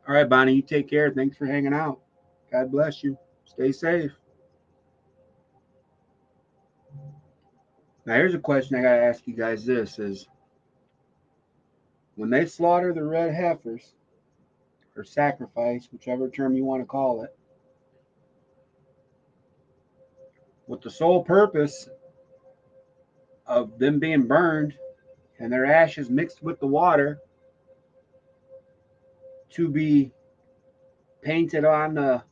All right, Bonnie, you take care. Thanks for hanging out. God bless you. Stay safe. Now, here's a question I got to ask you guys. This is when they slaughter the red heifers or sacrifice, whichever term you want to call it, with the sole purpose of them being burned and their ashes mixed with the water to be painted on the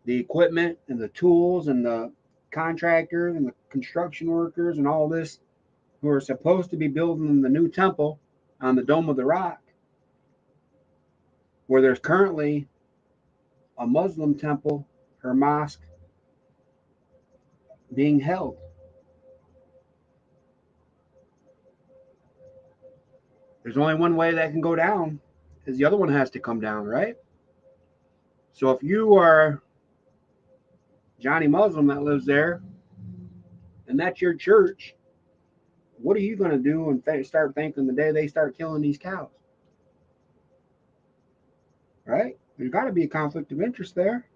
equipment and the tools and the contractors and the construction workers and all this who are supposed to be building the new temple on the Dome of the Rock, where there's currently a Muslim temple or mosque being held. There's only one way that can go down, is the other one has to come down, right? So if you are Johnny Muslim that lives there, and that's your church, what are you going to do and start thinking the day they start killing these cows? Right? There's got to be a conflict of interest there.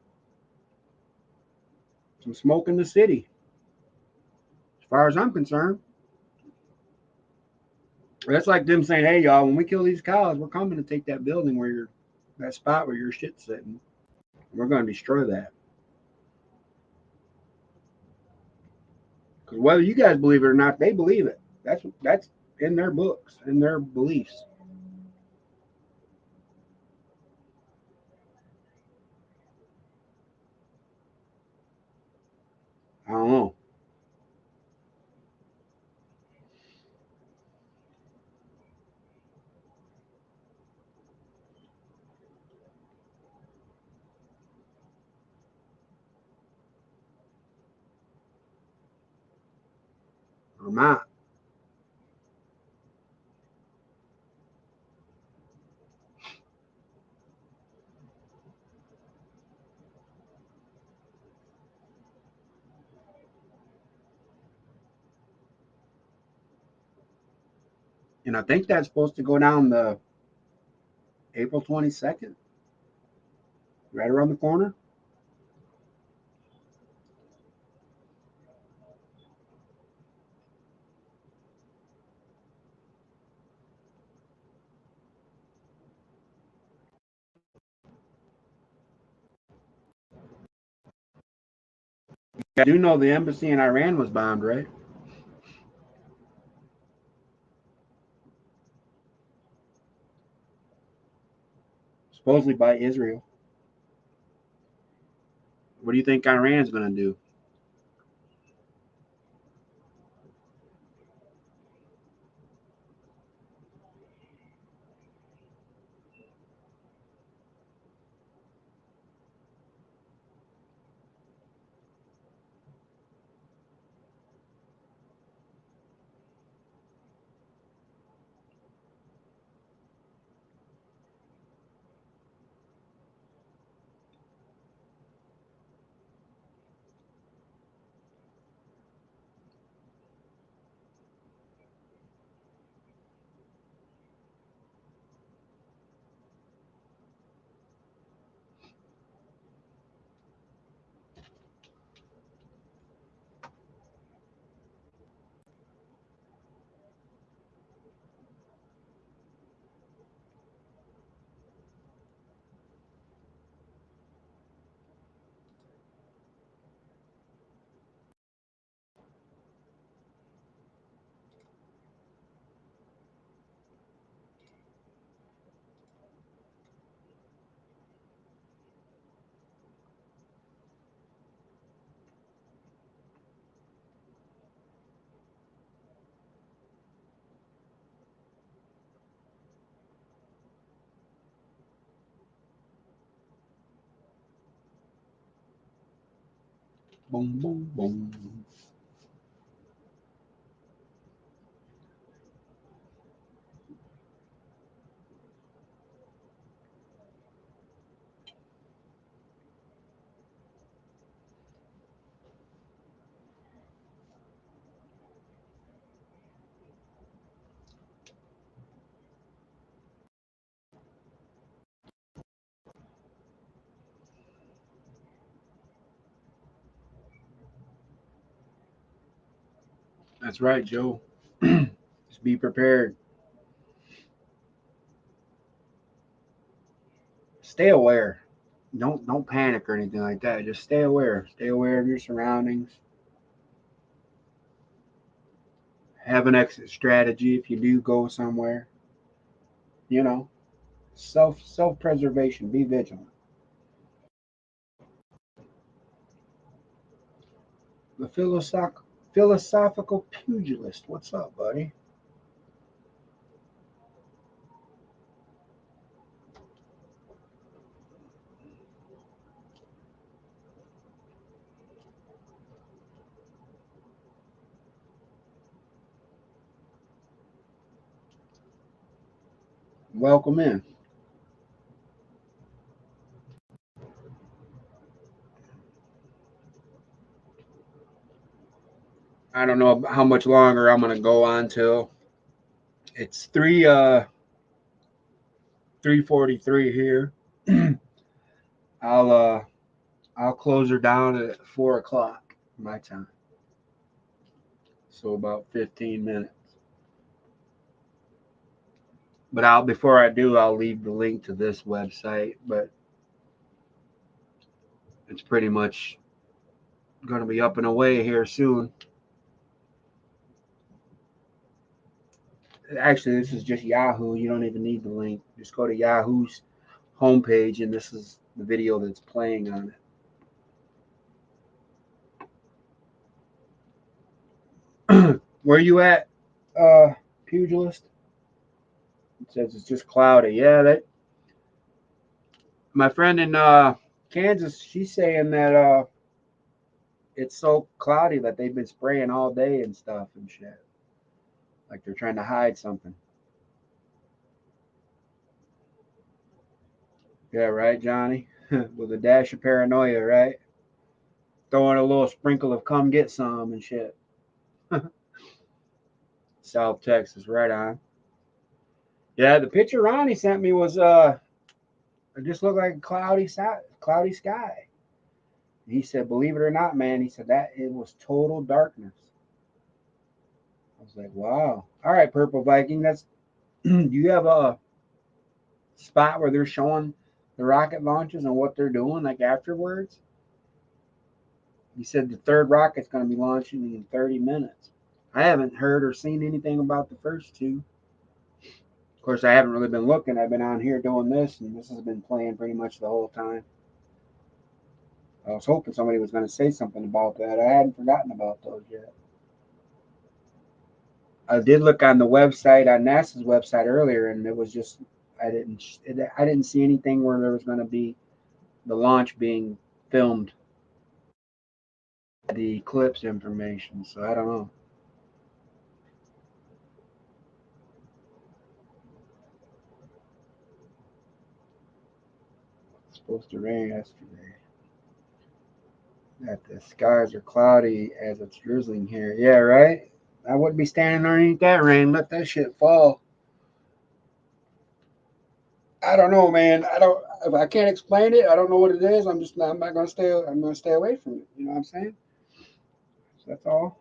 Some smoke in the city, as far as I'm concerned. That's like them saying, "Hey, y'all, when we kill these cows, we're coming to take that building that spot where your shit's sitting. We're going to destroy that." Because whether you guys believe it or not, they believe it. That's in their books, in their beliefs. I don't know. I'm not. And I think that's supposed to go down the April 22nd, right around the corner. I do know the embassy in Iran was bombed, right? Supposedly by Israel. What do you think Iran's going to do? Boom, boom, boom. That's right, Joe. Just be prepared. Stay aware. Don't panic or anything like that. Just stay aware. Stay aware of your surroundings. Have an exit strategy if you do go somewhere. You know, self preservation. Be vigilant. The philosophical pugilist. What's up, buddy? Welcome in. I don't know how much longer I'm gonna go on till it's 3:43 here. I'll close her down at 4 o'clock my time. So about 15 minutes. But before I do, I'll leave the link to this website, but it's pretty much gonna be up and away here soon. Actually, this is just Yahoo. You don't even need the link. Just go to Yahoo's homepage, and this is the video that's playing on it. Where you at, pugilist? It says it's just cloudy. Yeah, that my friend in Kansas, she's saying that it's so cloudy that they've been spraying all day and stuff and shit. Like they're trying to hide something. Yeah, right, Johnny? With a dash of paranoia, right? Throwing a little sprinkle of come get some and shit. South Texas, right on. Yeah, the picture Ronnie sent me was it just looked like a cloudy sky. He said, believe it or not, man, he said that it was total darkness. I was like, wow. All right, Purple Viking, that's do you have a spot where they're showing the rocket launches and what they're doing like afterwards? He said the third rocket's going to be launching in 30 minutes. I haven't heard or seen anything about the first two. Of course, I haven't really been looking. I've been on here doing this, and this has been playing pretty much the whole time. I was hoping somebody was going to say something about that. I hadn't forgotten about those yet. I did look on the website, on NASA's website earlier, and it was just I didn't see anything where there was going to be the launch being filmed. The Eclipse information, so I don't know. It's supposed to rain yesterday. That the skies are cloudy as it's drizzling here. Yeah, right? I wouldn't be standing underneath that rain. Let that shit fall. I don't know, man. I don't. If I can't explain it, I don't know what it is. I'm not gonna stay. I'm gonna stay away from it. You know what I'm saying? So that's all.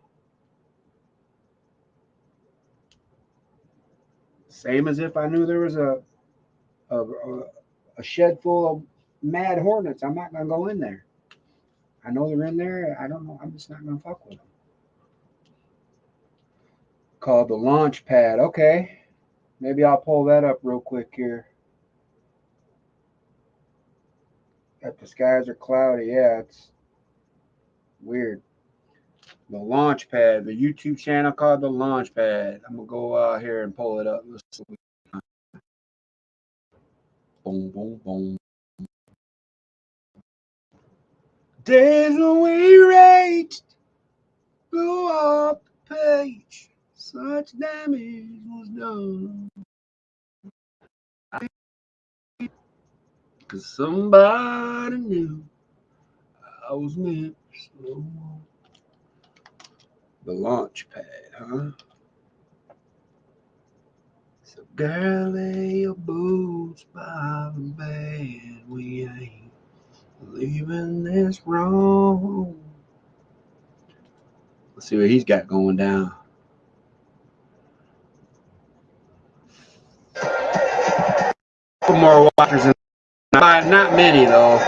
Same as if I knew there was a, a shed full of mad hornets. I'm not gonna go in there. I know they're in there. I don't know. I'm just not gonna fuck with them. Called the launch pad. Okay. Maybe I'll pull that up real quick here. That the skies are cloudy. Yeah, it's weird. The launch pad, the YouTube channel called the launch pad. I'm gonna go out here and pull it up. Let's see. Boom, boom, boom. Days when we raged, blew off the page. Such damage was done. 'Cause somebody knew I was meant for slow. The launch pad, huh? So girl, lay your boots by the bed. We ain't leaving this wrong. Let's see what he's got going down. Couple more watchers in. Not many though.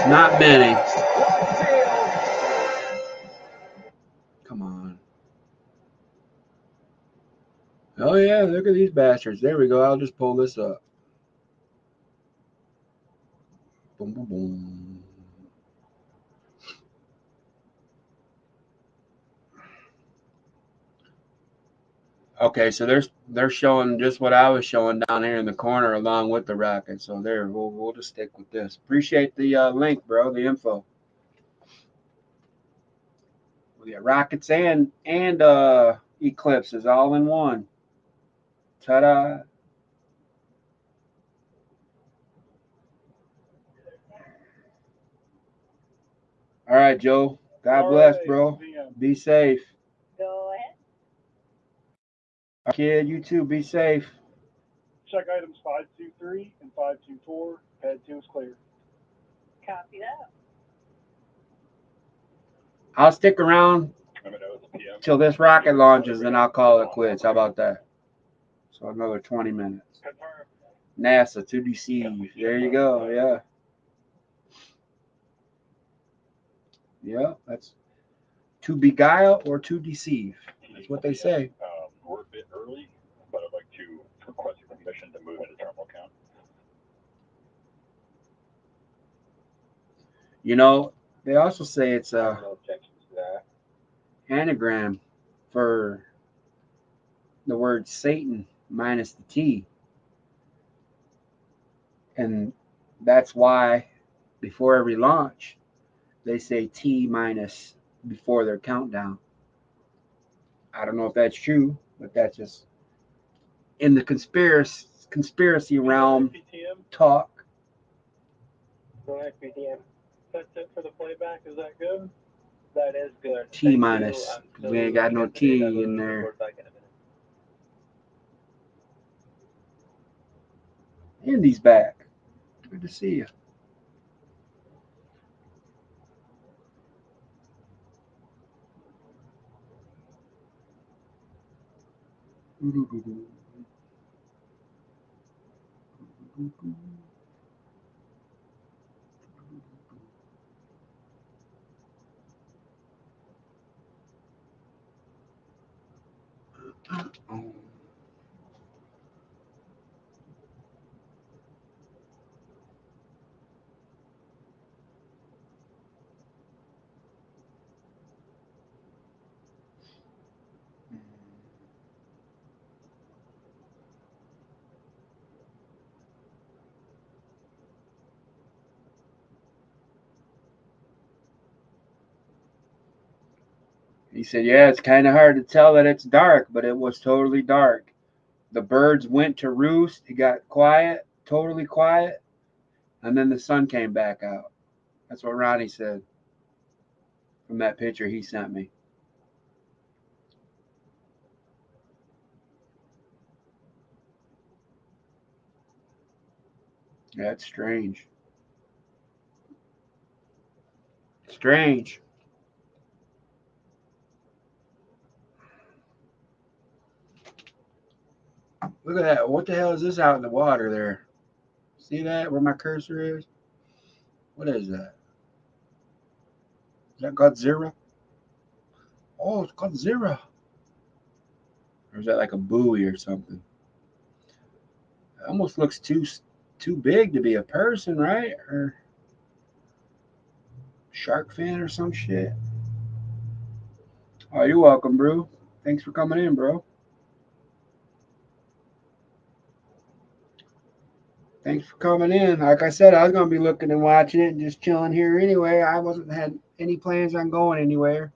Not many. Come on. Oh yeah, look at these bastards. There we go. I'll just pull this up. Boom, boom, boom. Okay, so they're showing just what I was showing down here in the corner along with the rocket. So there, we'll just stick with this. Appreciate the link, bro, the info. We got rockets and Eclipse is all in one. Ta-da! All right, Joe. God bless, bro. Be safe. Go ahead. Kid, you too. Be safe. Check items 523 and 524. Pad 2 is clear. Copy that. I'll stick around till this rocket launches, and I'll call it quits. How about that? So another 20 minutes. NASA to deceive. There you go. Yeah. Yeah, that's to beguile or to deceive. That's what they say. We're a bit early, but I'd like to request your permission to move into terminal count. You know, they also say it's a anagram for the word Satan minus the T. And that's why before every launch, they say T minus before their countdown. I don't know if that's true, but that's just in the conspiracy realm talk. Go ahead, PTM. That's it for the playback. Is that good? That is good. T minus. We ain't got no T in there. Andy's back. Good to see you. He said, yeah, it's kind of hard to tell that it's dark, but it was totally dark. The birds went to roost. It got quiet, totally quiet, and then the sun came back out. That's what Ronnie said from that picture he sent me. Yeah, it's strange. Strange. Look at that. What the hell is this out in the water there? See that where my cursor is? What is that? Is that Godzilla? Oh, it's Godzilla. Or is that like a buoy or something? It almost looks too big to be a person, right? Or shark fin or some shit. Oh, you're welcome, bro. Thanks for coming in, bro. Thanks for coming in. Like I said, I was gonna be looking and watching it and just chilling here anyway. I wasn't had any plans on going anywhere.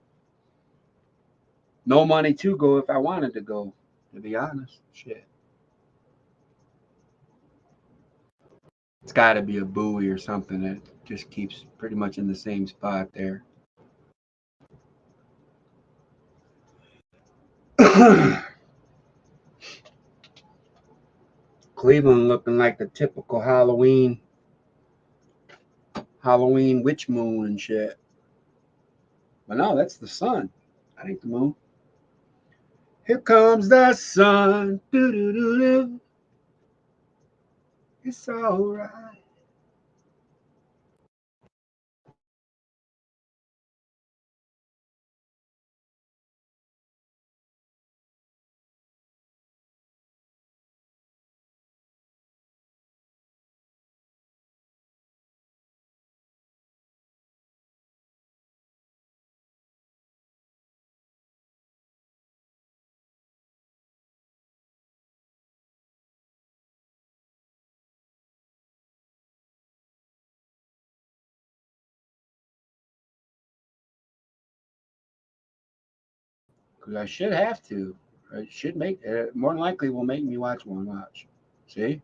No money to go if I wanted to go, to be honest. Shit. It's got to be a buoy or something that just keeps pretty much in the same spot there. Cleveland looking like the typical Halloween witch moon and shit. But no, that's the sun. That ain't the moon. Here comes the sun. Doo-doo-doo-doo. It's all right. Because I should have to. I should make more than likely will make me watch one watch. See?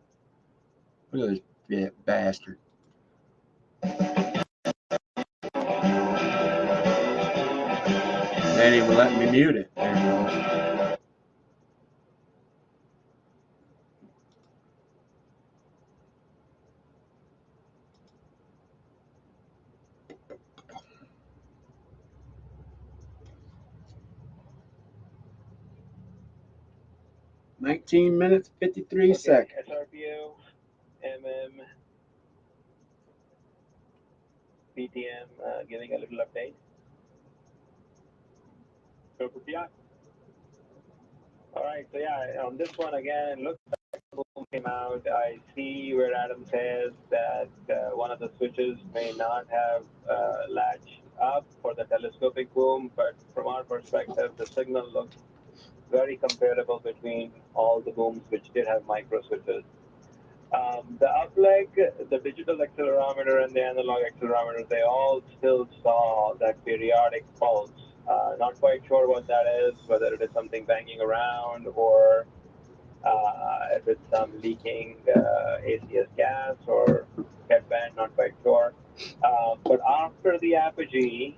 Look at this bastard. They ain't even letting me mute it. There it goes. 19 minutes, 53 seconds. SRPO, MM, PTM, giving a little update. Go for PI. All right, so yeah, on this one again, looks like the boom came out. I see where Adam says that one of the switches may not have latched up for the telescopic boom, but from our perspective, the signal looks very comparable between all the booms which did have micro switches. The up leg, the digital accelerometer and the analog accelerometer, they all still saw that periodic pulse. Not quite sure what that is, whether it is something banging around or if it's some leaking ACS gas or headband, not quite sure. But after the apogee,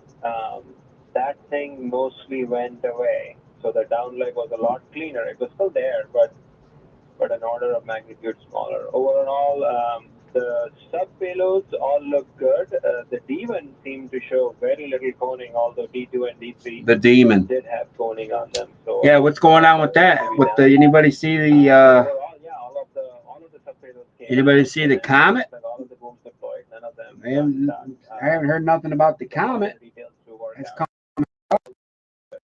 that thing mostly went away. So the down leg was a lot cleaner. It was still there, but an order of magnitude smaller. Overall, the sub payloads all look good. The Demon seemed to show very little coning, although D2 and D3 The Demon did have coning on them. So yeah, what's going on with that? With the anybody see the all of the sub payloads came anybody out, see the comet? like all of the booms deployed, none of them I haven't heard nothing about the comet. It's coming out.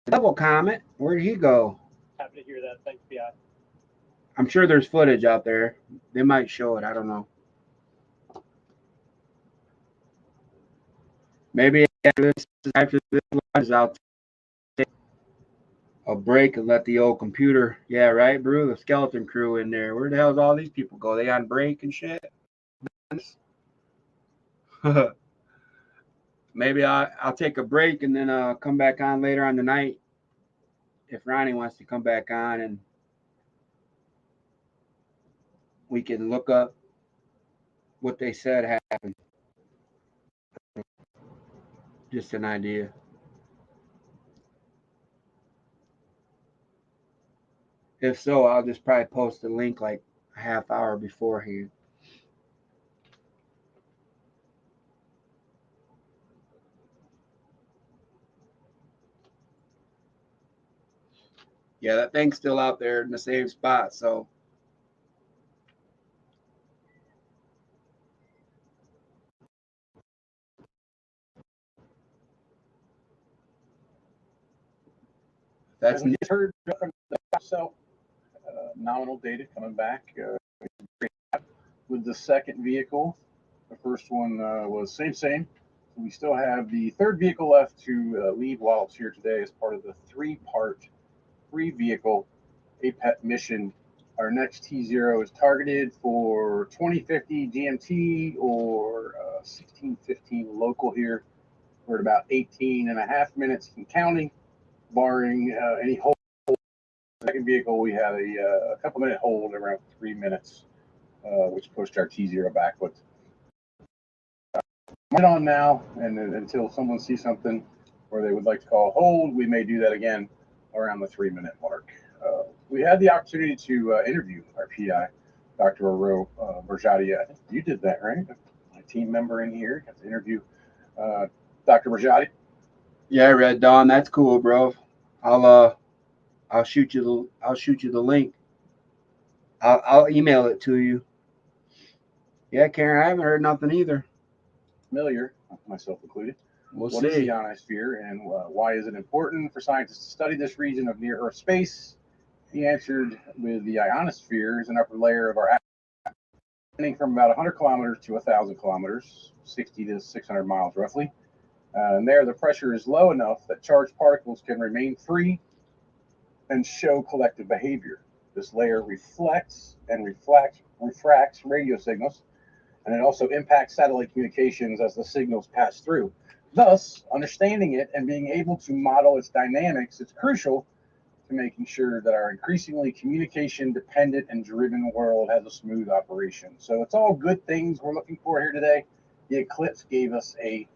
Double comet. Where did he go? Happy to hear that. Thanks, Piat. I'm sure there's footage out there. They might show it. I don't know. Maybe after this one is out, take a break and let the old computer. Yeah, right, Brew. The skeleton crew in there. Where the hell do all these people go? They on break and shit. Maybe I'll take a break and then come back on later on tonight if Ronnie wants to come back on and we can look up what they said happened. Just an idea. If so, I'll just probably post a link like a half hour beforehand. Yeah, that thing's still out there in the same spot, so that's we just heard so nominal data coming back with the second vehicle. The first one was same. We still have the third vehicle left to leave while it's here today as part of the three-part, three-vehicle APET mission Our next T0 is targeted for 2050 GMT or 1615 local here. We're at about 18 and a half minutes and counting, barring any hold. Second vehicle, we had a couple minute hold around 3 minutes, which pushed our T0 backwards. Right on now, and until someone sees something where they would like to call a hold, we may do that again around the 3 minute mark. We had the opportunity to interview our PI, Dr. Auro Berjati. I think you did that, right? My team member in here got to interview Dr. Berjati. Yeah, Red Dawn, that's cool, bro. I'll shoot you the link. I'll email it to you. Yeah, Karen, I haven't heard nothing either. Familiar, myself included. What is the ionosphere, and why is it important for scientists to study this region of near-Earth space? He answered with the ionosphere is an upper layer of our atmosphere, extending from about 100 kilometers to 1,000 kilometers, 60 to 600 miles roughly. And there, the pressure is low enough that charged particles can remain free and show collective behavior. This layer reflects and refracts radio signals, and it also impacts satellite communications as the signals pass through. Thus, understanding it and being able to model its dynamics is crucial to making sure that our increasingly communication-dependent and driven world has a smooth operation. So it's all good things we're looking for here today. The Eclipse gave us a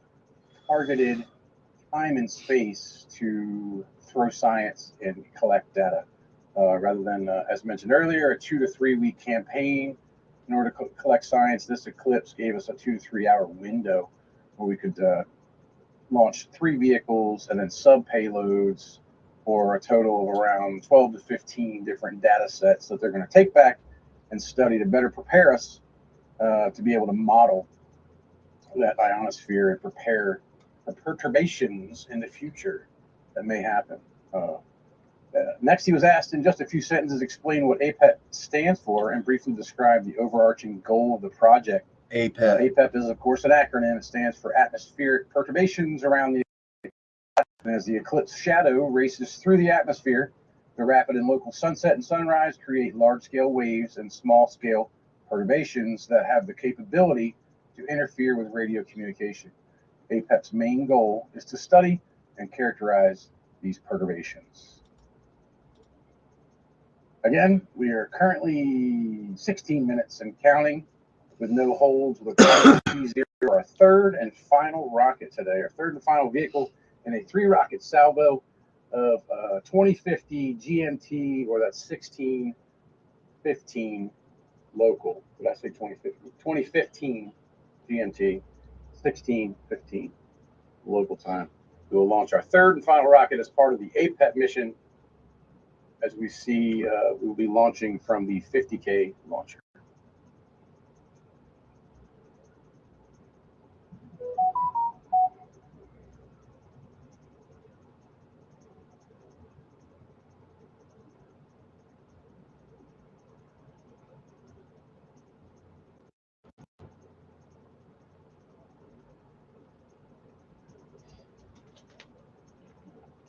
targeted time and space to throw science and collect data, rather than, as mentioned earlier, a 2 to 3 week campaign. In order to collect science, this Eclipse gave us a 2 to 3 hour window where we could launch 3 vehicles and then sub payloads for a total of around 12 to 15 different data sets that they're going to take back and study to better prepare us to be able to model that ionosphere and prepare for perturbations in the future that may happen. Next, he was asked in just a few sentences explain what APEP stands for and briefly describe the overarching goal of the project. APEP. APEP is, of course, an acronym. It stands for Atmospheric Perturbations Around the And as the eclipse shadow races through the atmosphere, the rapid and local sunset and sunrise create large-scale waves and small-scale perturbations that have the capability to interfere with radio communication. APEP's main goal is to study and characterize these perturbations. Again, we are currently 16 minutes and counting with no holds with a T0, our third and final rocket today, our third and final vehicle in a 3-rocket salvo of 2050 GMT, or that's 1615 local. Did I say 2050? 2015 GMT, 1615 local time. We will launch our third and final rocket as part of the APEP mission. As we see, we will be launching from the 50K launcher.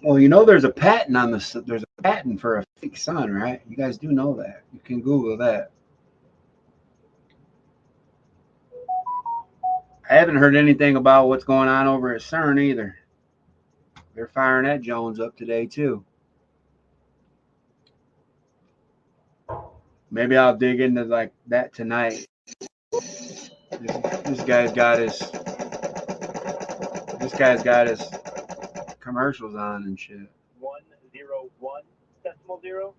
Well, you know, there's a patent on this. There's a patent for a fake sun, right? You guys do know that. You can Google that. I haven't heard anything about what's going on over at CERN either. They're firing that Jones up today too. Maybe I'll dig into like that tonight. This guy's got his commercials on and shit. 101.0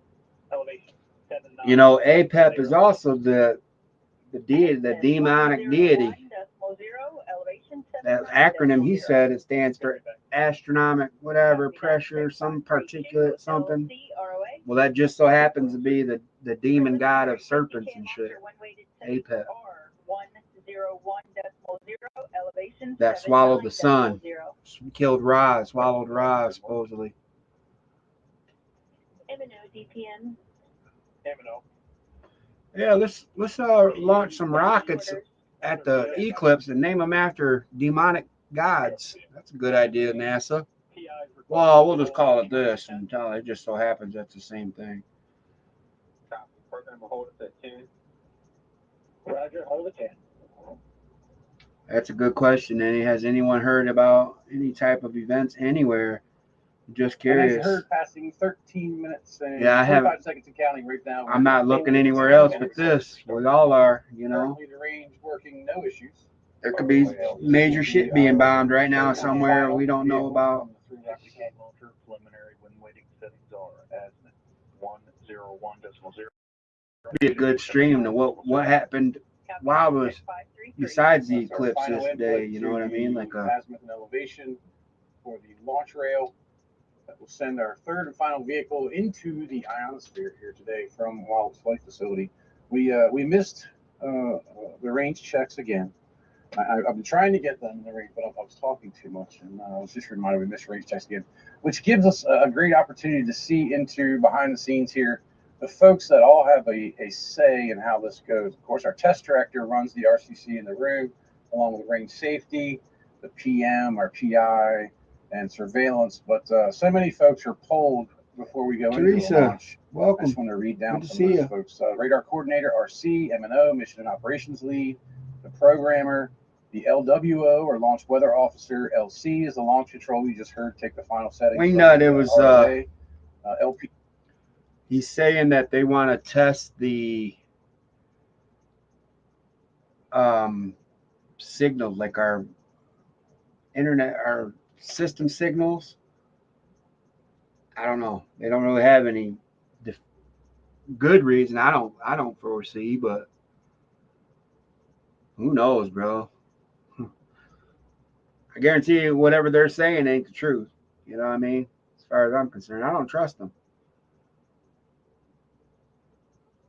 elevation 79. You know, APEP is also the demonic deity. That acronym, he said, it stands for astronomic whatever pressure, some particulate something. Well, that just so happens to be the demon god of serpents and shit. APEP. That swallowed the sun. Killed Ra, swallowed Ra, supposedly. DPM. Yeah, let's launch some rockets at the eclipse and name them after demonic gods. That's a good idea, NASA. Well, we'll just call it this until it just so happens that's the same thing. we'll hold it at 10. Roger, hold at 10. That's a good question. And has anyone heard about any type of events anywhere? Just And curious. as you heard, passing 13 minutes and Yeah, I 25 haven't. seconds and counting right now. I'm not looking anywhere else but this. We all are, you know. Currently the range working, no issues. There could be major shit being bombed right now somewhere we don't know about. Preliminary when waiting settings are as 101.0. Be a good stream to what happened while was besides the eclipse yesterday. You know what I mean? Like azimuth and elevation for the launch rail that will send our third and final vehicle into the ionosphere here today from Wallops Flight Facility. We missed the range checks again. I've been trying to get them in the range, but I was talking too much, and I was just reminded we missed range checks again, which gives us a great opportunity to see into behind the scenes here, the folks that all have a say in how this goes. Of course, our test director runs the RCC in the room, along with range safety, the PM, our PI, and surveillance. But so many folks are polled before we go into the launch. Welcome. I just want to read down Good to some of see those you. folks. Radar coordinator, RC, M&O, mission and operations lead, the programmer, the LWO or launch weather officer, LC is the launch control you just heard take the final settings. Wingnut, it was ROA, LP. He's saying that they want to test the signal, like our internet, our system signals. I don't know. They don't really have any good reason. I don't foresee, but who knows, bro? I guarantee you, whatever they're saying ain't the truth. You know what I mean? As far as I'm concerned, I don't trust them.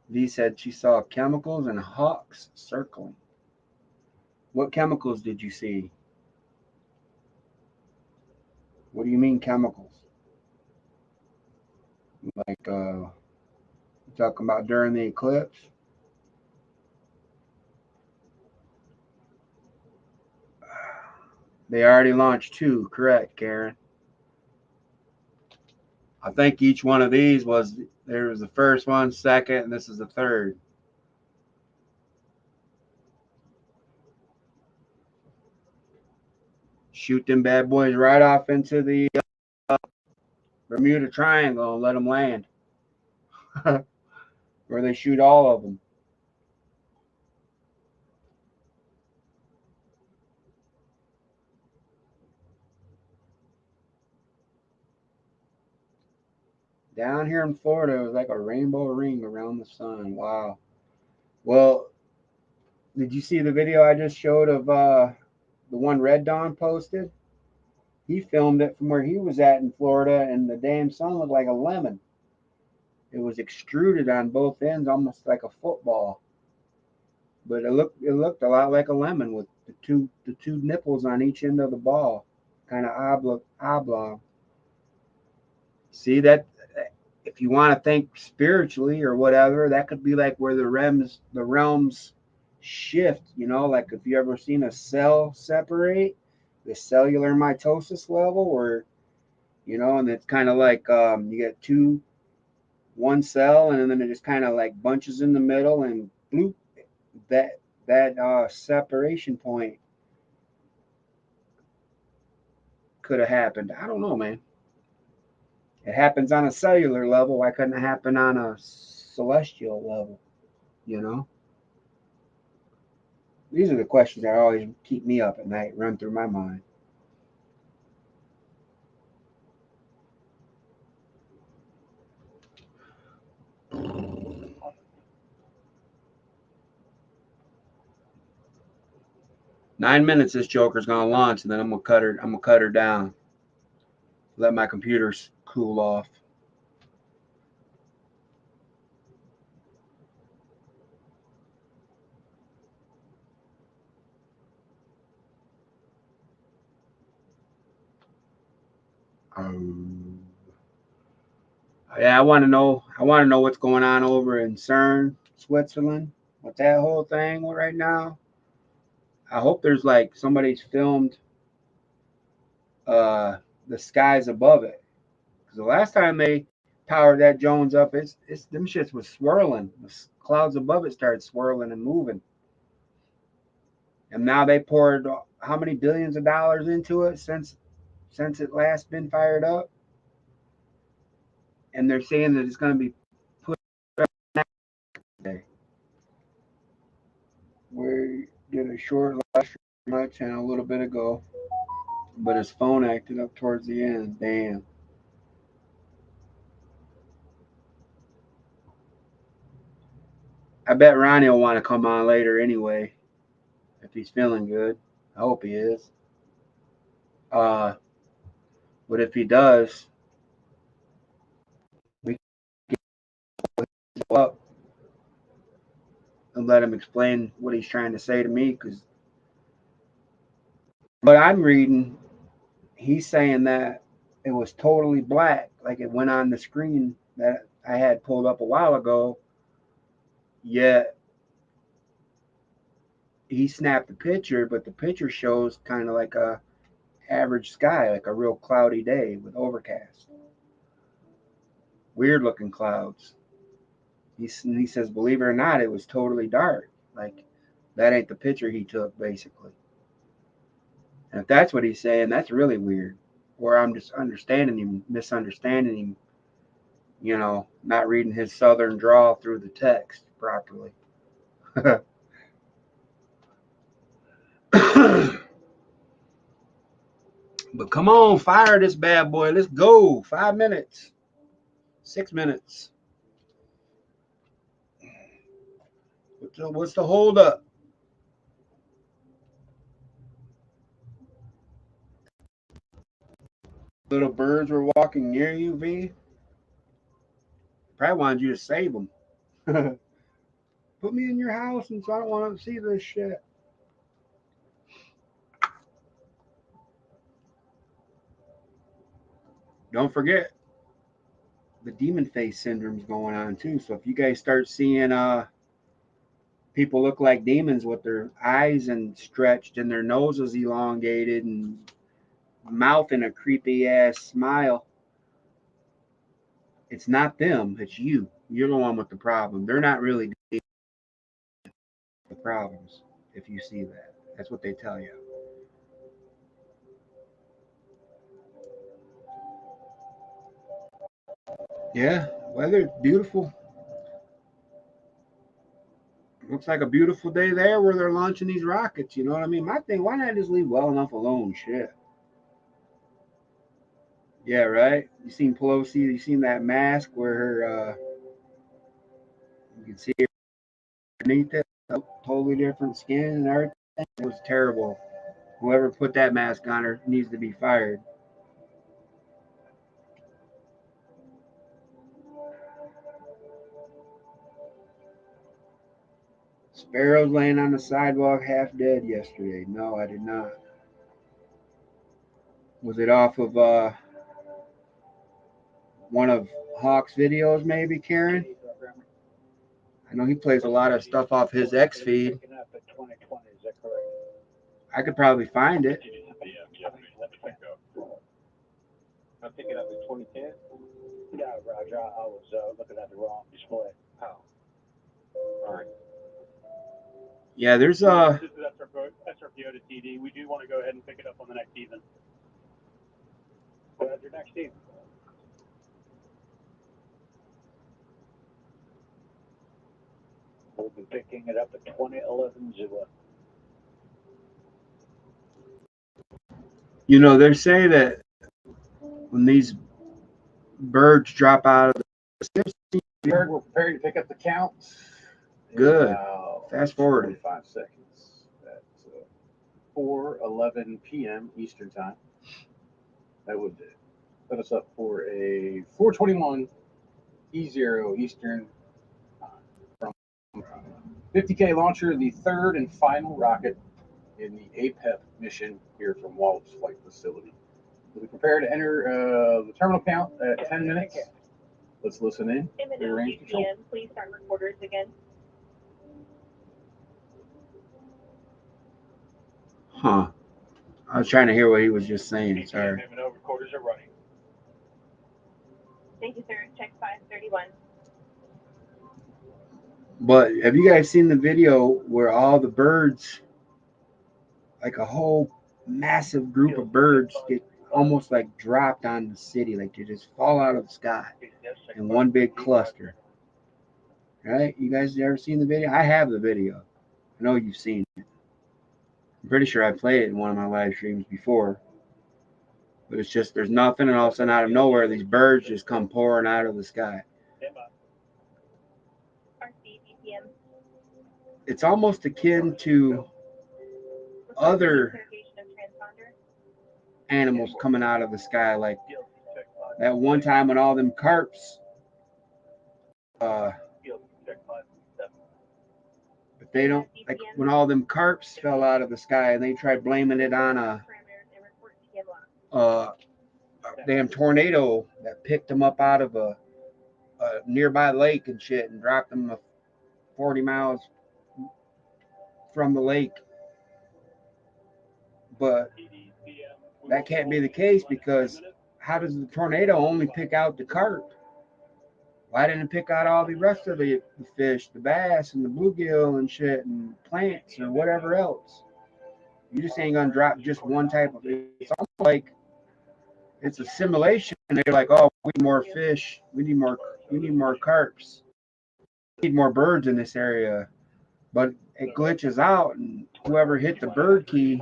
V said she saw chemicals and hawks circling. What chemicals did you see? What do you mean chemicals? Like, talking about during the eclipse? They already launched 2, correct, Karen? I think each one of these there was the first one, second, and this is the third. Shoot them bad boys right off into the Bermuda Triangle and let them land. Where they shoot all of them. Down here in Florida, it was like a rainbow ring around the sun. Wow. Well, did you see the video I just showed of the one Red Dawn posted? He filmed it from where he was at in Florida, and the damn sun looked like a lemon. It was extruded on both ends, almost like a football. But it looked a lot like a lemon with the two nipples on each end of the ball, kind of oblong. See that? If you want to think spiritually or whatever, that could be like where the realms shift. You know, like if you ever seen a cell separate, the cellular mitosis level, or you know, and it's kind of like you get one cell, and then it just kind of like bunches in the middle, and bloop, that separation point could have happened. I don't know, man. It happens on a cellular level. Why couldn't it happen on a celestial level? You know? These are the questions that always keep me up at night, run through my mind. Nine minutes this joker's gonna launch, and then I'm gonna cut her down. Let my computers cool off. Yeah, I want to know what's going on over in CERN, Switzerland, with that whole thing right now. I hope there's like somebody's filmed the skies above it, because the last time they powered that Jones up, it's them shits was swirling, was clouds above it started swirling and moving. And now they poured how many billions of dollars into it since it last been fired up? And they're saying that it's going to be put next day. We did a short live stream on my channel a little bit ago, but his phone acted up towards the end. Damn. I bet Ronnie will want to come on later anyway, if he's feeling good. I hope he is. But if he does, we can go up and let him explain what he's trying to say to me, because what I'm reading, he's saying that it was totally black, like it went on the screen that I had pulled up a while ago, yet he snapped the picture, but the picture shows kind of like a average sky, like a real cloudy day with overcast. Weird looking clouds. He says, believe it or not, it was totally dark. Like, that ain't the picture he took, basically. And if that's what he's saying, that's really weird. Or I'm just misunderstanding him, you know, not reading his southern drawl through the text properly. But come on, fire this bad boy. Let's go. 5 minutes. 6 minutes. What's the hold up? Little birds were walking near you, V. Probably wanted you to save them. Put me in your house, and so I don't want to see this shit. Don't forget, the demon face syndrome's going on too. So if you guys start seeing people look like demons with their eyes and stretched and their noses elongated and mouth in a creepy ass smile, it's not them, it's you. You're the one with the problem. They're not really the problems. If you see that, that's what they tell you. Yeah, weather's beautiful. Looks like a beautiful day there where they're launching these rockets. You know what I mean? My thing, why not just leave well enough alone? Shit. Yeah, right. You seen Pelosi? You seen that mask where her? You can see her underneath it, totally different skin and everything. It was terrible. Whoever put that mask on her needs to be fired. Sparrows laying on the sidewalk half dead yesterday. No, I did not. Was it off of one of Hawk's videos, maybe, Karen? I know he plays a lot of stuff off his X feed. I could probably find it. I'm picking up in 2010. Yeah, Roger. I was looking at the wrong display. Oh. All right. Yeah, there's That's our PO to TD. We do want to go ahead and pick it up on the next season. What's your next season? We'll be picking it up at 2011 Zua. You know, they say that when these birds drop out of the Bird, we're prepared to pick up the count. Good. Fast forward. 5 seconds. That's 4:11 p.m. Eastern time. That would put us up for a 4:21 E0 Eastern from 50K launcher, the third and final rocket in the APEP mission here from Wallops Flight Facility. We'll be prepared to enter the terminal count at 10 minutes. Let's listen in. Imminent GTM, please start recorders again. Huh. I was trying to hear what he was just saying. Sorry. Recorders are running. Thank you, sir. Check 531. But have you guys seen the video where all the birds, like a whole massive group of birds, get almost like dropped on the city, like they just fall out of the sky in one big cluster? Right? You guys ever seen the video? I have the video. I know you've seen it. I'm pretty sure I played it in one of my live streams before. But it's just there's nothing, and all of a sudden out of nowhere, these birds just come pouring out of the sky. It's almost akin to other animals coming out of the sky, like that one time when all them carps, but they don't, like when all them carps fell out of the sky and they tried blaming it on a damn tornado that picked them up out of a nearby lake and shit and dropped them 40 miles from the lake. But that can't be the case, because how does the tornado only pick out the carp? Why didn't it pick out all the rest of the fish, the bass and the bluegill and shit and plants or whatever else? You just ain't gonna drop just one type of fish. It's almost like it's a simulation. They're like, oh, we need more fish, we need more carps, we need more birds in this area. But it glitches out, and whoever hit the bird key,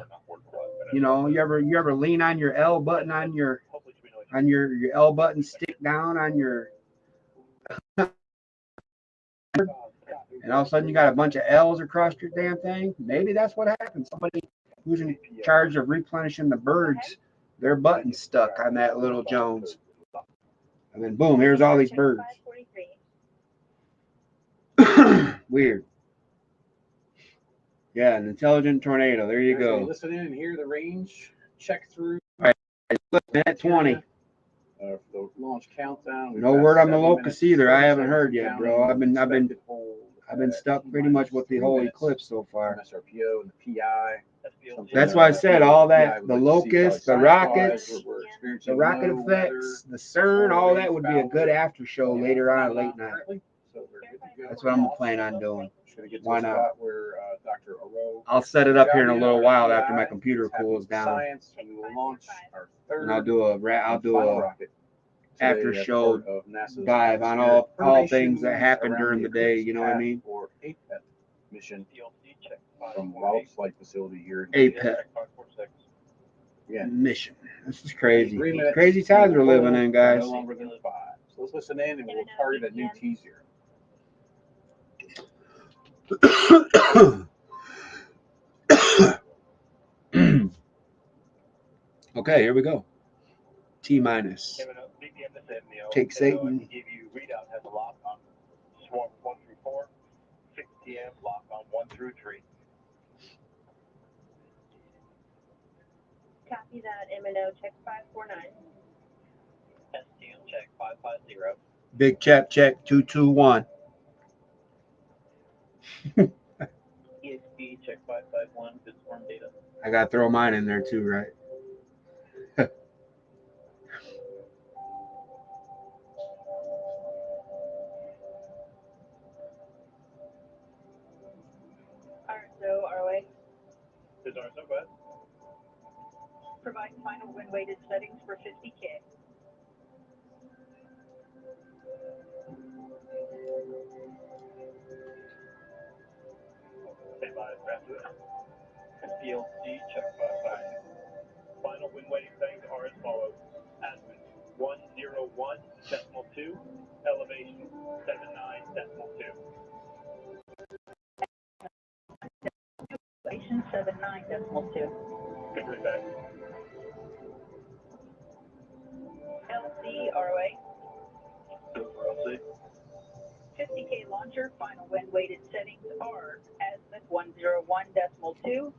you know, you ever lean on your L button on your L button, stick down on your, and all of a sudden you got a bunch of L's across your damn thing. Maybe that's what happened. Somebody who's in charge of replenishing the birds, their button stuck on that little Jones, and then boom, here's all these birds. Weird. Yeah, an intelligent tornado. There you go. Listen in and hear the range. Check through. All right, at 20. For the launch countdown. No word on the locust either. I haven't heard yet, bro. I've been stuck pretty much with the whole eclipse so far. SRPO and the PI. That's why I said all that, the locust, the rockets, the rocket effects, the CERN, all that would be a good after show later on late night. That's what I'm planning on doing. Why not? I'll set it up here in a little while after my computer cools down, and I'll do a after show dive on all things that happen during the day. You know what I mean? Mission from Wallops Flight Facility here. APEC. Yeah. Mission. This is crazy. Crazy times we're living in, guys. No longer than 5. So let's listen in, and we'll target a new T0. Okay, here we go. T minus. Take Satan. Give you readout has a lock on swarm 1 through 4, 6 p.m. lock on 1 through 3. Copy that. MNO check 549. STM check 550. Big chap check 221. EXP check 551. Good swarm data. I gotta throw mine in there too, right? RSO, ROA. This is RSO, go ahead. Provide final wind weighted settings for 50K. Stand by, rapid. PLC check 550. Final wind weighting settings are as follows. Azimuth 101.2, elevation 79.2. Elevation 79.2. Figure back. LC, ROA. Go for LC. 50K launcher, final wind weighted settings are azimuth 101.2,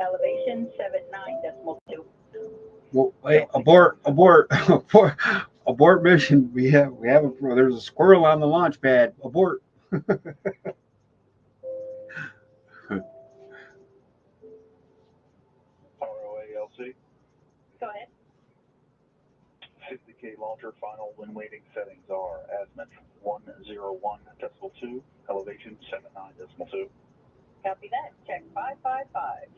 elevation 79.2. Well, wait, abort mission. We have there's a squirrel on the launch pad. Abort. ROA LC. Go ahead. 50K FK launcher. Final wind weighting settings are azimuth 101.2, elevation 79.2. Copy that. Check 555.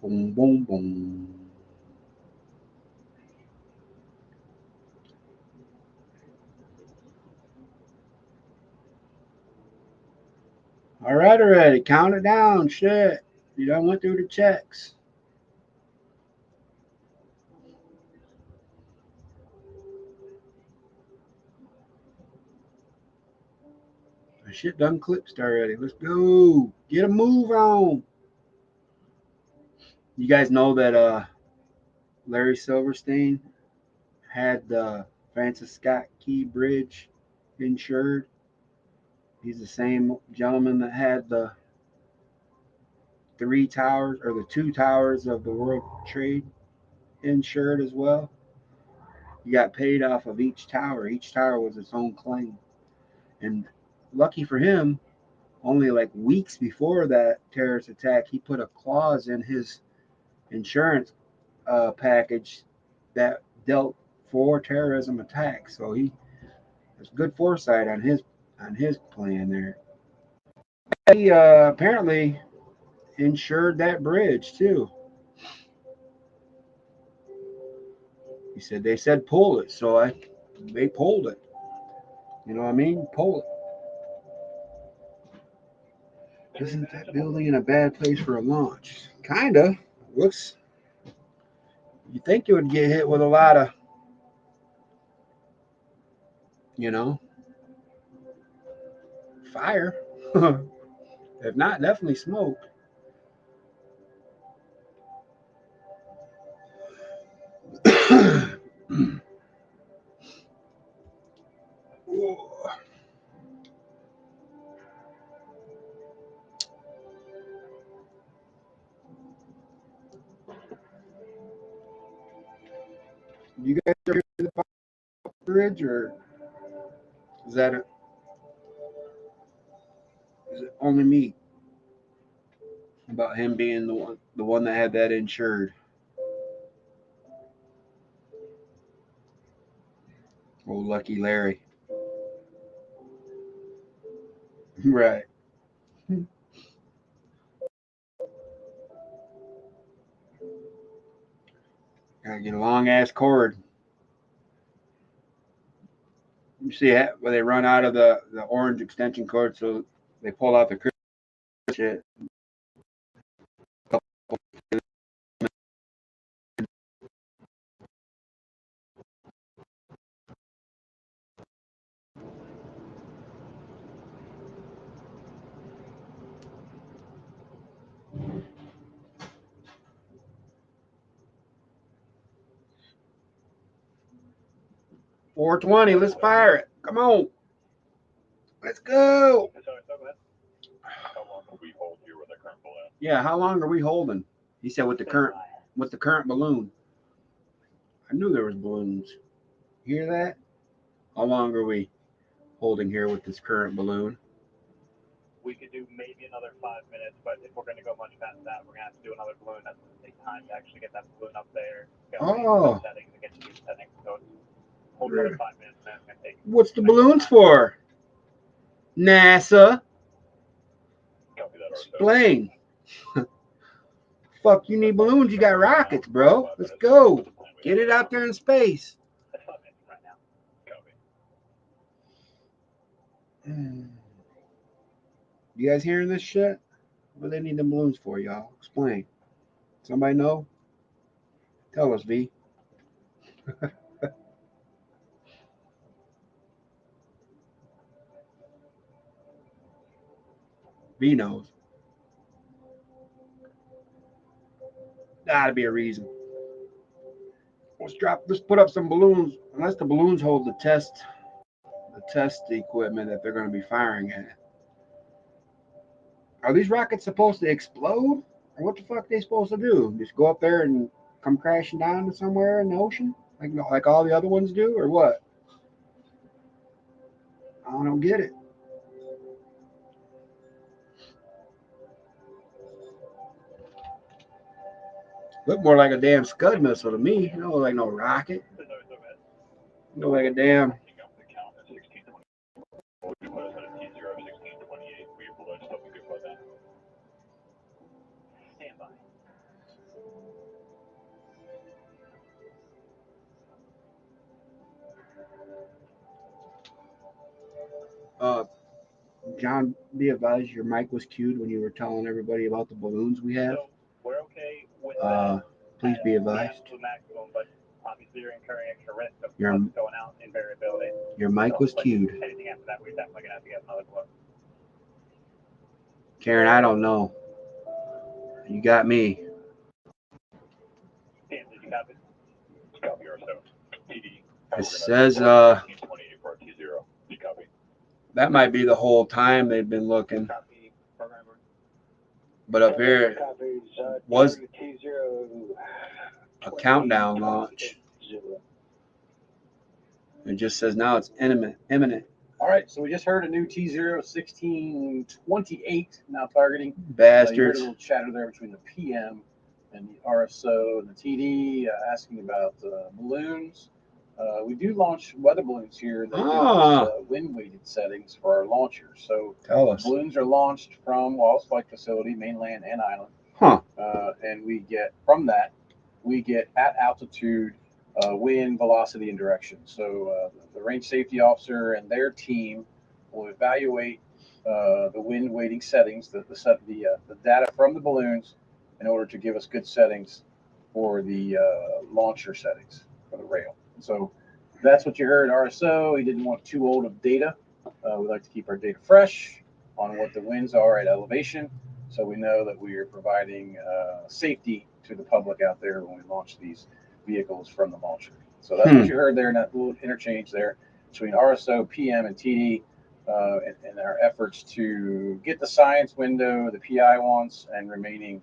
Boom, boom, boom. All right, already. Count it down. Shit. You done went through the checks. The shit done clipped already. Let's go. Get a move on. You guys know that Larry Silverstein had the Francis Scott Key Bridge insured. He's the same gentleman that had the three towers or the two towers of the World Trade insured as well. He got paid off of each tower. Each tower was its own claim. And lucky for him, only like weeks before that terrorist attack, he put a clause in his insurance package that dealt for terrorism attacks. So he has good foresight on his plan there. He apparently insured that bridge too. He said they said pull it, so they pulled it. You know what I mean? Pull it. Isn't that building in a bad place for a launch? Kinda. Looks. You think it would get hit with a lot of, fire. If not, definitely smoke. You guys ever hear the bridge, or is that is it only me about him being the one that had that insured? Oh, lucky Larry. Right. Gotta get a long ass cord. You see where they run out of the orange extension cord, so they pull out the shit. 420, let's fire it. Come on. Let's go. How long will we hold here with the current balloon? Yeah, how long are we holding? He said with the current balloon. I knew there was balloons. Hear that? How long are we holding here with this current balloon? We could do maybe another 5 minutes, but if we're going to go much past that, we're going to have to do another balloon. That's going to take time to actually get that balloon up there. Oh. Settings and get to new settings. So hold another 5 minutes, and it's going to take. What's the balloons for? NASA. Explain. Fuck, you need balloons? You got rockets, bro. Let's go. Get it out there in space. That's 5 minutes right now. Copy. You guys hearing this shit? What do they need the balloons for, y'all? Explain. Somebody know? Tell us, V. V knows. Gotta be a reason. Let's put up some balloons. Unless the balloons hold the test equipment that they're going to be firing at. Are these rockets supposed to explode? Or what the fuck are they supposed to do? Just go up there and come crashing down to somewhere in the ocean? Like all the other ones do, or what? I don't get it. Look more like a damn Scud missile to me. It don't look like no rocket. It look like a damn. John, be advised your mic was cued when you were telling everybody about the balloons we have. We're okay with Please be advised. to maximum, but obviously you're incurring extra risk of Your- funds going out in variability. Your mic was cued. Anything after that, we're definitely gonna have to get another quote. Karen, I don't know. You got me. Dan, did you copy? Copy or so. TD. It says that might be the whole time they've been looking. But up here was a countdown launch. It just says now it's imminent. All right, so we just heard a new T0 1628 now targeting. You heard Bastards. a little chatter there between the PM and the RSO and the TD asking about balloons. We do launch weather balloons here that give us wind-weighted settings for our launchers. So Tell us. balloons are launched from Wallace Flight Facility, mainland and island. Huh. And we get, from that, we get at altitude wind, velocity, and direction. So the range safety officer and their team will evaluate the wind weighting settings, the data from the balloons, in order to give us good settings for the launcher settings for the rail. So that's what you heard. RSO, he didn't want too old of data. We like to keep our data fresh on what the winds are at elevation, so we know that we are providing safety to the public out there when we launch these vehicles from the launcher. So that's what you heard there in that little interchange there between RSO, PM, and TD, and our efforts to get the science window, the PI wants, and remaining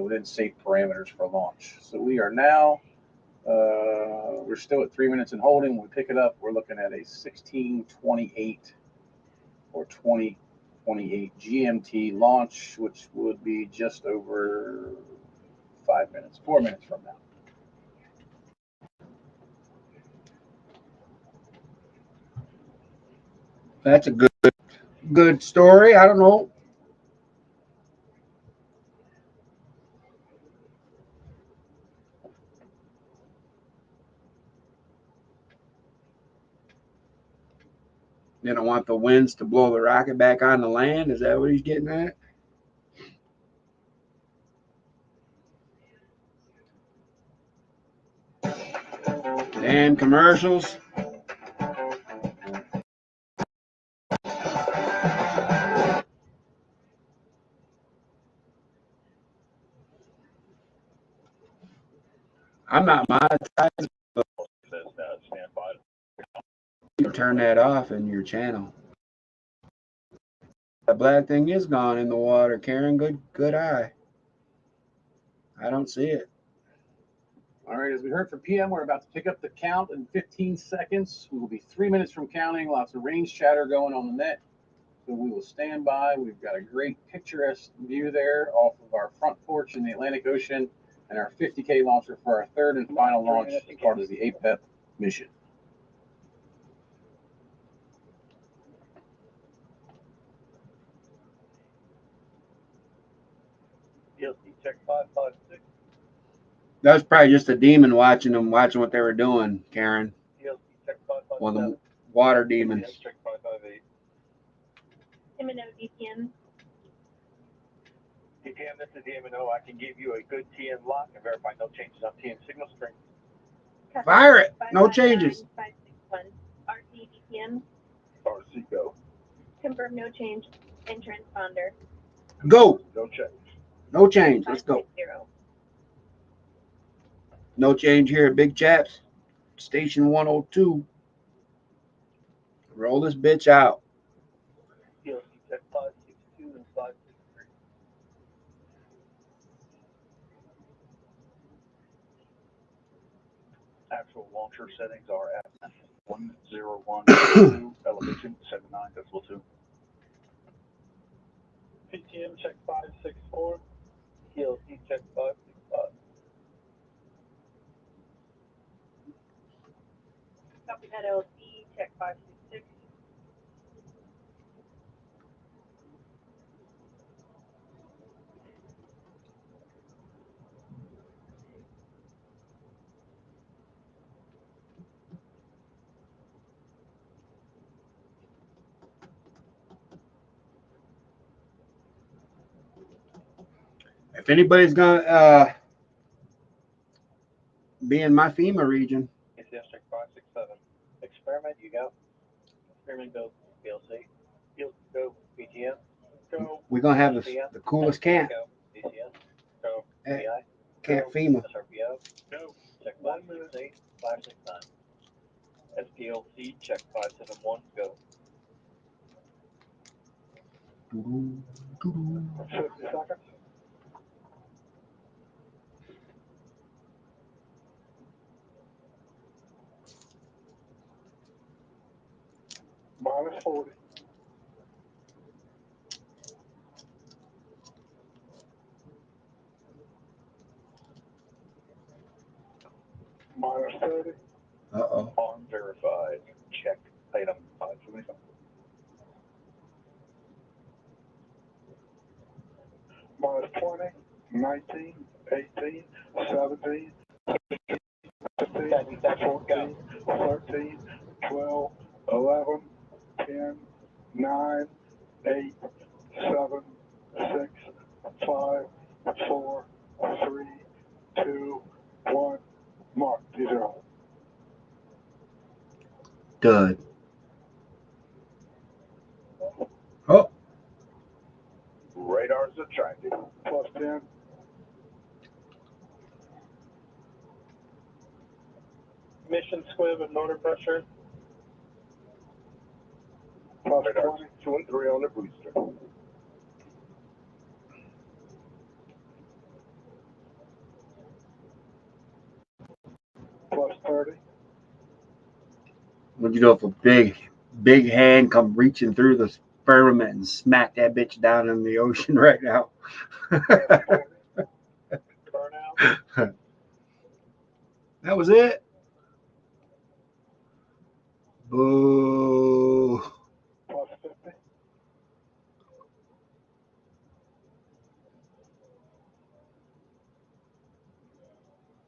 within safe parameters for launch. So we are now, we're still at 3 minutes in holding. When we pick it up, we're looking at a 1628 or 2028 GMT launch, which would be just over 4 minutes from now. That's a good story. I don't know. They don't want the winds to blow the rocket back on the land. Is that what he's getting at? Damn commercials. I'm not monetized. You turn that off in your channel. The black thing is gone in the water, Karen. Good eye. I don't see it. All right, as we heard from PM, we're about to pick up the count in 15 seconds. We will be 3 minutes from counting. Lots of range chatter going on the net. So we will stand by. We've got a great picturesque view there off of our front porch in the Atlantic Ocean and our 50K launcher for our third and final launch as part of the APEP mission. Check 556. That was probably just a demon watching what they were doing, Karen. One of the water demons. Check 558. M&O DPM. DPM, this is the M&O. I can give you a good TN lock and verify no changes on TN signal string. Fire it. No changes. 561. RC DPM. RC go. Confirm no change in transponder. Go. No change. No change. Let's go. 560. No change here at Big Chaps. Station 102. Roll this bitch out. PLC check 562 and 563. Actual launcher settings are at 1012, elevation 79 decimal 2. PTM check 564. TLC check 565. Copy that LC, check 566. If anybody's gonna be in my FEMA region, ACS check 567. Experiment, you go. Experiment, go. PLC. Go. PTM. Go. we're gonna have SPM. the coolest camp Go. DCS. Go. at PI. Camp Go. FEMA. SRPO. Go. Check 568. 569. SPLC check 571. Go. 50 seconds. Minus 40. Minus 30. Uh-oh. On verified. Check item 525. Minus 20, 19, 18, 17, 15, 14, 13, 12, 11, 10, 9, 8, 7, 6, 5, 4, 3, 2, 1. Mark 0. Good. Oh, Radar's attractive. Plus 10. Mission squib and motor pressure. Plus 20. 2 and 3 on the booster. Plus 30. would you know if a big hand come reaching through the firmament and smack that bitch down in the ocean right now? That was it. Boo. Plus 50.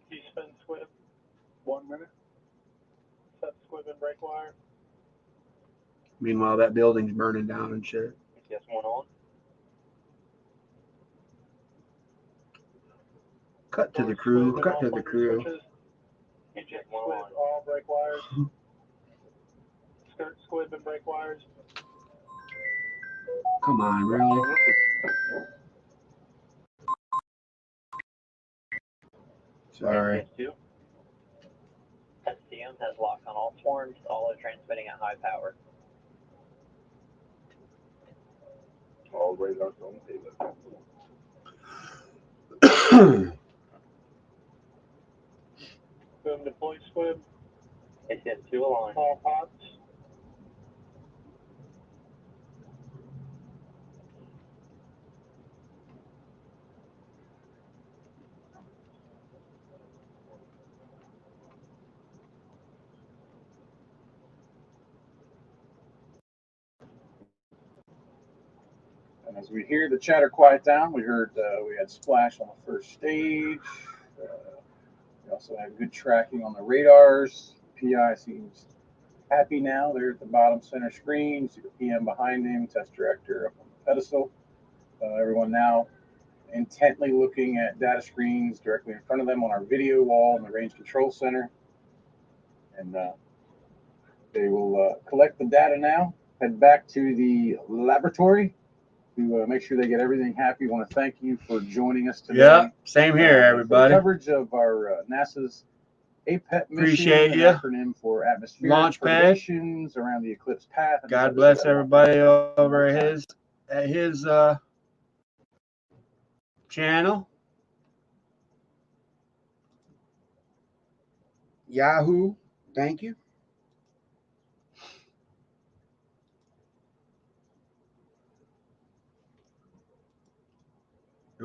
Key-spin squib. 1 minute. Set squib and brake wire. Meanwhile, that building's burning down and shit. Yes, 1 on. Cut to the crew. Cut to the crew. Eject 1 on. All brake wires. Skirt squib and brake wires. Come on, really? Sorry. STM has lock on all swarms, all are transmitting at high power. All radars on payload. Boom deployed squib. ACS 2 aligned. All pods. And as we hear the chatter quiet down, we heard we had splash on the first stage. We also had good tracking on the radars. PI seems happy now. They're at the bottom center screen. See the PM behind him, test director up on the pedestal. Everyone now intently looking at data screens directly in front of them on our video wall in the range control center. And they will collect the data now, head back to the laboratory to make sure they get everything happy. I want to thank you for joining us today. Yeah, same here, everybody. For coverage of our NASA's APET mission, Appreciate an you. acronym for atmospheric Launch pad. perturbations around the eclipse path. And God bless everybody over at his channel. Yahoo. Thank you.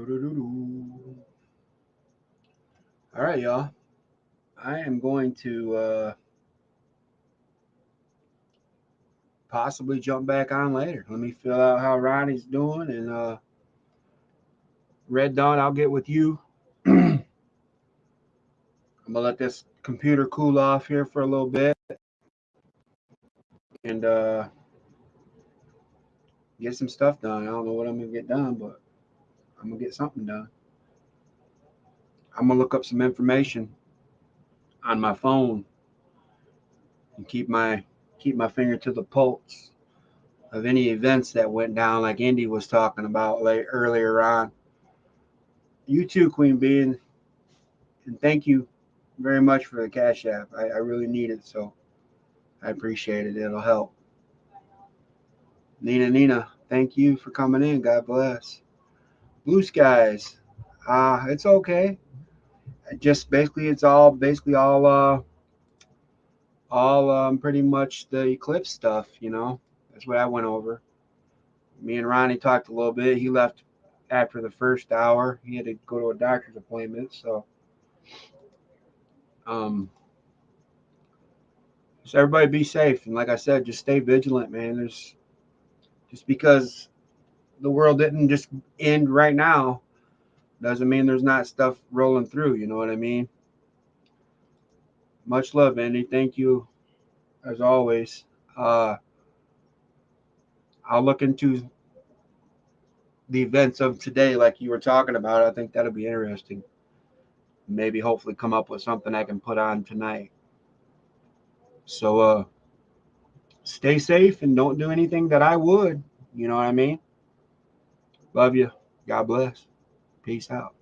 All right, y'all. I am going to possibly jump back on later. Let me fill out how Ronnie's doing, and Red Dawn, I'll get with you. I'm gonna let this computer cool off here for a little bit, and get some stuff done. I don't know what I'm gonna get done, but I'm gonna get something done. I'm gonna look up some information on my phone and keep my finger to the pulse of any events that went down, like Indy was talking about earlier on. You too, Queen Bee, and thank you very much for the Cash App. I really need it, so I appreciate it. It'll help. Nina, thank you for coming in. God bless. Blue Skies, it's okay. Just basically, it's all pretty much the Eclipse stuff. That's what I went over. Me and Ronnie talked a little bit. He left after the first hour. He had to go to a doctor's appointment, so so everybody be safe, and like I said, just stay vigilant, man. There's just because the world didn't just end right now doesn't mean there's not stuff rolling through. You know what I mean? Much love, Andy. Thank you as always. I'll look into the events of today, like you were talking about. I think that'll be interesting. Maybe hopefully come up with something I can put on tonight. So stay safe and don't do anything that I would. You know what I mean? Love you. God bless. Peace out.